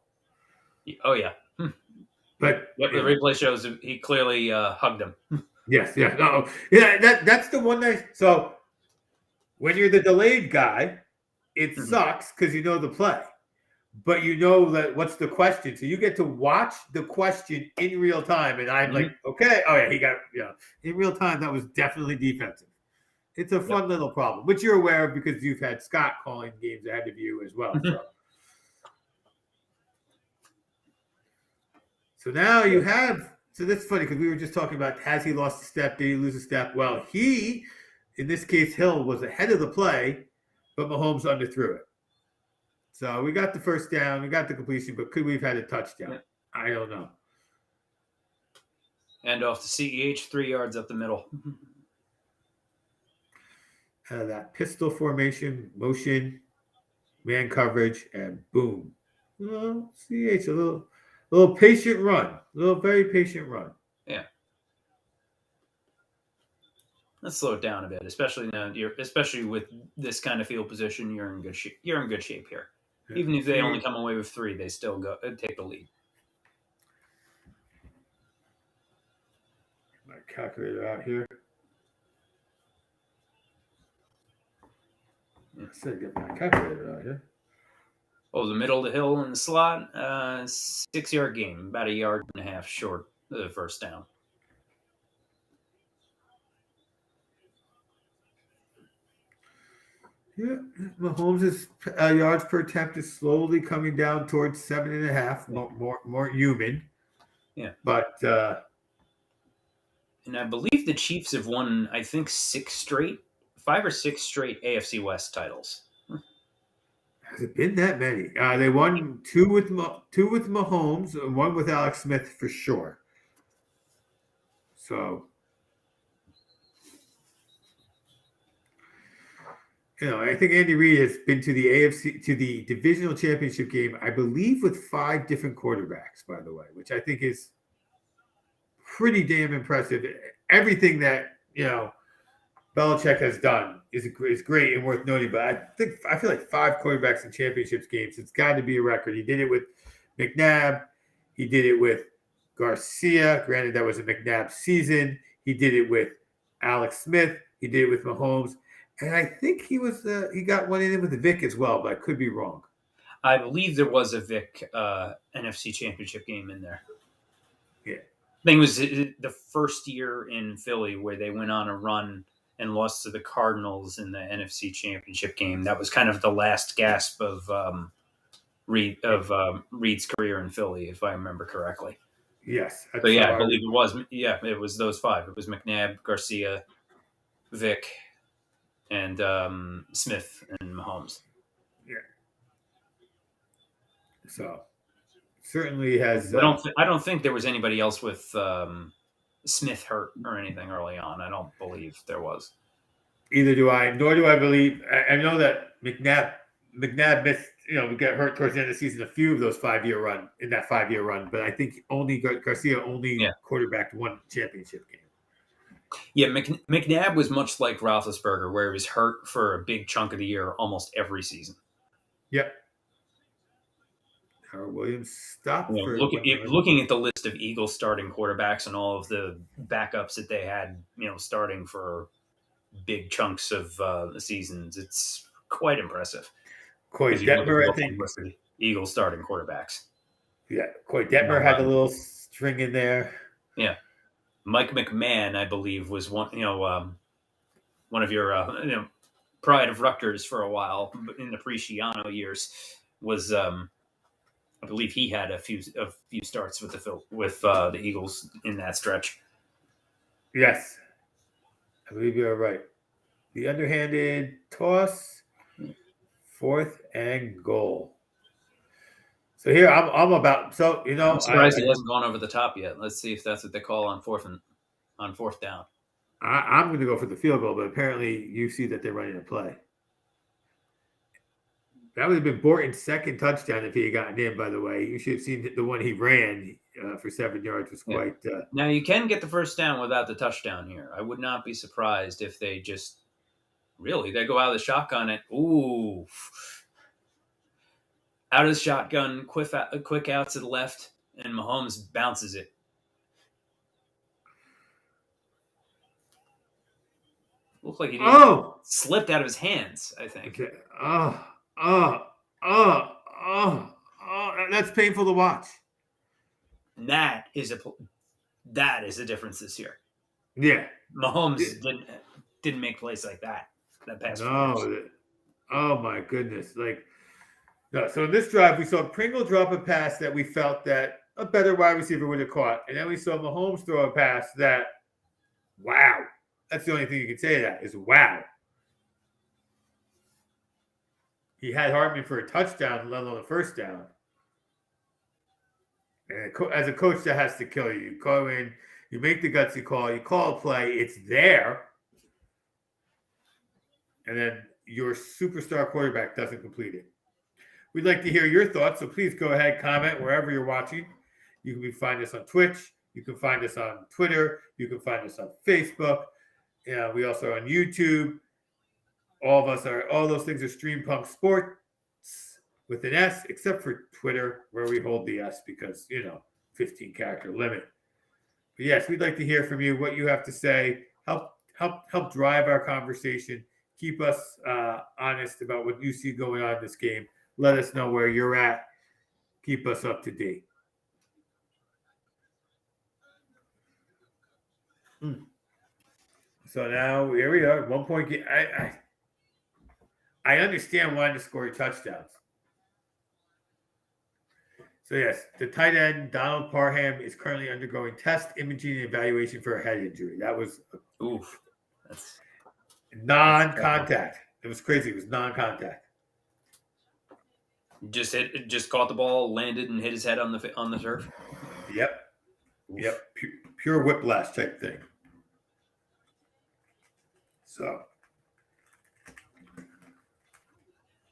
Oh, yeah. But the replay shows he clearly hugged him. Yes, yeah. No, yeah, that's the one that. So when you're the delayed guy, it sucks because you know the play. But you know that what's the question. So you get to watch the question in real time. And I'm like, okay. Oh, yeah, he got, in real time, that was definitely defensive. It's a fun little problem, which you're aware of because you've had Scott calling games ahead of you as well. So now you have, so that's funny because we were just talking about, has he lost a step? Did he lose a step? Well, he, in this case, Hill, was ahead of the play, but Mahomes underthrew it. So we got the first down, we got the completion, but could we have had a touchdown? Yeah. I don't know. And off to CEH, 3 yards up the middle. That pistol formation, motion, man coverage, and boom. Well, CEH, a little patient run, a little very patient run. Yeah. Let's slow it down a bit, especially now. Especially with this kind of field position, you're in good shape. You're in good shape here. Yeah. Even if they only come away with 3, they still take the lead. My calculator out here. I said get my calculator out here. Oh, the middle of the hill in the slot, 6-yard gain, about 1.5 yards short of the first down. Yeah, Mahomes' yards per attempt is slowly coming down towards 7.5, more human. Yeah, but and I believe the Chiefs have won, I think, 5 or 6 straight AFC West titles. Has it been that many? They won 2 with Mahomes, and 1 with Alex Smith for sure. So. I think Andy Reid has been to the divisional championship game, I believe, with 5 different quarterbacks, by the way, which I think is pretty damn impressive. Everything that, Belichick has done is great and worth noting, but I feel like 5 quarterbacks in championships games, it's got to be a record. He did it with McNabb. He did it with Garcia. Granted, that was a McNabb season. He did it with Alex Smith. He did it with Mahomes. And I think he got one in with Vic as well, but I could be wrong. I believe there was a Vic NFC Championship game in there. Yeah. I think it was the first year in Philly where they went on a run and lost to the Cardinals in the NFC Championship game. That was kind of the last gasp of Reid's career in Philly, if I remember correctly. Yes. So yeah, I believe it was. Yeah, it was those 5. It was McNabb, Garcia, Vic, and Smith and Mahomes. Yeah. So certainly has. I don't think there was anybody else with Smith hurt or anything early on. I don't believe there was. Either do I. Nor do I believe. I know that McNabb missed we got hurt towards the end of the season. A few of those 5-year run, but I think only Garcia quarterbacked one championship game. Yeah, McNabb was much like Roethlisberger, where he was hurt for a big chunk of the year almost every season. Yep. Howard Williams stopped for looking at the list of Eagles starting quarterbacks and all of the backups that they had, starting for big chunks of the seasons, it's quite impressive. Coy Detmer, I think. List of Eagles starting quarterbacks. Yeah, Coy Detmer had a little string in there. Yeah. Mike McMahon, I believe, was one of your pride of Rutgers for a while in the pre-Schiano years. Was I believe he had a few starts with the Eagles in that stretch. Yes, I believe you're right. The underhanded toss, 4th and goal. So here I'm about. So I'm surprised he hasn't gone over the top yet. Let's see if that's what they call on fourth down. I'm going to go for the field goal, but apparently you see that they're running a play. That would have been Borton's second touchdown if he had gotten in, by the way. You should have seen the one he ran for 7 yards was quite... Now, you can get the first down without the touchdown here. I would not be surprised if they just... Really, they go out of the shotgun and... Ooh. Out of the shotgun, quick out to the left, and Mahomes bounces it. Looked like he slipped out of his hands, I think. Okay. That's painful to watch. That is a difference this year. Yeah, Mahomes didn't make plays like that past few years. Oh my goodness! So in this drive, we saw Pringle drop a pass that we felt that a better wide receiver would have caught, and then we saw Mahomes throw a pass that, wow! That's the only thing you can say to that is wow. He had Hartman for a touchdown, let alone a first down. And as a coach, that has to kill you. You go in, you make the gutsy call, you call a play, it's there. And then your superstar quarterback doesn't complete it. We'd like to hear your thoughts, so please go ahead, comment wherever you're watching. You can find us on Twitch. You can find us on Twitter. You can find us on Facebook. We also are on YouTube. All those things are Streampunk Sports with an S, except for Twitter, where we hold the S because, 15 character limit. But yes, we'd like to hear from you, what you have to say. Help drive our conversation. Keep us honest about what you see going on in this game. Let us know where you're at. Keep us up to date. So now here we are, 1 point game. I understand wanting to score touchdowns. So yes, the tight end, Donald Parham, is currently undergoing test, imaging, and evaluation for a head injury. That was That's non-contact. It was crazy. It was non-contact. Just caught the ball, landed, and hit his head on the turf. Yep. Yep. Pure whiplash type thing. So,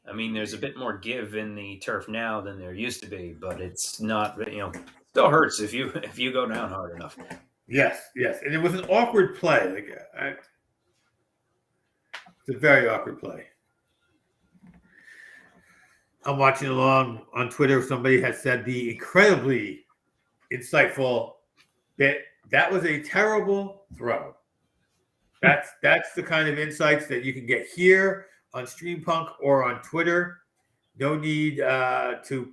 I mean, there's a bit more give in the turf now than there used to be, but it's not, still hurts if you go down hard enough. Yes, and it was an awkward play. It's a very awkward play. I'm watching along on Twitter. Somebody has said the incredibly insightful bit. That was a terrible throw. That's the kind of insights that you can get here on Streampunk or on Twitter. No need to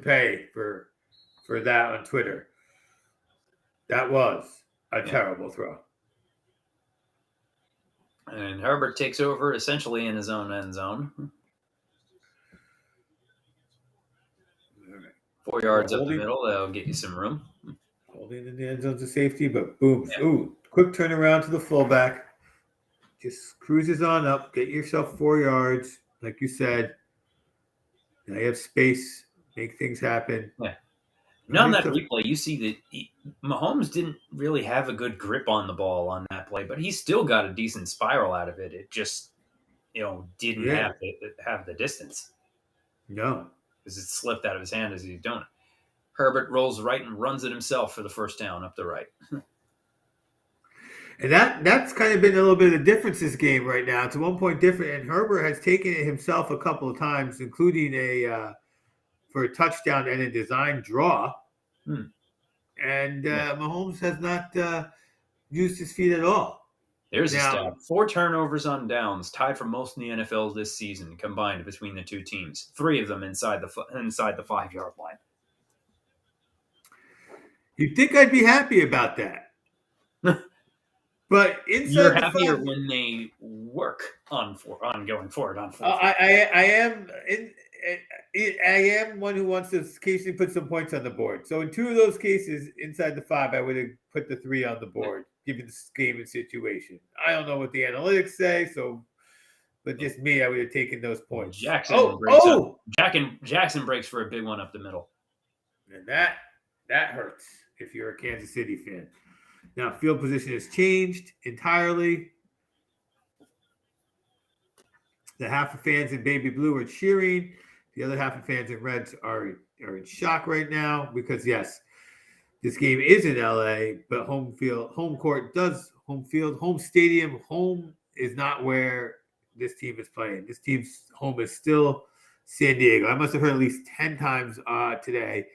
pay for that on Twitter. That was a terrible throw. And Herbert takes over essentially in his own end zone. 4 yards up the middle, that'll get you some room. Holding in the end zone's a safety, but boom. Yeah. Ooh, quick turnaround to the fullback. Just cruises on up. Get yourself 4 yards. Like you said, now you have space. Make things happen. Yeah. Now on that replay, you see that Mahomes didn't really have a good grip on the ball on that play, but he still got a decent spiral out of it. It just, didn't have the distance. No. because it slipped out of his hand as he's doing it. Herbert rolls right and runs it himself for the first down up the right. And that's kind of been a little bit of the difference this game right now. It's a 1 point difference, and Herbert has taken it himself a couple of times, including for a touchdown and a design draw. And Mahomes has not used his feet at all. There's a stat. 4 turnovers on downs, tied for most in the NFL this season, combined between the two teams. 3 of them inside the 5-yard line. You'd think I'd be happy about that. But you're happier when they work on going forward on 4. I am one who wants to occasionally put some points on the board. So in 2 of those cases, inside the 5, I would have put the 3 on the board, given the game and situation. I don't know what the analytics say, but just me, I would have taken those points. Jackson breaks for a big one up the middle, and that hurts if you're a Kansas City fan. Now, field position has changed entirely. The half of fans in baby blue are cheering. The other half of fans in reds are in shock right now because, yes, this game is in LA, but home stadium. Home is not where this team is playing. This team's home is still San Diego. I must have heard at least 10 times today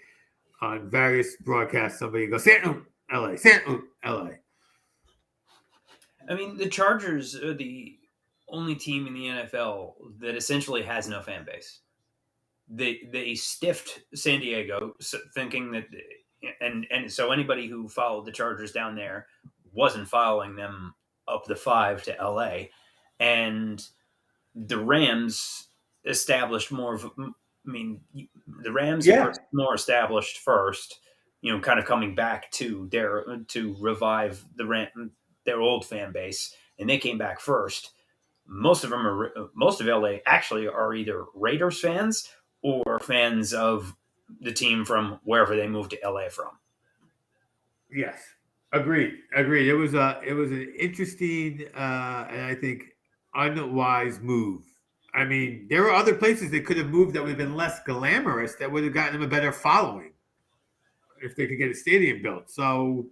on various broadcasts somebody go, San LA. I mean, the Chargers are the only team in the NFL that essentially has no fan base. They stiffed San Diego, thinking that, and so anybody who followed the Chargers down there wasn't following them up the 5 to LA, and the Rams established more of. I mean, the Rams were more established first. Kind of coming back to revive their old fan base, and they came back first. Most of LA actually are either Raiders fans or fans of the team from wherever they moved to LA from. Yes, agreed. It was an interesting and I think unwise move. I mean, there were other places they could have moved that would have been less glamorous that would have gotten them a better following if they could get a stadium built. So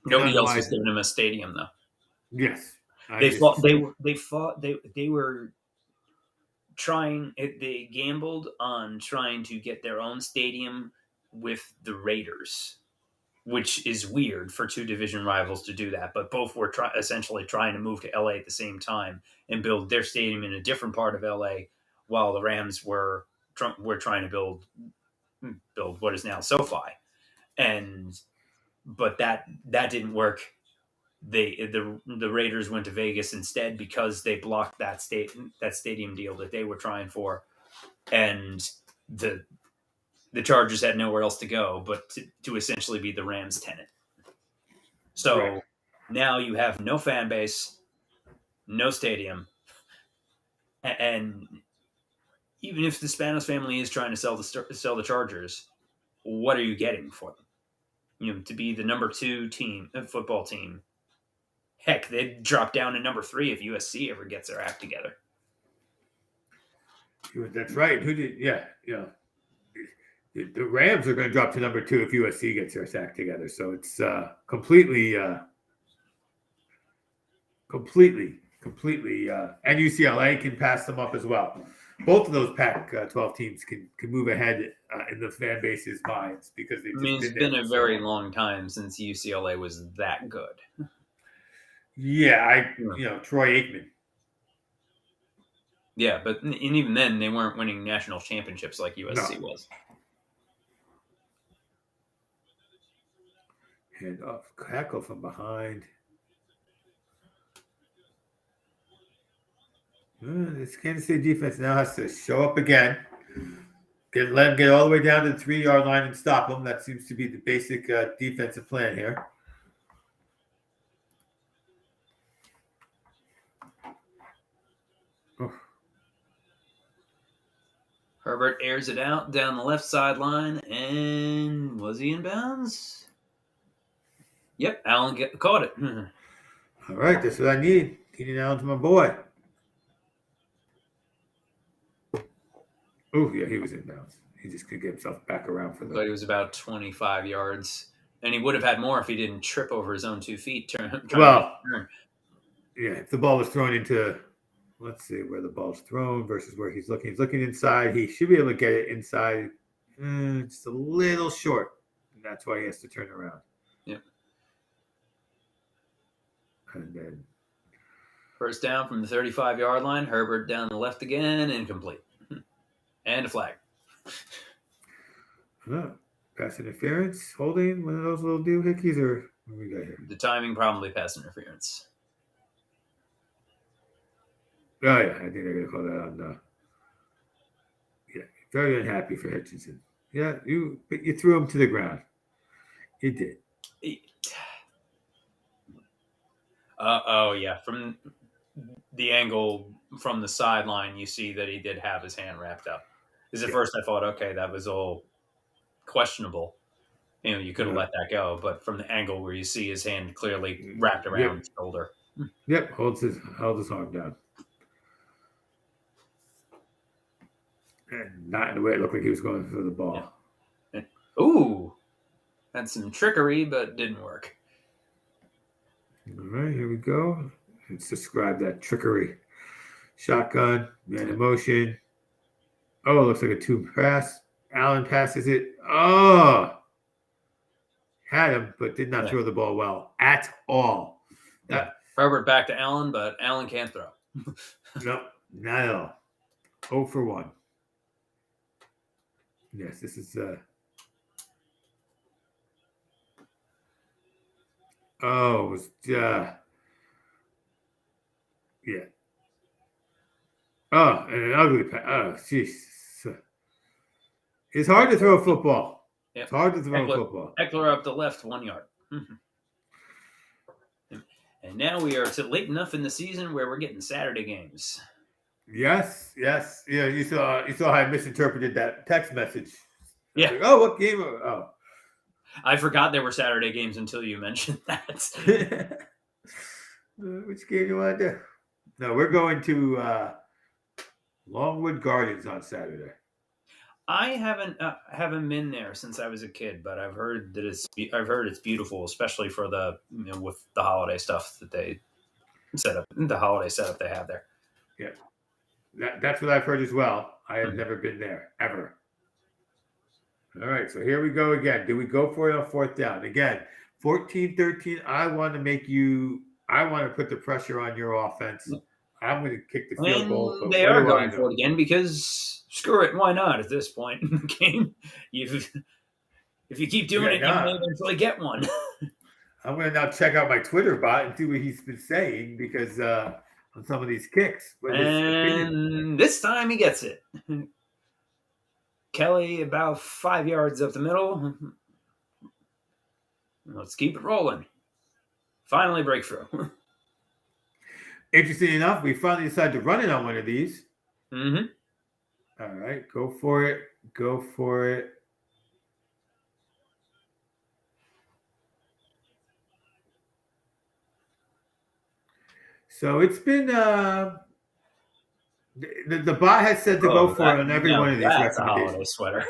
nobody else was giving them a stadium, though. Yes, they were trying. They gambled on trying to get their own stadium with the Raiders, which is weird for 2 division rivals to do that. But both were essentially trying to move to LA at the same time and build their stadium in a different part of LA, while the Rams were trying to build what is now SoFi. But that didn't work. The Raiders went to Vegas instead because they blocked that stadium deal that they were trying for, and the Chargers had nowhere else to go but to essentially be the Rams' tenant. So now you have no fan base, no stadium, and even if the Spanos family is trying to sell the Chargers, what are you getting for them? To be the number 2 football team. Heck, they'd drop down to number 3 if USC ever gets their act together. That's right. The Rams are going to drop to number 2 if USC gets their act together. So it's completely, and UCLA can pass them up as well. Both of those Pac-12 teams can move ahead in the fan base's minds because it's been a very long time since UCLA was that good. Yeah, Troy Aikman. Yeah, but even then, they weren't winning national championships like USC was. Hand off, Cackle from behind. This Kansas City defense now has to show up again. Let them get all the way down to the 3-yard line and stop them. That seems to be the basic defensive plan here. Herbert airs it out down the left sideline, and was he in bounds? Yep, Allen caught it. All right, that's what I need. Keenan Allen's my boy. Oh, yeah, he was in bounds. He just could get himself back around for But he the. was about 25 yards. And he would have had more if he didn't trip over his own 2 feet trying to make Well, a turn. yeah, if the ball was thrown into, let's see where the ball's thrown versus where he's looking. He's looking inside. He should be able to get it inside. Just a little short. And that's why he has to turn around. Yeah. And then First down from the 35-yard line. Herbert down the left again, incomplete. And a flag. pass interference, holding, one of those little doohickeys, or what we got here? The timing, probably pass interference. Oh, yeah, I think they're going to call that on. Yeah, very unhappy for Hutchinson. Yeah, you threw him to the ground. You did. Oh, yeah. From the angle from the sideline, you see that he did have his hand wrapped up. Because at first I thought, okay, that was all questionable. You could have let that go. But from the angle where you see his hand clearly wrapped around his shoulder. Yep, held his arm down. And not in the way it looked like he was going for the ball. Yeah. Ooh, had some trickery, but didn't work. All right, here we go. Let's describe that trickery. Shotgun, man in motion. Oh, it looks like a 2 pass. Allen passes it. Oh, had him, but did not throw the ball well at all. Herbert back to Allen, but Allen can't throw. No, not at all. 0 for 1. Yes, this is oh, it was yeah. Oh, and an ugly pass. Oh, jeez. It's hard to throw a football. Yep. It's hard to throw a football. Eckler up the left 1 yard. And now we are to late enough in the season where we're getting Saturday games. Yes. Yeah, you saw how I misinterpreted that text message. Yeah. Like, oh, what game? Oh. I forgot there were Saturday games until you mentioned that. Which game do you want to do? No, we're going to Longwood Gardens on Saturday. I haven't been there since I was a kid, but I've heard that it's beautiful, especially for the with the holiday stuff that they set up, the holiday setup they have there. Yeah, that's what I've heard as well. I have never been there ever. All right, so here we go again. Do we go for it on 4th down? Again, 14-13. I want to put the pressure on your offense. I'm going to kick the field goal. And they are going for it again because screw it, why not at this point in the game? If you keep doing it, you may eventually get one. I'm going to now check out my Twitter bot and see what he's been saying because on some of these kicks. And this time he gets it. Kelly about 5 yards up the middle. Let's keep it rolling. Finally breakthrough. Interesting enough, we finally decided to run it on one of these. Mm-hmm. All right, go for it. Go for it. So it's been the bot has said to go for it on every one of these recommendations. A holiday sweater.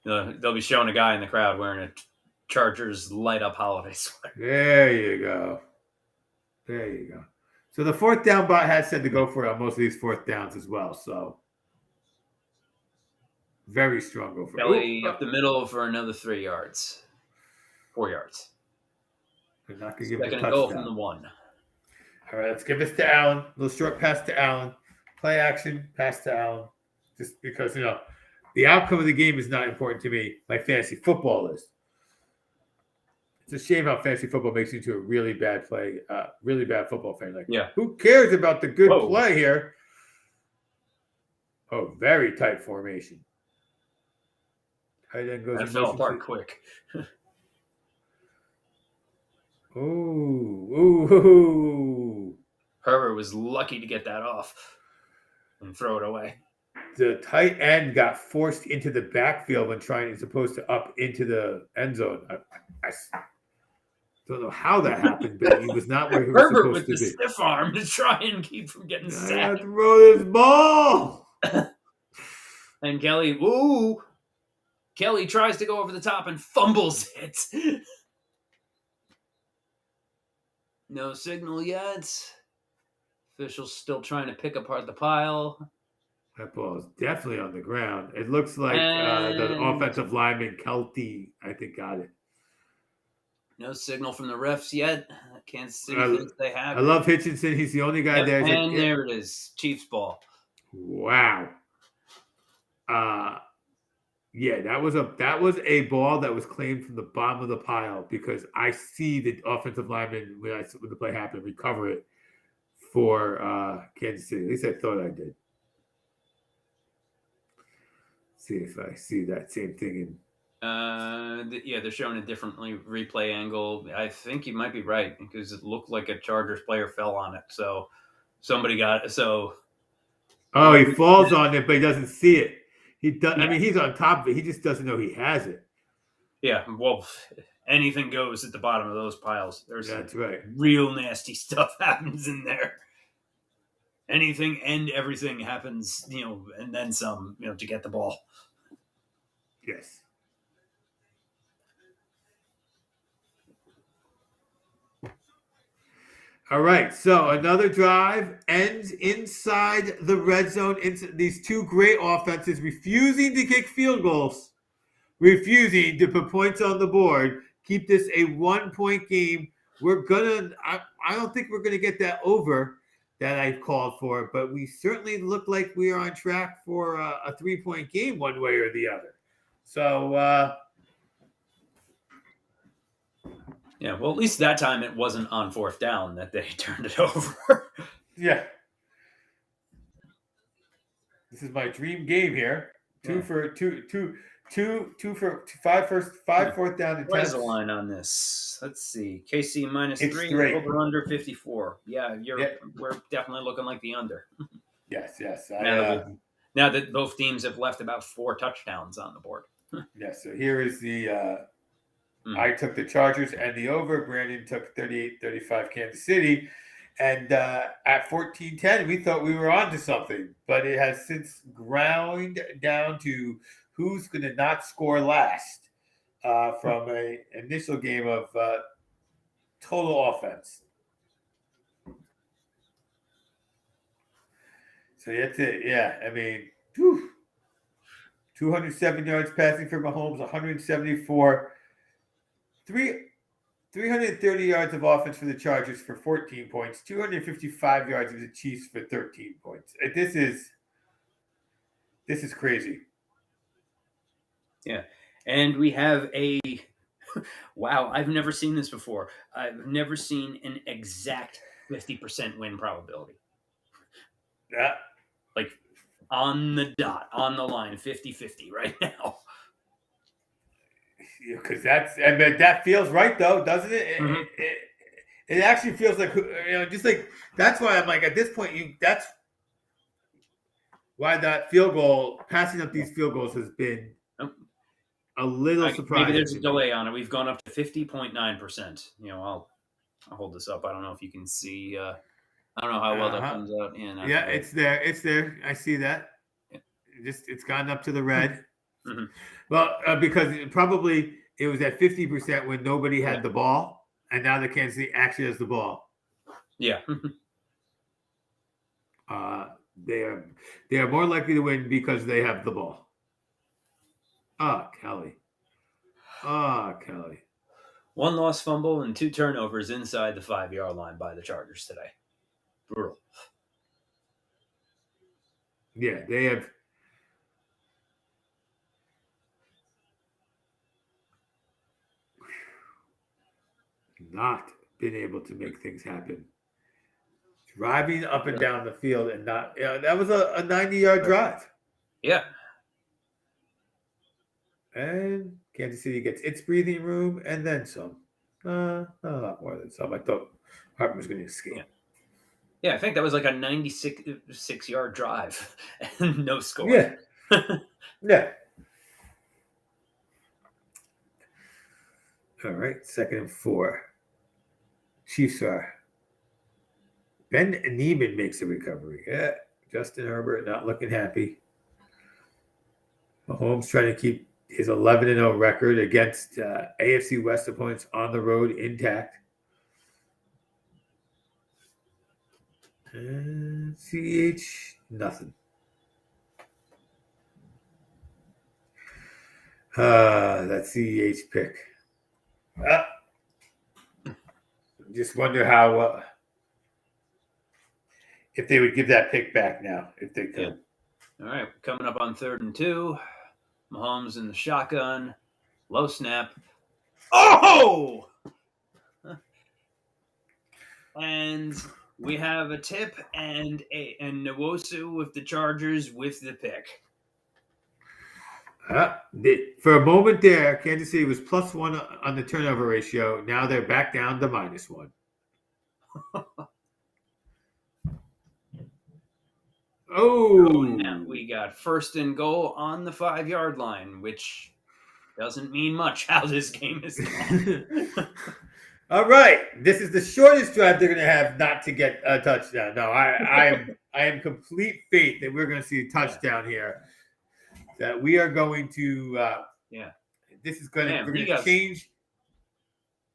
They'll be showing a guy in the crowd wearing a Chargers light up holiday sweater. There you go. So the 4th down bot has said to go for it on most of these 4th downs as well. So very strong go for it. Kelly up the middle for another 3 yards. 4 yards. They're not going to give it a Second touchdown. goal from the 1. All right, let's give this to Allen. A little short pass to Allen. Play action, pass to Allen. Just because, the outcome of the game is not important to me like fantasy football is. It's a shame how fantasy football makes you into a really bad football fan. Like, who cares about the good play here? Oh, very tight formation. That fell apart quick. Ooh. Herbert was lucky to get that off and throw it away. The tight end got forced into the backfield when trying, as opposed to up into the end zone. Don't know how that happened, but he was not where he was Herbert supposed with to the be. stiff arm to try and keep from getting I sacked. got to throw this ball. And Kelly tries to go over the top and fumbles it. No signal yet. Officials still trying to pick apart the pile. That ball is definitely on the ground. It looks like the And- offensive lineman, Kelty, I think, got it. No signal from the refs yet. Kansas City I- thinks they have I it. love Hitchinson. He's the only guy Yep, there. and there it is. Chiefs ball. Wow. Yeah, that was a ball that was claimed from the bottom of the pile because I see the offensive lineman when the play happened recover it for Kansas City. At least I thought I did. See if I see that same thing in. They're showing a different replay angle. I think you might be right because it looked like a Chargers player fell on it. So somebody got it. So Oh, he falls on it, but he doesn't see it. He does. Yeah. I mean, he's on top of it. He just doesn't know he has it. yeah, well, anything goes at the bottom of those piles. There's That's right. real nasty stuff happens in there. Anything and everything happens, and then some, to get the ball. Yes. All right. So another drive ends inside the red zone. These two great offenses refusing to kick field goals, refusing to put points on the board, keep this a 1-point game. I don't think we're gonna get that over that I've called for, but we certainly look like we are on track for a 3-point game one way or the other. So Yeah, well, at least that time it wasn't on fourth down that they turned it over. yeah. This is my dream game here. Yeah. Five fourth down and What is 10. the line on this? Let's see. KC minus It's 3, 3. over under 54. Yeah, Yep. We're definitely looking like the under. Yes. Now that both teams have left about 4 touchdowns on the board. Yes. So here is the. I took the Chargers and the over. Brandon took 38-35 Kansas City. And at 14-10, we thought we were on to something. But it has since ground down to who's going to not score last from an initial game of total offense. So that's it. Yeah. I mean, 207 yards passing for Mahomes, 174. 330 yards of offense for the Chargers for 14 points, 255 yards of the Chiefs for 13 points. This is crazy. Yeah. And we have wow, I've never seen this before. I've never seen an exact 50% win probability. Yeah. Like on the dot, on the line, 50-50 right now. Because that feels right though, doesn't it? Mm-hmm. It actually feels like just like that's why I'm like at this point that's why that field goal passing up these field goals has been a little surprising. Maybe there's a delay on it. We've gone up to 50.9%. I'll hold this up. I don't know if you can see. I don't know how well that comes out. Yeah, it's there. It's there. I see that. Yeah. It's gotten up to the red. Mm-hmm. Well, because it was at 50% when nobody had the ball, and now the Kansas City actually has the ball. Yeah. They are more likely to win because they have the ball. Kelly. Kelly. 1 lost fumble and 2 turnovers inside the 5-yard line by the Chargers today. Brutal. Yeah, they have. Not been able to make things happen. Driving up and down the field and not. That was a 90-yard drive. Yeah. And Kansas City gets its breathing room and then some. Not a lot more than some. I thought Hartman was going to escape. Yeah, I think that was like a 96-yard drive and no score. Yeah. Yeah. All right, 2nd and 4. Chiefs are. Ben Neiman makes a recovery. Yeah, Justin Herbert not looking happy. Mahomes trying to keep his 11-0 record against AFC West opponents on the road intact. CH, nothing. That CH pick. Just wonder how if they would give that pick back now, if they could. All right, coming up on 3rd and 2. Mahomes in the shotgun. Low snap. Oh! And we have a tip and Nwosu with the Chargers with the pick. For a moment there, Kansas City was +1 on the turnover ratio. Now they're back down to -1. Now we got 1st and goal on the 5-yard line, which doesn't mean much how this game is going. All right, this is the shortest drive they're going to have not to get a touchdown. No, I am complete faith that we're going to see a touchdown here. That we are going to. This is going to. We're going to change.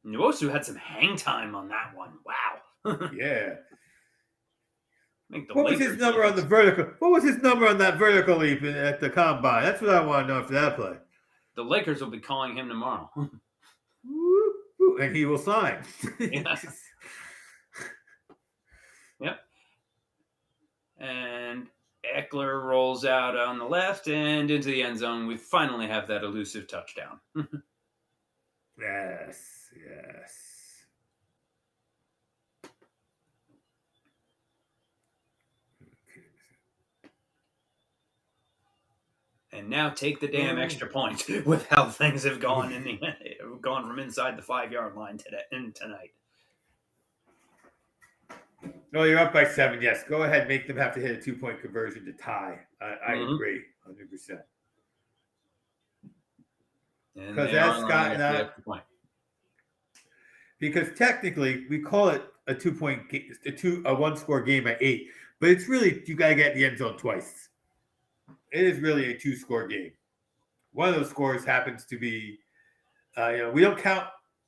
Nwosu had some hang time on that one. Wow. Yeah. What was his number on the vertical? What was his number on that vertical leap at the combine? That's what I want to know for that play. The Lakers will be calling him tomorrow. And he will sign. Yeah. Yep. And Eckler rolls out on the left and into the end zone. We finally have that elusive touchdown. Yes. And now take the damn extra point with how things have gone gone from inside the 5-yard line tonight. No, you're up by 7. Yes, go ahead. Make them have to hit a 2-point conversion to tie. I agree, 100%. Because that's Scott and I. Because technically, we call it a 2-point, a 1-score game at 8, but it's really you got to get in the end zone twice. It is really a 2-score game. One of those scores happens to be, we don't count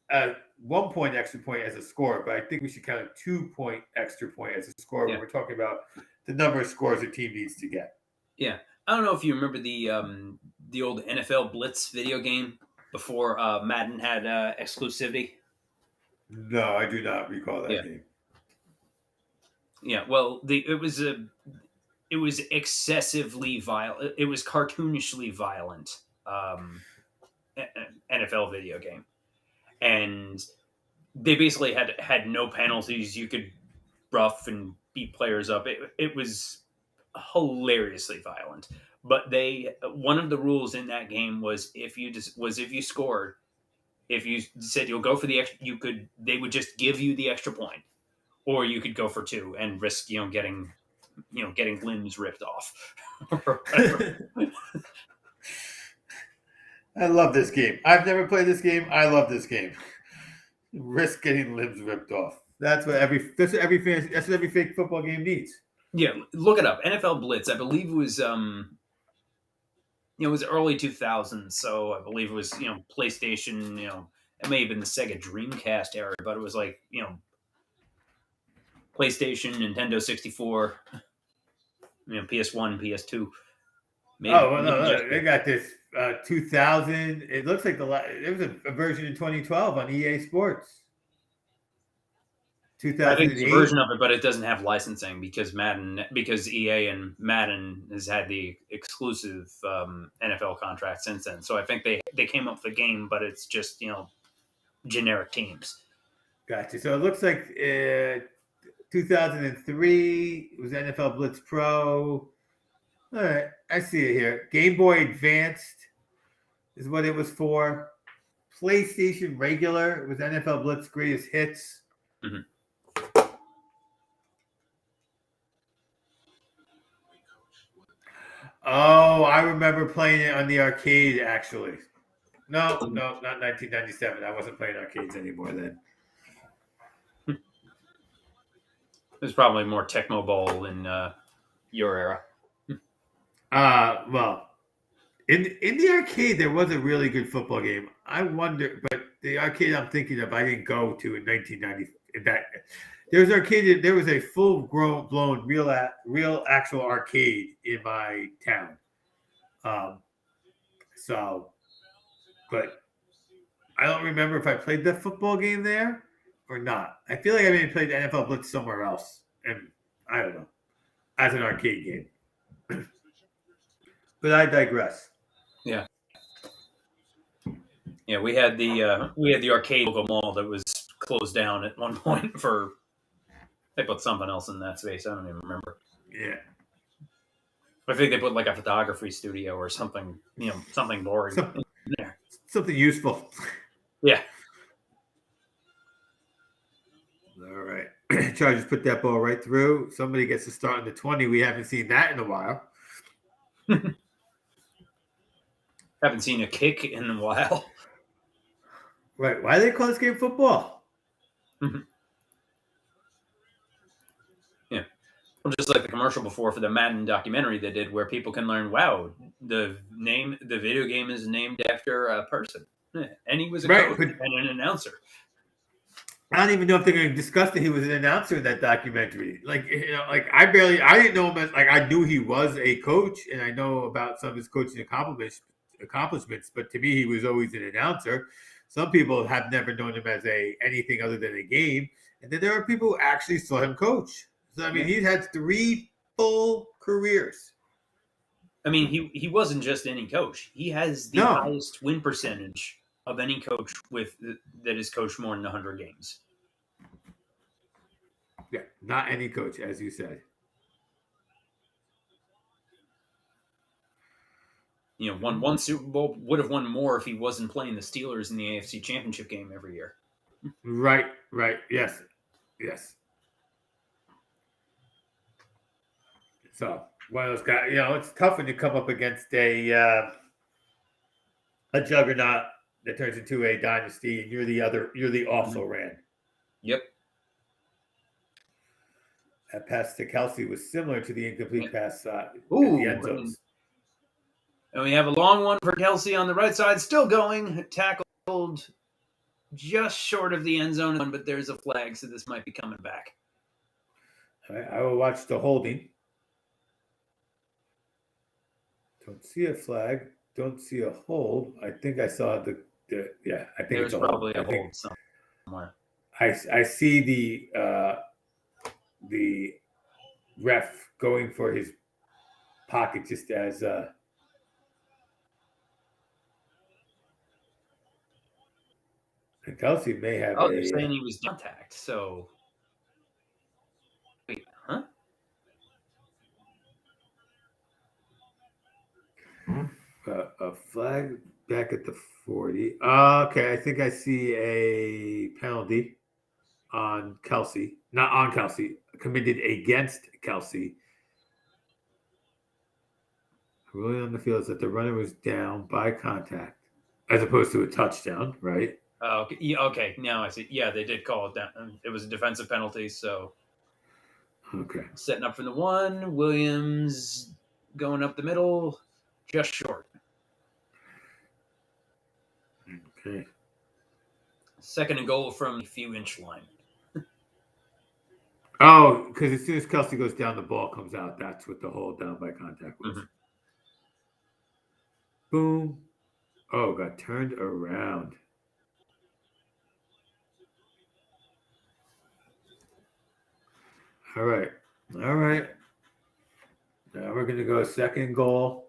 a 1-point extra point as a score, but I think we should count a 2-point extra point as a score when we're talking about the number of scores a team needs to get. Yeah, I don't know if you remember the old NFL Blitz video game before Madden had exclusivity. No, I do not recall that game. Yeah, well, it was excessively violent. It was cartoonishly violent NFL video game. And they basically had no penalties. You could rough and beat players up. It was hilariously violent. But one of the rules in that game was if you scored, if you said you'll go for the extra, they would just give you the extra point, or you could go for 2 and risk getting limbs ripped off. I love this game. I've never played this game. I love this game. Risk getting limbs ripped off. That's what every fake football game needs. Yeah, look it up. NFL Blitz. I believe it was it was early 2000s, so I believe it was PlayStation. It may have been the Sega Dreamcast era, but it was like PlayStation, Nintendo 64, PS1, PS2. Maybe, they got this 2000. It looks like there was a version in 2012 on EA Sports. 2008. I think it's a version of it, but it doesn't have licensing because EA and Madden has had the exclusive NFL contract since then. So I think they came up with the game, but it's just generic teams. Gotcha. So it looks like 2003 was NFL Blitz Pro. All right, I see it here. Game Boy Advanced is what it was for. PlayStation Regular was NFL Blitz Greatest Hits. Mm-hmm. Oh, I remember playing it on the arcade, actually. No, not 1997. I wasn't playing arcades anymore then. There's probably more Tecmo Bowl in your era. Well, in the arcade there was a really good football game. I wonder, but the arcade I'm thinking of, I didn't go to in 1990. That there was arcade. There was a full blown real actual arcade in my town. So, but I don't remember if I played the football game there or not. I feel like I maybe played NFL Blitz somewhere else, and I don't know, as an arcade game. But I digress. Yeah, we had the arcade local mall that was closed down at one point for they put something else in that space. I don't even remember. Yeah, I think they put like a photography studio or something, something boring in there. something useful. Yeah. All right. Chargers put that ball right through. Somebody gets to start in the 20. We haven't seen that in a while. Haven't seen a kick in a while. Right. Why do they call this game football? Yeah. Well, just like the commercial before for the Madden documentary they did where people can learn, wow, the video game is named after a person. And he was a coach and an announcer. I don't even know if they're going to discuss that he was an announcer in that documentary. I didn't know him as, I knew he was a coach and I know about some of his coaching accomplishments, but to me, he was always an announcer. Some people have never known him as anything other than a game. And then there are people who actually saw him coach. So, I mean, he's had 3 full careers. I mean, he wasn't just any coach. He has the highest win percentage of any coach that has coached more than 100 games. Yeah, not any coach, as you said. Won one Super Bowl, would have won more if he wasn't playing the Steelers in the AFC Championship game every year. Right. Yes. So, one of those guys, it's tough when you come up against a juggernaut that turns into a dynasty, and you're the also ran. Yep. That pass to Kelsey was similar to the incomplete pass at the end zones. And we have a long one for Kelsey on the right side, still going, tackled just short of the end zone, but there's a flag, so this might be coming back. All right, I will watch the holding. Don't see a flag. Don't see a hold. I think I saw I think there's probably a hold somewhere. I see the ref going for his pocket just as Kelsey may have. They're saying he was contact. So wait, huh? A flag back at the 40. Okay, I think I see a penalty on Kelsey. Not on Kelsey. Committed against Kelsey. Ruling on the field is that the runner was down by contact, as opposed to a touchdown, right? Okay. Yeah, okay. Now I see. Yeah, they did call it down. It was a defensive penalty. So okay. Setting up from the 1. Williams going up the middle, just short. Okay. 2nd and goal from the few-inch line. Oh, because as soon as Kelsey goes down, the ball comes out. That's what the hold down by contact was. Mm-hmm. Boom. Oh, got turned around. All right. Now we're going to go 2nd goal.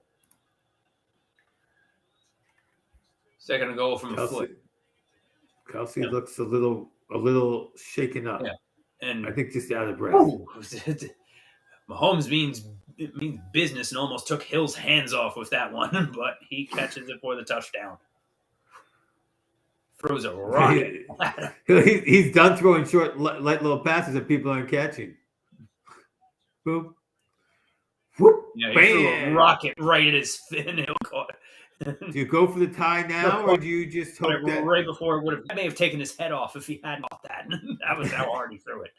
2nd and goal from the foot. Kelsey looks a little shaken up. Yeah. And I think just out of breath. Mahomes means business and almost took Hill's hands off with that one, but he catches it for the touchdown. Throws a rocket. He's done throwing short, light little passes that people aren't catching. Boom. Whoop. Yeah, he threw a rocket right at his fin. Hill caught. Do you go for the tie now, or do you just hope that right before it may have taken his head off if he hadn't caught that? That was how hard he threw it.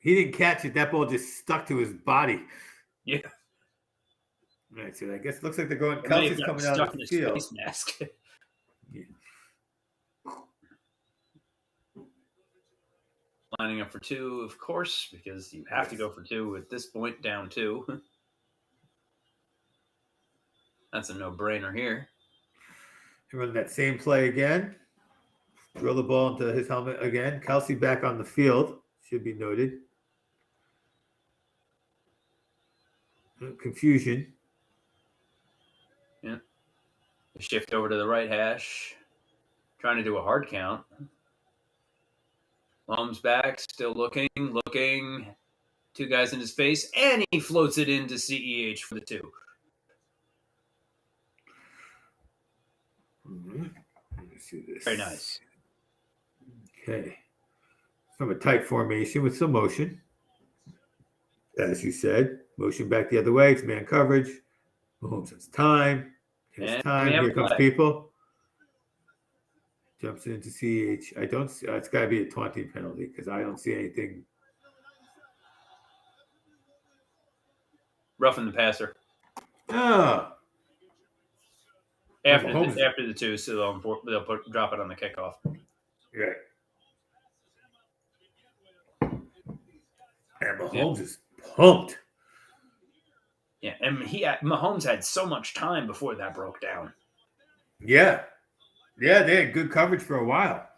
He didn't catch it. That ball just stuck to his body. Yeah. All right, so I guess it looks like they're going. It may have Kelsey's gotten coming out stuck of in the his field. face mask. Yeah. Lining up for 2, of course, because you have to go for 2 at this point, down 2. That's a no-brainer here. He run that same play again. Drill the ball into his helmet again. Kelsey back on the field, should be noted. Confusion. Yeah. Shift over to the right hash. Trying to do a hard count. Mahomes back, still looking. 2 guys in his face, and he floats it into CEH for the 2. Mm-hmm. Let me see this. Very nice. Okay. From a tight formation with some motion. As you said, motion back the other way. It's man coverage. Mahomes has time. And Time. we have Here comes play. people. Jumps into CH. I don't see. It's got to be a taunting penalty because I don't see anything. Roughing the passer. Oh. After Mahomes- the 2, so they'll drop it on the kickoff. Right. And Mahomes is pumped. Yeah, and Mahomes had so much time before that broke down. Yeah. Yeah, they had good coverage for a while.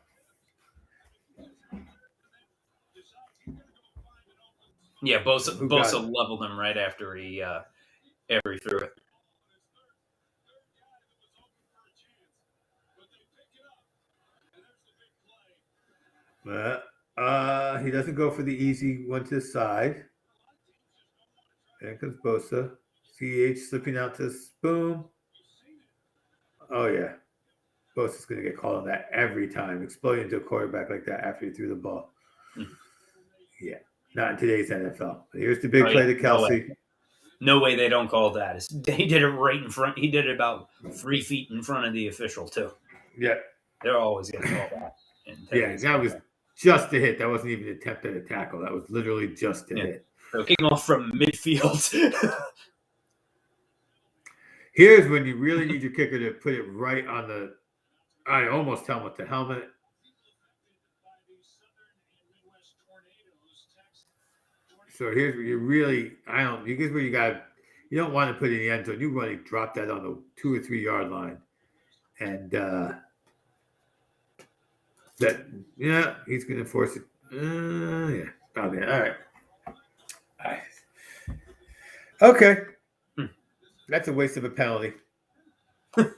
Yeah, Bosa Who got it? leveled him right after he threw it. He doesn't go for the easy one to the side. There comes Bosa. CH slipping out to boom. Oh, yeah. Bosa's going to get called on that every time. Exploding into a quarterback like that after he threw the ball. Mm-hmm. Yeah. Not in today's NFL. But here's the big play to No Kelsey. way. No way they don't call that. He did it right in front. He did it about 3 feet in front of the official, too. Yeah. They're always going to call that. Yeah, that was just a hit. That wasn't even an attempt at a tackle. That was literally just a hit. So kicking off from midfield. Here's when you really need your kicker to put it right on the, I almost helmet to helmet. So here's where you really, here's where you don't want to put it in the end zone. You want to drop that on the 2 or 3 yard line. And he's going to force it. Yeah, probably. All right. Okay. That's a waste of a penalty. They're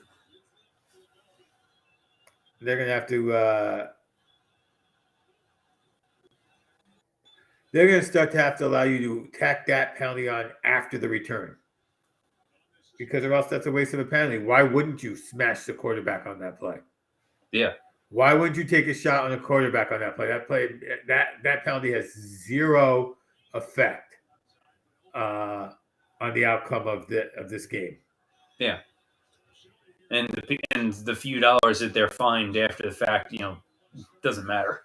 going to have to they're going to start to have to allow you to tack that penalty on after the return. Because or else that's a waste of a penalty. Why wouldn't you smash the quarterback on that play? Yeah. Why wouldn't you take a shot on a quarterback on that play? That penalty has zero effect on the outcome of this game. Yeah. And the few dollars that they're fined after the fact, doesn't matter.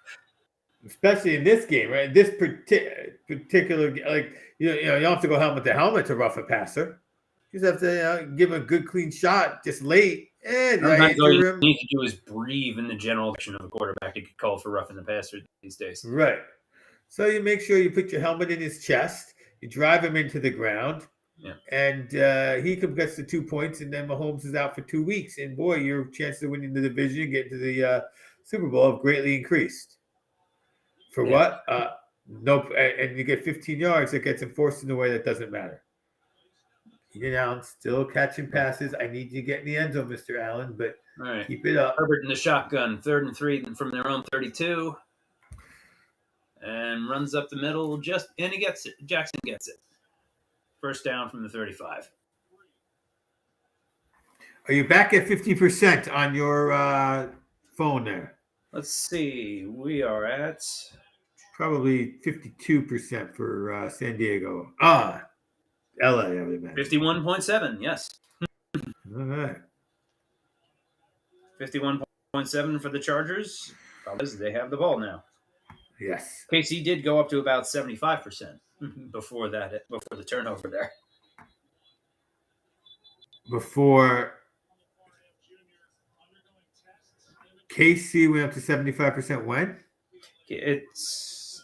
Especially in this game, right? This particular, you don't have to go helmet to helmet to rough a passer. You just have to give a good, clean shot just late. And All you need to do is breathe in the general direction of the quarterback to get called for roughing the passer these days. Right. So you make sure you put your helmet in his chest. You drive him into the ground. Yeah. And he gets the 2 points, and then Mahomes is out for 2 weeks. And boy, your chances of winning the division, getting to the Super Bowl have greatly increased. For what? Nope. And you get 15 yards that gets enforced in a way that doesn't matter. Allen still catching passes. I need you to get in the end zone, Mr. Allen, but right. Keep it up. Herbert in the shotgun, 3rd and 3 from their own 32. And runs up the middle, and he gets it. Jackson gets it. First down from the 35. Are you back at 50% on your phone there? Let's see. We are at Probably 52% for San Diego. LA, I would imagine. 51.7, yes. All right. 51.7 for the Chargers. Because they have the ball now. Yes. KC did go up to about 75% before the turnover there. Before KC went up to 75% when?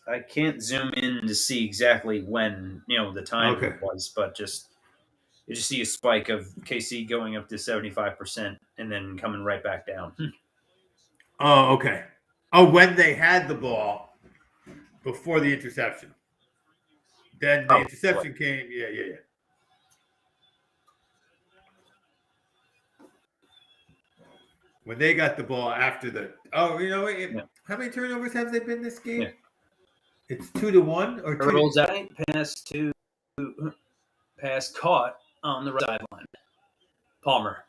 I can't zoom in to see exactly when the time Okay. was, but you just see a spike of KC going up to 75% and then coming right back down. Oh, okay. Oh, when they had the ball before the interception. Then the interception came. Yeah. When they got the ball after the. Oh, how many turnovers have they been this game? Yeah. It's 2-1 or 2. Earl's out pass caught on the right sideline. Palmer.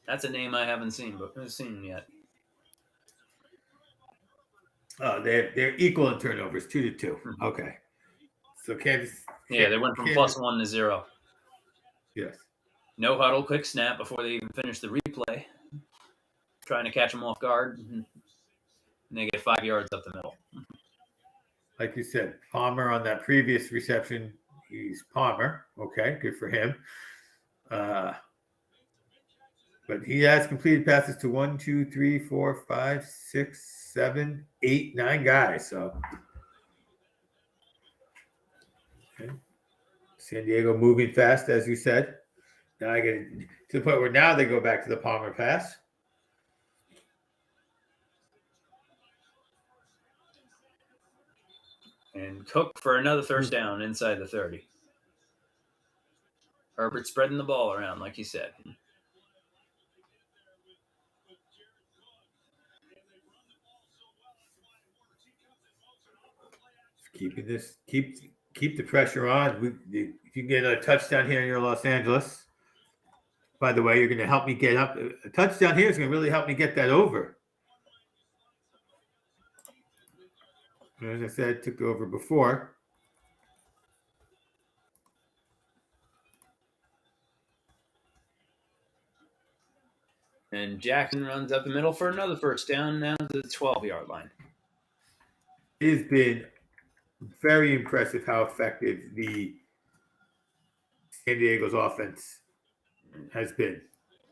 That's a name I haven't seen yet. Oh, they're equal in turnovers, 2-2. Mm-hmm. Okay. So Kansas. Yeah, they went from +1 to 0. Yes. No huddle, quick snap before they even finish the replay. Trying to catch them off guard. And they get 5 yards up the middle. Like you said, Palmer on that previous reception. He's Palmer. Okay, good for him. But he has completed passes to 1, 2, 3, 4, 5, 6, 7, 8, 9 guys. So, okay. San Diego moving fast, as you said. Now I get to the point where now they go back to the Palmer pass. And Cook for another first down inside the 30. Herbert spreading the ball around, like you said. Keeping this, keep the pressure on. If you can get a touchdown here in Los Angeles, by the way, you're going to help me get up. A touchdown here is going to really help me get that over. As I said, took the over before. And Jackson runs up the middle for another first down now to the 12-yard line. It has been very impressive how effective the San Diego's offense has been.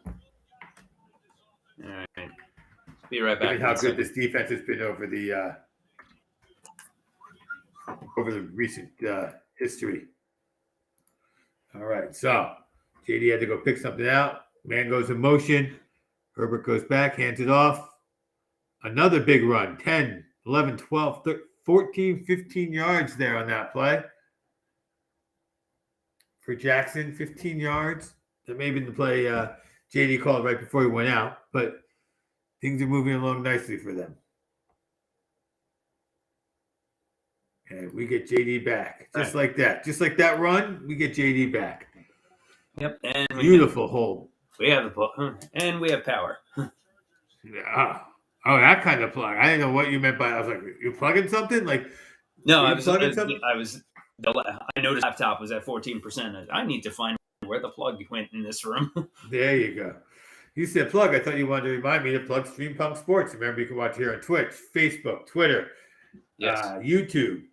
All right. Be right back. And how good this defense has been over the recent history. All right, so JD had to go pick something out. Man goes in motion. Herbert goes back, hands it off. Another big run, 10, 11, 12, 13, 14, 15 yards there on that play. For Jackson, 15 yards. That may have been the play JD called right before he went out, but things are moving along nicely for them. And we get JD back. Just like that. Just like that run, we get JD back. Yep. And beautiful hole. We have and we have power. Yeah. Oh, that kind of plug. I didn't know what you meant by. I was like, "You plugging something?" Like, no, I noticed laptop was at 14%. I need to find where the plug went in this room. There you go. You said plug. I thought you wanted to remind me to plug Stream Punk Sports. Remember, you can watch here on Twitch, Facebook, Twitter, YouTube.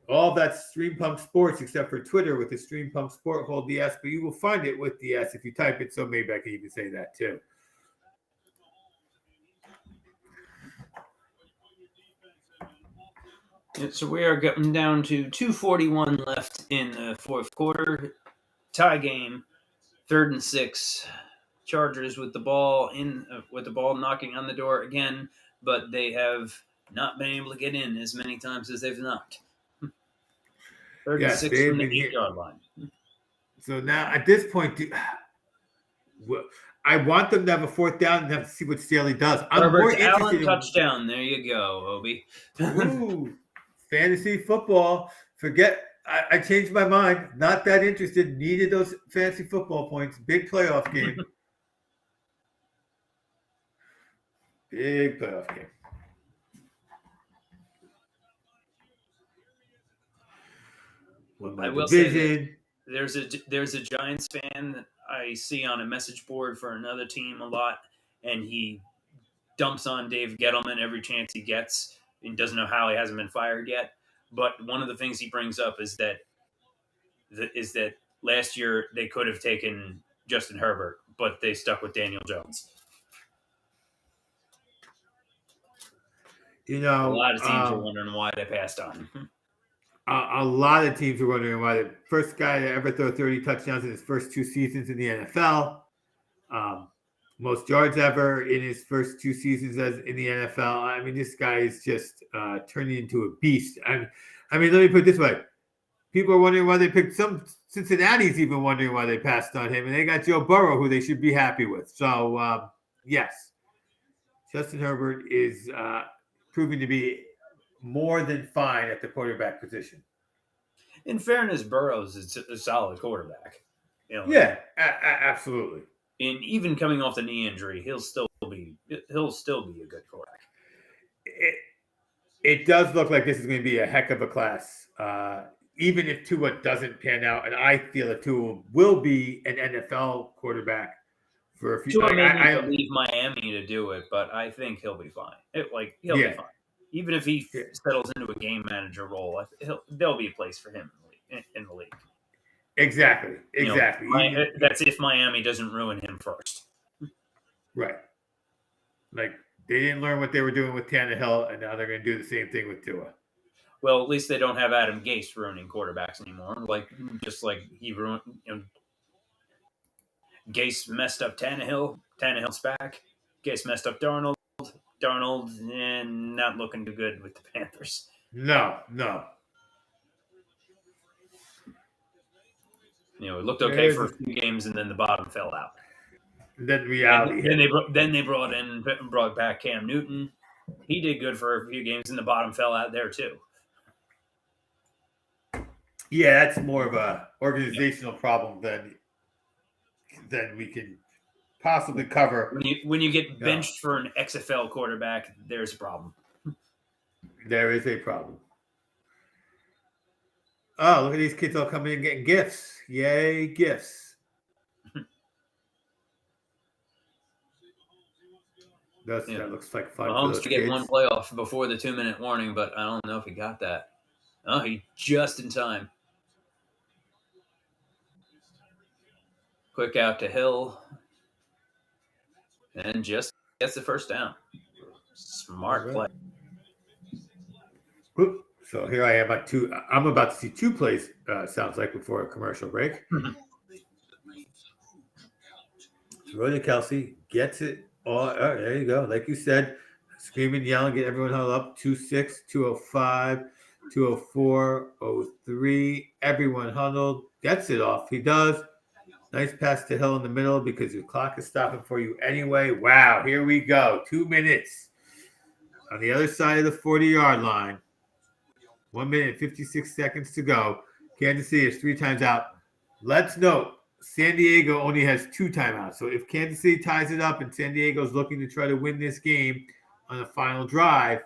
All that's Stream Punk Sports except for Twitter with the Stream Punk Sport. Hold the S, but you will find it with the S if you type it. So maybe I can even say that too. So we are getting down to 2:41 left in the fourth quarter. Tie game, 3rd and 6. Chargers with the ball knocking on the door again, but they have not been able to get in as many times as they've knocked. 3rd and 6 from the 8-yard line. So now at this point, I want them to have a 4th down and have to see what Staley does. I'm more interested Allen touchdown. There you go, Obie. Ooh, fantasy football. Forget. I changed my mind. Not that interested. Needed those fantasy football points. Big playoff game. Big playoff game. I will say there's a Giants fan that I see on a message board for another team a lot, and he dumps on Dave Gettleman every chance he gets and doesn't know how he hasn't been fired yet. But one of the things he brings up is that last year they could have taken Justin Herbert, but they stuck with Daniel Jones. You A know, lot of teams are wondering why they passed on him. a lot of teams are wondering why the first guy to ever throw 30 touchdowns in his first 2 seasons in the NFL. Most yards ever in his first 2 seasons as in the NFL. I mean, this guy is just turning into a beast. I mean, let me put it this way. People are wondering why they picked some. Cincinnati's even wondering why they passed on him. And they got Joe Burrow, who they should be happy with. So, yes, Justin Herbert is proving to be more than fine at the quarterback position. In fairness, Burrows is a solid quarterback. Yeah, absolutely. And even coming off the knee injury, he'll still be a good quarterback. It does look like this is going to be a heck of a class, even if Tua doesn't pan out. And I feel that Tua will be an NFL quarterback for a few. Tua may need to leave Miami to do it, but I think he'll be fine. He'll be fine. Even if he settles into a game manager role, there'll be a place for him in the league. Exactly. That's if Miami doesn't ruin him first. Right. Like, they didn't learn what they were doing with Tannehill, and now they're going to do the same thing with Tua. Well, at least they don't have Adam Gase ruining quarterbacks anymore. Just like he ruined, Gase messed up Tannehill. Tannehill's back. Gase messed up Darnold. And not looking too good with the Panthers. No. It looked okay for a few games, and then the bottom fell out. Then reality. Then they brought back Cam Newton. He did good for a few games, and the bottom fell out there too. Yeah, that's more of a organizational problem than we can possibly cover. When you get benched for an XFL quarterback, there's a problem. There is a problem. Oh, look at these kids all coming and getting gifts. Yay, gifts. That looks like fun. Mahomes to get one playoff before the 2-minute warning, but I don't know if he got that. Oh, he just in time. Quick out to Hill. And just gets the first down. Smart play. So here I am at 2. I'm about to see 2 plays, sounds like, before a commercial break. Throw to Kelsey. Gets it. Oh, there you go. Like you said, screaming, yelling, get everyone huddled up. 2-6, 205, 204, 03. Everyone huddled. Gets it off. He does. Nice pass to Hill in the middle because your clock is stopping for you anyway. Wow, here we go. 2 minutes. On the other side of the 40-yard line. 1 minute and 56 seconds to go. Kansas City is 3 times out. Let's note, San Diego only has 2 timeouts. So if Kansas City ties it up and San Diego is looking to try to win this game on the final drive,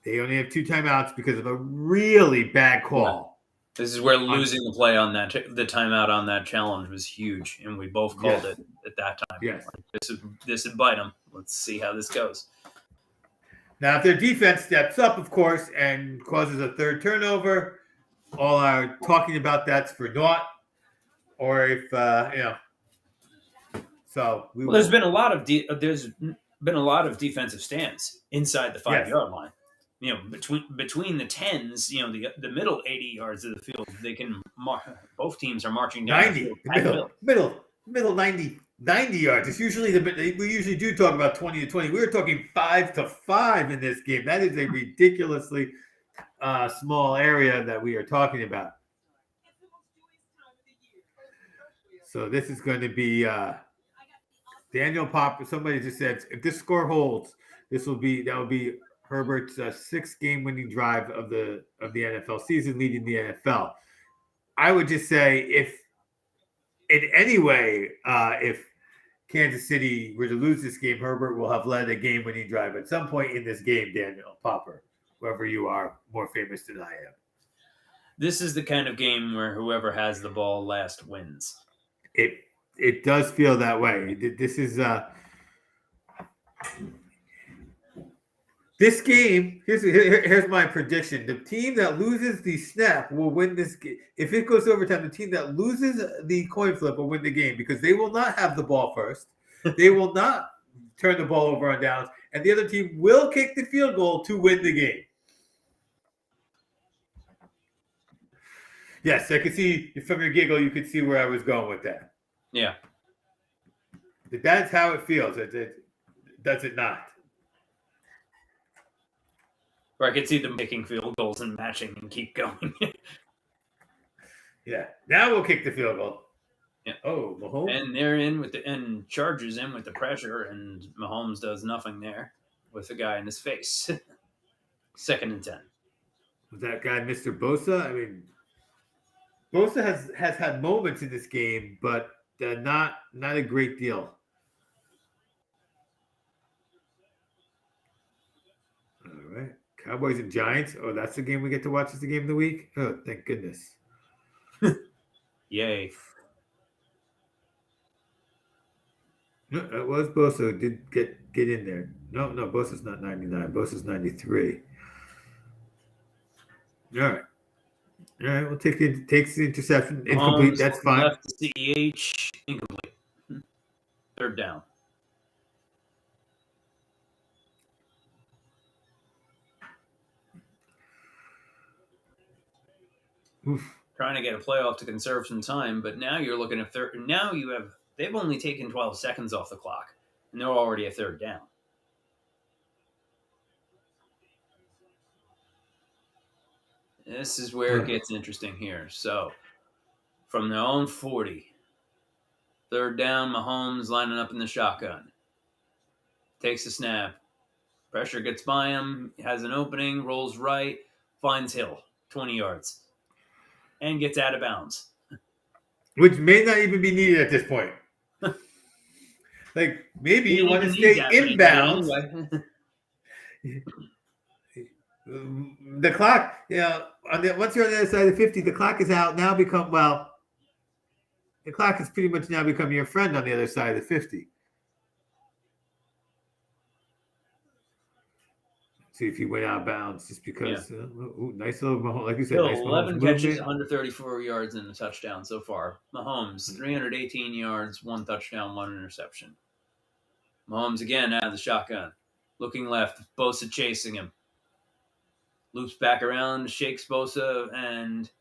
they only have 2 timeouts because of a really bad call. This is where losing the play on that, the timeout on that challenge was huge, and we both called it at that time. Yes. This would bite them. Let's see how this goes. Now, if their defense steps up, of course, and causes a 3rd turnover, all our talking about that's for naught. Or if so there's been a lot of defensive stands inside the 5-yard line. Between the 10s, the middle 80 yards of the field, they can both teams are marching down 90 middle 90 yards. It's usually we usually do talk about 20 to 20. We were talking 5 to 5 in this game. That is a ridiculously small area that we are talking about. So this is going to be Daniel Popper. Somebody just said if this score holds, that will be Herbert's 6th game-winning drive of the NFL season, leading the NFL. I would just say if in any way, if Kansas City were to lose this game, Herbert will have led a game-winning drive at some point in this game. Daniel Popper, whoever you are, more famous than I am. This is the kind of game where whoever has the ball last wins. It does feel that way. This is This game, here's my prediction. The team that loses the snap will win this game. If it goes overtime, the team that loses the coin flip will win the game because they will not have the ball first. They will not turn the ball over on downs, and the other team will kick the field goal to win the game. Yes, I could see from your giggle, you could see where I was going with that. Yeah. That's how it feels. Does it not? Or I could see them making field goals and matching and keep going. Yeah. Now we'll kick the field goal. Yeah. Oh, Mahomes. And they're in with and Chargers in with the pressure, and Mahomes does nothing there with the guy in his face. 2nd and 10. Was that guy Mr. Bosa? I mean, Bosa has had moments in this game, but not a great deal. All right. Cowboys and Giants. Oh, that's the game we get to watch as the game of the week? Oh, thank goodness. Yay. No, it was Bosa who did get in there. No, Bosa's not 99. Bosa's 93. All right. All right, we'll takes the interception. Incomplete. That's fine. Left to CEH. Incomplete. 3rd down. Oof. Trying to get a playoff to conserve some time, but now you're looking at third. Now they've only taken 12 seconds off the clock, and they're already at 3rd down. This is where it gets interesting here. So, from their own 40, 3rd down, Mahomes lining up in the shotgun. Takes a snap. Pressure gets by him, has an opening, rolls right, finds Hill, 20 yards, and gets out of bounds. Which may not even be needed at this point. Like, maybe you want to stay inbounds. The clock, once you're on the other side of the 50, the clock is out. Now the clock has pretty much now become your friend on the other side of the 50. See if he went out of bounds just because. Nice little, like you said, Hill, nice 11 catches, catches, 134 yards, and a touchdown so far. Mahomes, 318 yards, 1 touchdown, 1 interception. Mahomes again out of the shotgun. Looking left, Bosa chasing him. Loops back around, shakes Bosa, and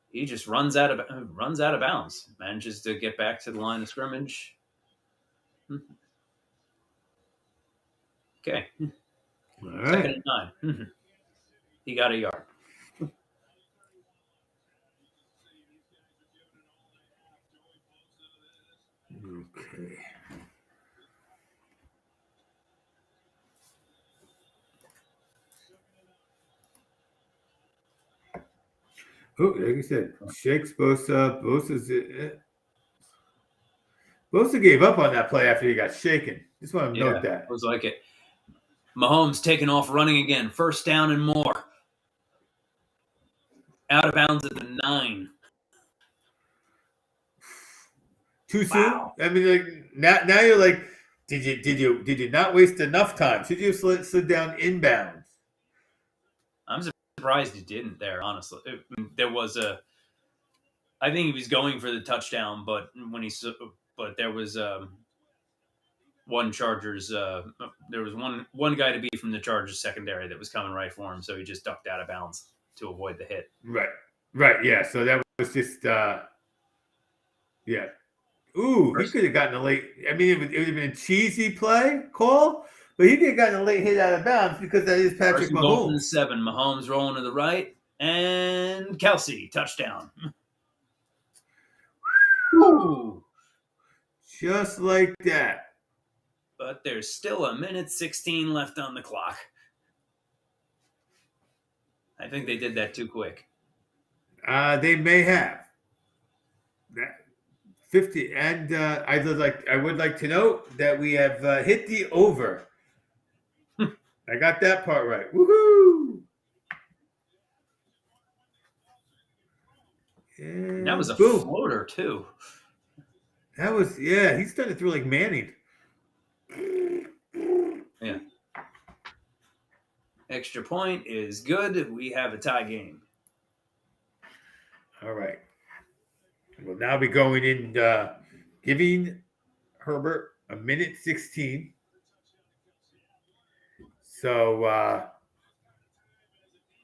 he just runs out of bounds. Manages to get back to the line of scrimmage. Okay. All 2nd right. and 9. He got a yard. Okay. Oh, like you said, shakes Bosa. Bosa gave up on that play after he got shaken. Just want to note that. It was like it. Mahomes taking off, running again. 1st down and more. Out of bounds at the 9. Too soon? I mean, like now you're like, did you not waste enough time? Should you have slid down inbounds? I'm surprised he didn't there, honestly. There was I think he was going for the touchdown, but there was one Chargers. There was one guy to beat from the Chargers secondary that was coming right for him, so he just ducked out of bounds to avoid the hit. Right. Yeah. So that was just yeah. Ooh, he could have gotten a late. I mean, it would have been a cheesy play call, but he could have gotten a late hit out of bounds because that is Patrick Mahomes. From the 7, Mahomes rolling to the right, and Kelsey touchdown. Ooh. Just like that. But there's still 1:16 left on the clock. I think they did that too quick. They may have. That 50, and I would like to note that we have hit the over. I got that part right. Woohoo! And that was a boom. floater too. That was he started through like Manning. Extra point is good. We have a tie game. All right. We'll now be going in, giving Herbert a minute 16. So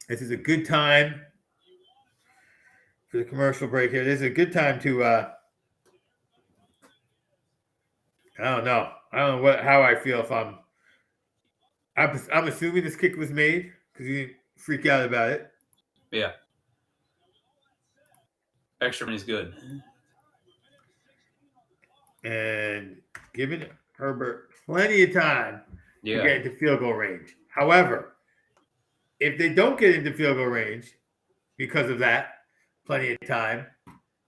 this is a good time for the commercial break here. This is a good time to, I don't know. I don't know how I feel if I'm assuming this kick was made because you didn't freak out about it. Yeah. Extra point is good. And giving Herbert plenty of time to Yeah. get into field goal range. However, if they don't get into field goal range because of that, plenty of time,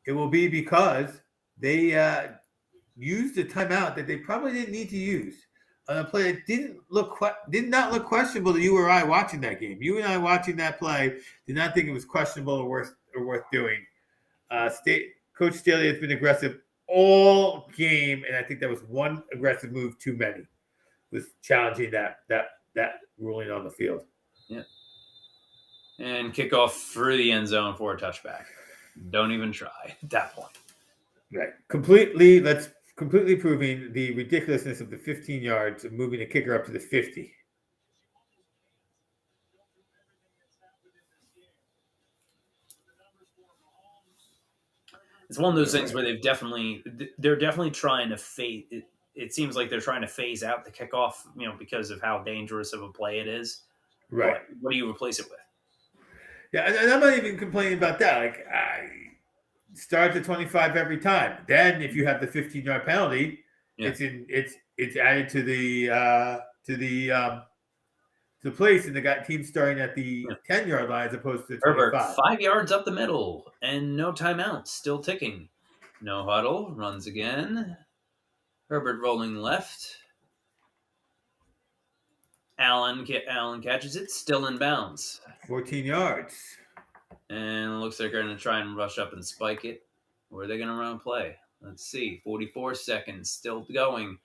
it will be because they used a timeout that they probably didn't need to use on a play that did not look questionable to you or I watching that game. You and I watching that play did not think it was questionable or worth doing. Coach Staley has been aggressive all game, and I think that was one aggressive move too many, was challenging that ruling on the field. Yeah. And kickoff through the end zone for a touchback. Don't even try at that point. Right. Completely proving the ridiculousness of the 15 yards of moving the kicker up to the 50. It's one of those things where they're definitely trying to phase it. It seems like they're trying to phase out the kickoff, because of how dangerous of a play it is. Right. But what do you replace it with? Yeah, and I'm not even complaining about that. Like, start at 25 every time. Then, if you have the 15-yard penalty, it's added to the place, and the team starting at the 10-yard line as opposed to 25. Herbert, 5 yards up the middle, and no timeouts, still ticking. No huddle, runs again. Herbert rolling left. Allen catches it, still in bounds. 14 yards. And it looks like they're going to try and rush up and spike it. Or are they going to run a play? Let's see. 44 seconds, still going.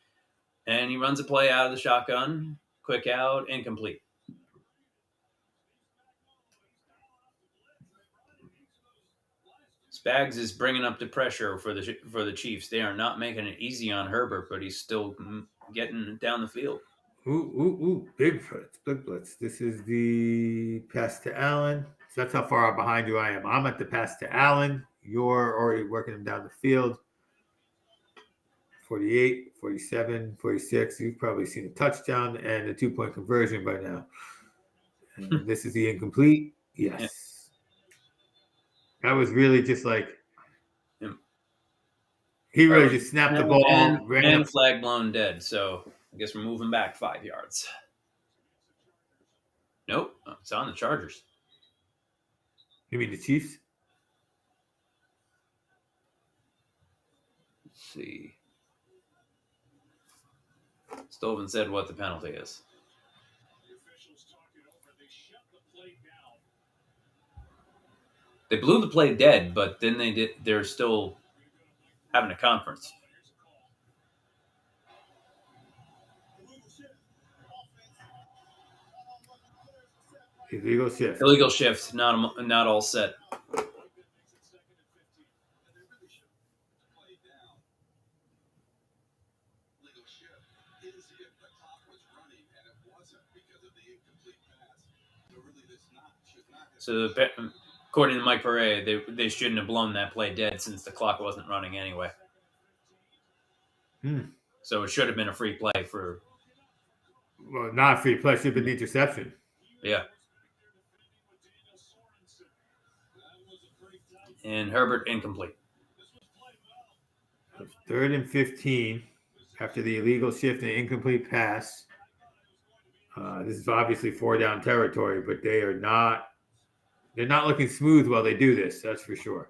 And he runs a play out of the shotgun. Quick out, incomplete. Spags is bringing up the pressure for the Chiefs. They are not making it easy on Herbert, but he's still getting down the field. Ooh. Big blitz. This is the pass to Allen. So that's how far behind you I am. I'm at the pass to Allen. You're already working him down the field. 48, 47, 46. You've probably seen a touchdown and a 2-point conversion by now. And this is the incomplete. Yes. Yeah. That was really just like he really just snapped the ball. And flag blown dead. So I guess we're moving back 5 yards. Nope. It's on the Chargers. You mean the Chiefs? Let's see. Still haven't said what the penalty is. They blew the play dead, but then they're still having a conference. Illegal shift. Illegal shift, not all set. So according to Mike Pere, they shouldn't have blown that play dead since the clock wasn't running anyway. So it should have been a free play for. Well, not a free play. Should have been the interception. Yeah. And Herbert incomplete. 3rd and 15 after the illegal shift and incomplete pass. This is obviously 4-down territory, but they're not looking smooth while they do this. That's for sure.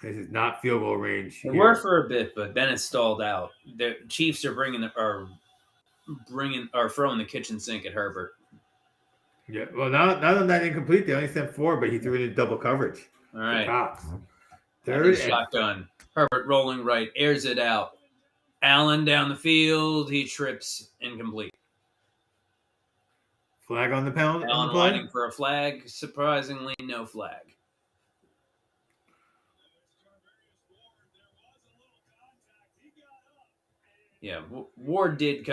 This is not field goal range. They were for a bit, but then it stalled out. The Chiefs are throwing the kitchen sink at Herbert. Yeah, well, not on that incomplete. They only sent 4, but he threw it in double coverage. All right. Cops. 3rd shotgun. Herbert rolling right, airs it out. Allen down the field. He trips, incomplete. Flag on the penalty on the Allen play. waiting for a flag. Surprisingly, no flag. Yeah, Ward did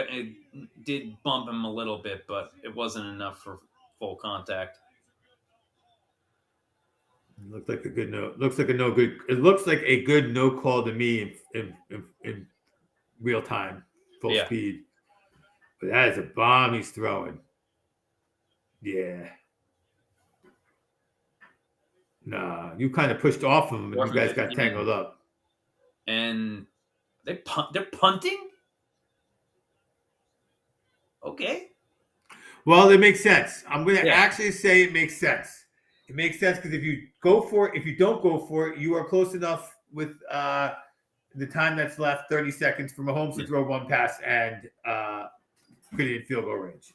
bump him a little bit, but it wasn't enough for full contact. It looked like a good no. Looks like a no good. It looks like a good no call to me in real time, full Yeah. speed. But that is a bomb he's throwing. Yeah. Nah, you kind of pushed off of him, and you guys got tangled up. And they're punting? Okay. Well, it makes sense. I'm going to Yeah. actually say it makes sense. It makes sense because if you go for it, if you don't go for it, you are close enough with the time that's left, 30 seconds, for Mahomes to throw one pass and put it in field goal range.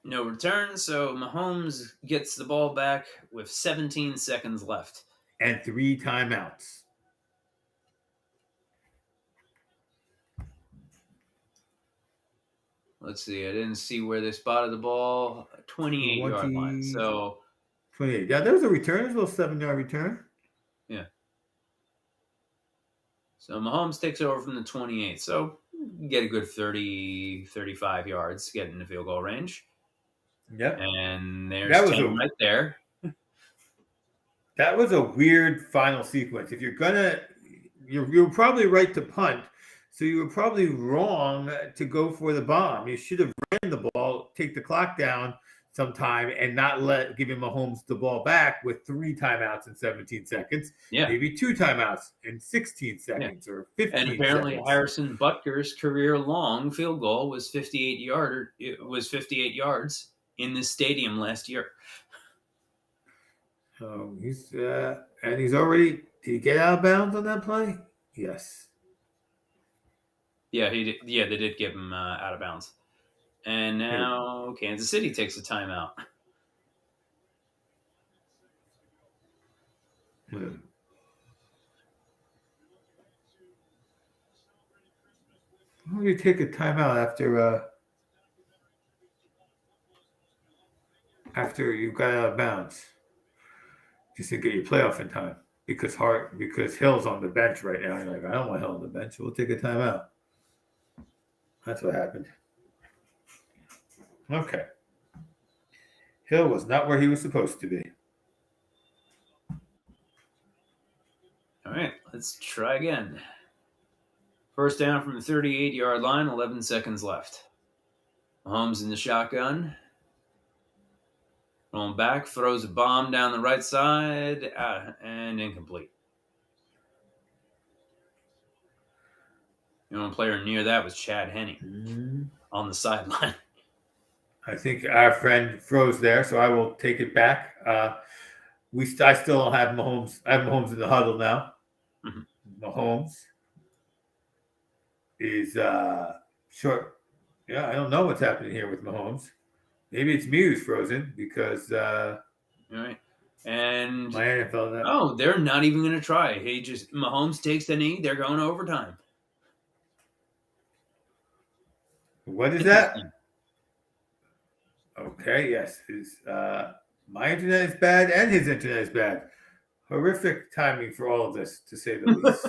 No return, so Mahomes gets the ball back with 17 seconds left. And 3 timeouts. Let's see. I didn't see where they spotted the ball. 28-yard line. So 28. Yeah, there was a return. There's a little 7-yard return. Yeah. So Mahomes takes over from the 28. So get a good 30, 35 yards, get in the field goal range. Yep. And there's 10 right there. That was a weird final sequence. If you're gonna, you're probably right to punt, so you were probably wrong to go for the bomb. You should have ran the ball, take the clock down sometime, and not giving Mahomes the ball back with 3 timeouts in 17 seconds. Yeah. Maybe 2 timeouts in 16 seconds or 15 And apparently seconds. Harrison Butker's career-long field goal was 58 yards in this stadium last year. So he's already. Did he get out of bounds on that play? Yes. Yeah, he did. Yeah, they did give him out of bounds. And now Kansas City takes a timeout. Why would you take a timeout after you got out of bounds? Just to get your playoff in time. Because Hill's on the bench right now. You're like, I don't want Hill on the bench. We'll take a timeout. That's what happened. Okay. Hill was not where he was supposed to be. All right, let's try again. First down from the 38-yard line, 11 seconds left. Mahomes in the shotgun. Rolling back, throws a bomb down the right side, and incomplete. The only player near that was Chad Henne on the sideline. I think our friend froze there, so I will take it back. I still don't have Mahomes. I have Mahomes in the huddle now. Mm-hmm. Mahomes is short. Yeah, I don't know what's happening here with Mahomes. Maybe it's me who's frozen because. All right. And my NFL. Oh, they're not even going to try. Mahomes takes the knee. They're going to overtime. What is that? Okay, yes. My internet is bad and his internet is bad. Horrific timing for all of this, to say the least.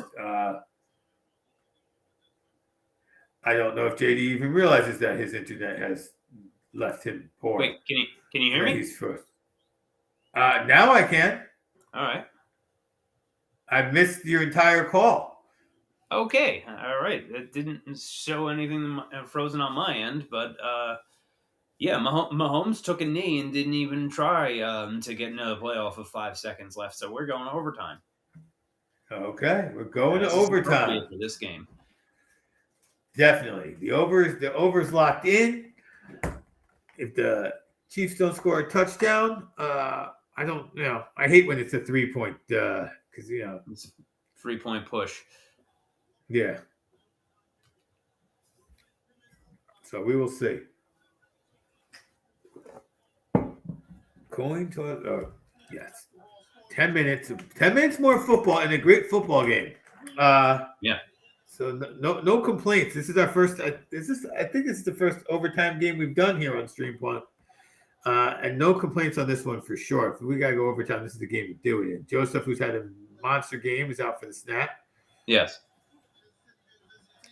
I don't know if JD even realizes that his internet has left him poor. Wait, can you hear me? He's first. Now I can. All right. I missed your entire call. Okay. All right. It didn't show anything frozen on my end, but yeah, Mahomes took a knee and didn't even try to get another playoff with 5 seconds left. So we're going to overtime. Okay, we're going to overtime for this game. Definitely, the over's locked in. If the Chiefs don't score a touchdown, I don't. I hate when it's a 3-point because it's a 3-point push. Yeah. So we will see. Coin toss. Yes. 10 minutes. 10 minutes more football and a great football game. Yeah. So no complaints. This is our first. I think this is the first overtime game we've done here on Stream Point, and no complaints on this one for sure. If we gotta go overtime, this is the game to do it in. Joseph, who's had a monster game, is out for the snap. Yes.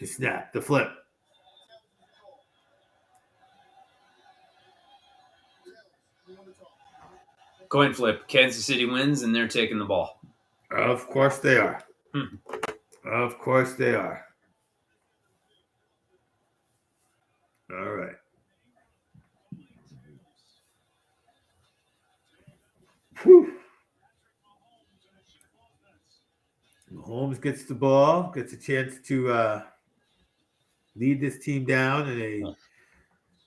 The snap, the flip. Coin flip. Kansas City wins, and they're taking the ball. Of course they are. Of course they are. All right. Whew. Mahomes gets the ball, gets a chance to lead this team down.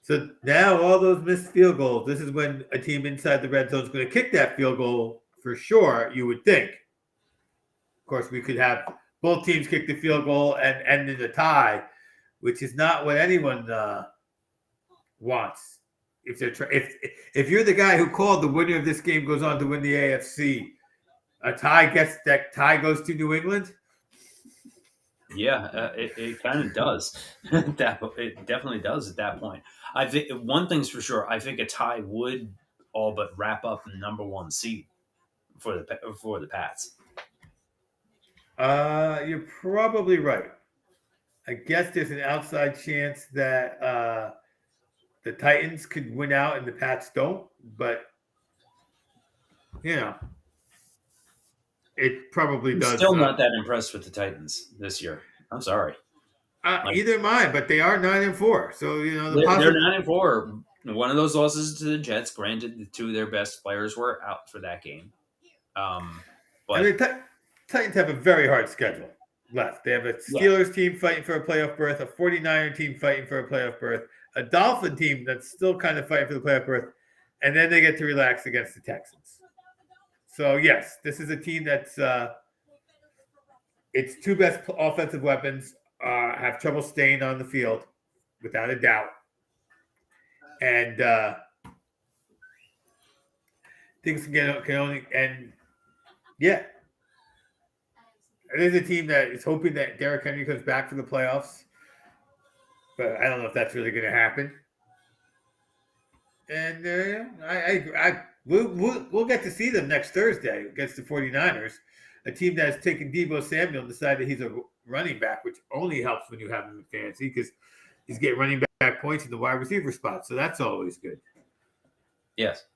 So now all those missed field goals, this is when a team inside the red zone is going to kick that field goal for sure, you would think. Of course, we could have both teams kick the field goal and end in a tie, which is not what anyone wants. If you're the guy who called the winner of this game goes on to win the AFC, that tie goes to New England. Yeah, it kind of does. It definitely does at that point. I think one thing's for sure. I think a tie would all but wrap up the number one seed for the Pats. You're probably right. I guess there's an outside chance that the Titans could win out and the Pats don't, but it probably does. I'm still not that impressed with the Titans this year. I'm sorry. Either am I, but they are 9-4. So they're 9-4. One of those losses to the Jets. Granted, the two of their best players were out for that game. But Titans have a very hard schedule left. They have a Steelers team fighting for a playoff berth, a 49er team fighting for a playoff berth, a Dolphin team that's still kind of fighting for the playoff berth, and then they get to relax against the Texans. So, yes, this is a team that's its two best offensive weapons have trouble staying on the field, without a doubt. And things can only – and, yeah. It is a team that is hoping that Derrick Henry comes back for the playoffs. But I don't know if that's really going to happen. And we'll get to see them next Thursday against the 49ers, a team that has taken Deebo Samuel and decided he's a running back, which only helps when you have him in fantasy because he's getting running back points in the wide receiver spot. So that's always good. Yes.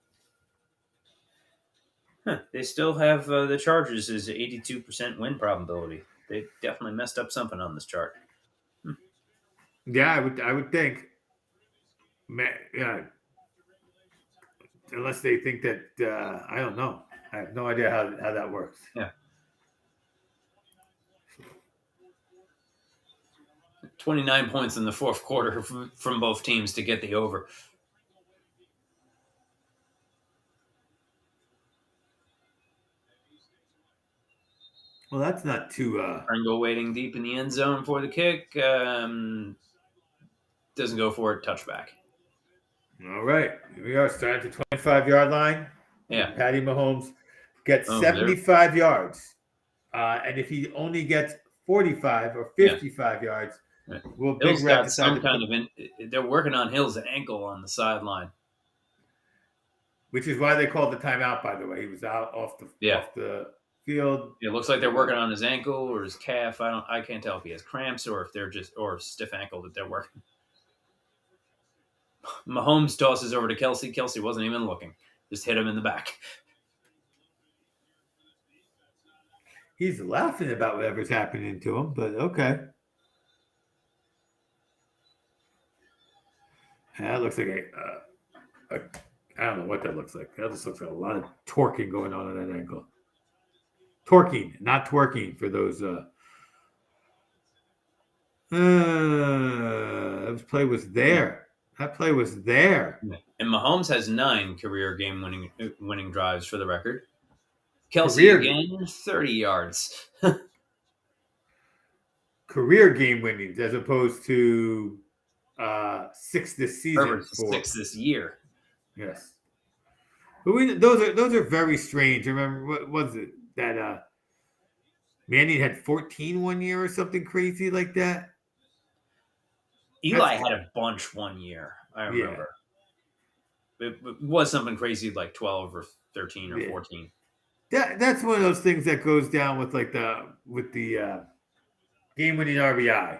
They still have the Chargers as 82% win probability. They definitely messed up something on this chart. Yeah, I would think. Unless they think that I don't know. I have no idea how that works. Yeah. 29 points in the fourth quarter from both teams to get the over. Well, that's not too. Pringle waiting deep in the end zone for the kick. Doesn't go for it. Touchback. All right. Here we are starting to 25-yard line. Yeah. Patty Mahomes gets 75 yards. And if he only gets 45 or 55 yards, will Big Red decide they're working on Hill's ankle on the sideline. Which is why they called the timeout, by the way. He was out off the field. It looks like they're working on his ankle or his calf. I can't tell if he has cramps or if they're or stiff ankle that they're working. Mahomes tosses over to Kelsey. Kelsey wasn't even looking. Just hit him in the back. He's laughing about whatever's happening to him, but okay. That looks like I don't know what that looks like. That just looks like a lot of torquing going on that ankle. Torquing, not twerking for those. That play was there. That play was there. And Mahomes has 9 career game winning drives for the record. Kelsey again, 30 yards. Career game winnings as opposed to 6 this season. Herbert's 6 this year. Yes. But those are very strange. Remember, what was it? That Manning had 14 one year or something crazy like that. Eli had a bunch one year. I remember. It was something crazy like 12 or 13 or 14. That's one of those things that goes down with the game-winning RBI.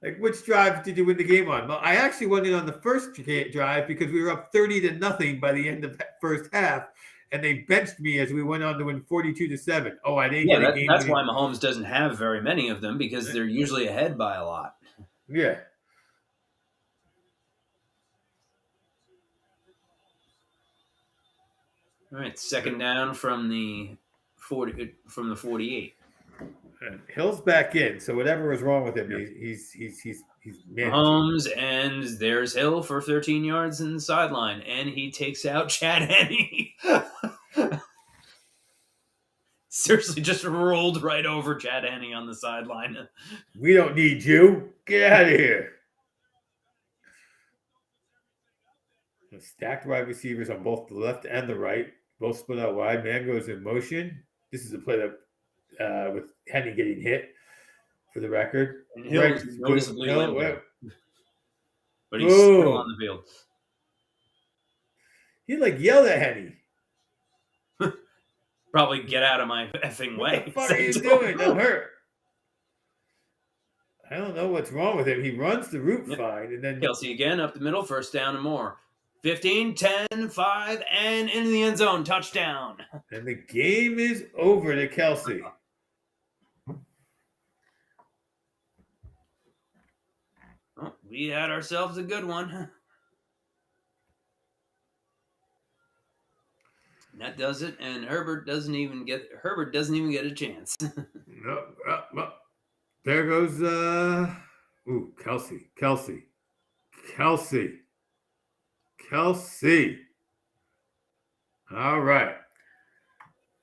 Like, which drive did you win the game on? Well, I actually won it on the first drive because we were up 30-0 by the end of that first half, and they benched me as we went on to win 42-7. Oh, I didn't get a game. That's why Mahomes doesn't have very many of them, because they're usually ahead by a lot. Yeah. All right, second down from the 48. And Hill's back in, so whatever was wrong with him, he's managing. Mahomes, and there's Hill for 13 yards in the sideline, and he takes out Chad Henne. Seriously, just rolled right over Chad Henne on the sideline. We don't need you. Get out of here. Stacked wide receivers on both the left and the right. Both split out wide. Man goes in motion. This is a play that with Henne getting hit, for the record. And Hill is noticeably limp, but he's still on the field. He yelled at Henne. Probably get out of my effing way. What the fuck are you doing? I'm hurt. I don't know what's wrong with him. He runs the route fine, and then Kelce again up the middle, first down and more. 15, 10, 5, and into the end zone. Touchdown. And the game is over to Kelce. Oh, we had ourselves a good one. That does it, and Herbert doesn't even get a chance. No, there goes Kelce. All right.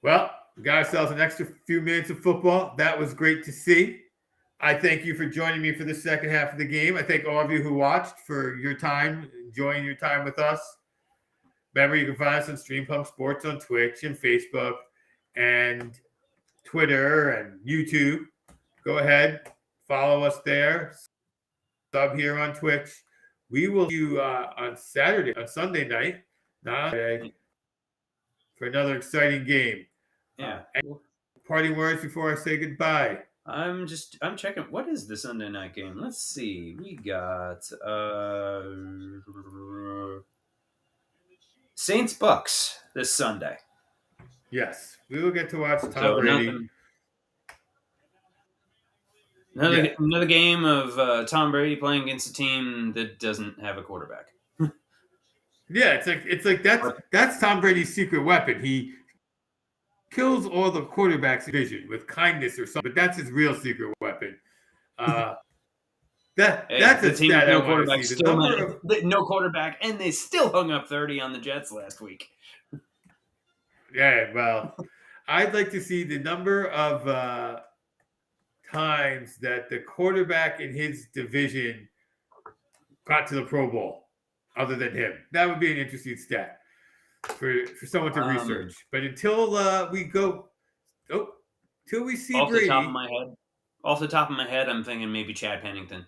Well, we got ourselves an extra few minutes of football. That was great to see. I thank you for joining me for the second half of the game. I thank all of you who watched for your time, enjoying your time with us. Remember, you can find us on Stream Pump Sports on Twitch and Facebook and Twitter and YouTube. Go ahead, follow us there. Sub here on Twitch. We will see you on Sunday night, not today, for another exciting game. Yeah. Parting words before I say goodbye. I'm checking. What is the Sunday night game? Let's see. We got Saints Bucks this Sunday. Yes, we will get to watch Tom Brady. Another game of Tom Brady playing against a team that doesn't have a quarterback. Yeah, it's like that's Tom Brady's secret weapon. He kills all the quarterbacks' division with kindness or something, but that's his real secret weapon. That's a team stat no I want to see. No quarterback, and they still hung up 30 on the Jets last week. Yeah, well, I'd like to see the number of times that the quarterback in his division got to the Pro Bowl, other than him. That would be an interesting stat for someone to research. But until till we see Brady. Off the top of my head, I'm thinking maybe Chad Pennington.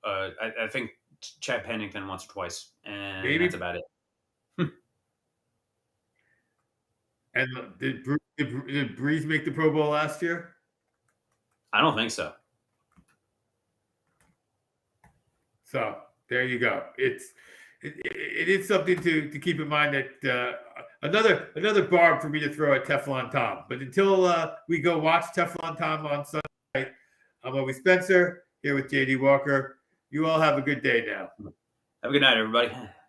I think Chad Pennington once or twice, and maybe that's about it. And did Breeze make the Pro Bowl last year? I don't think so. So there you go. It is something to keep in mind that another barb for me to throw at Teflon Tom. But until we go watch Teflon Tom on Sunday, I'm Obie Spencer here with JD Walker. You all have a good day now. Have a good night, everybody.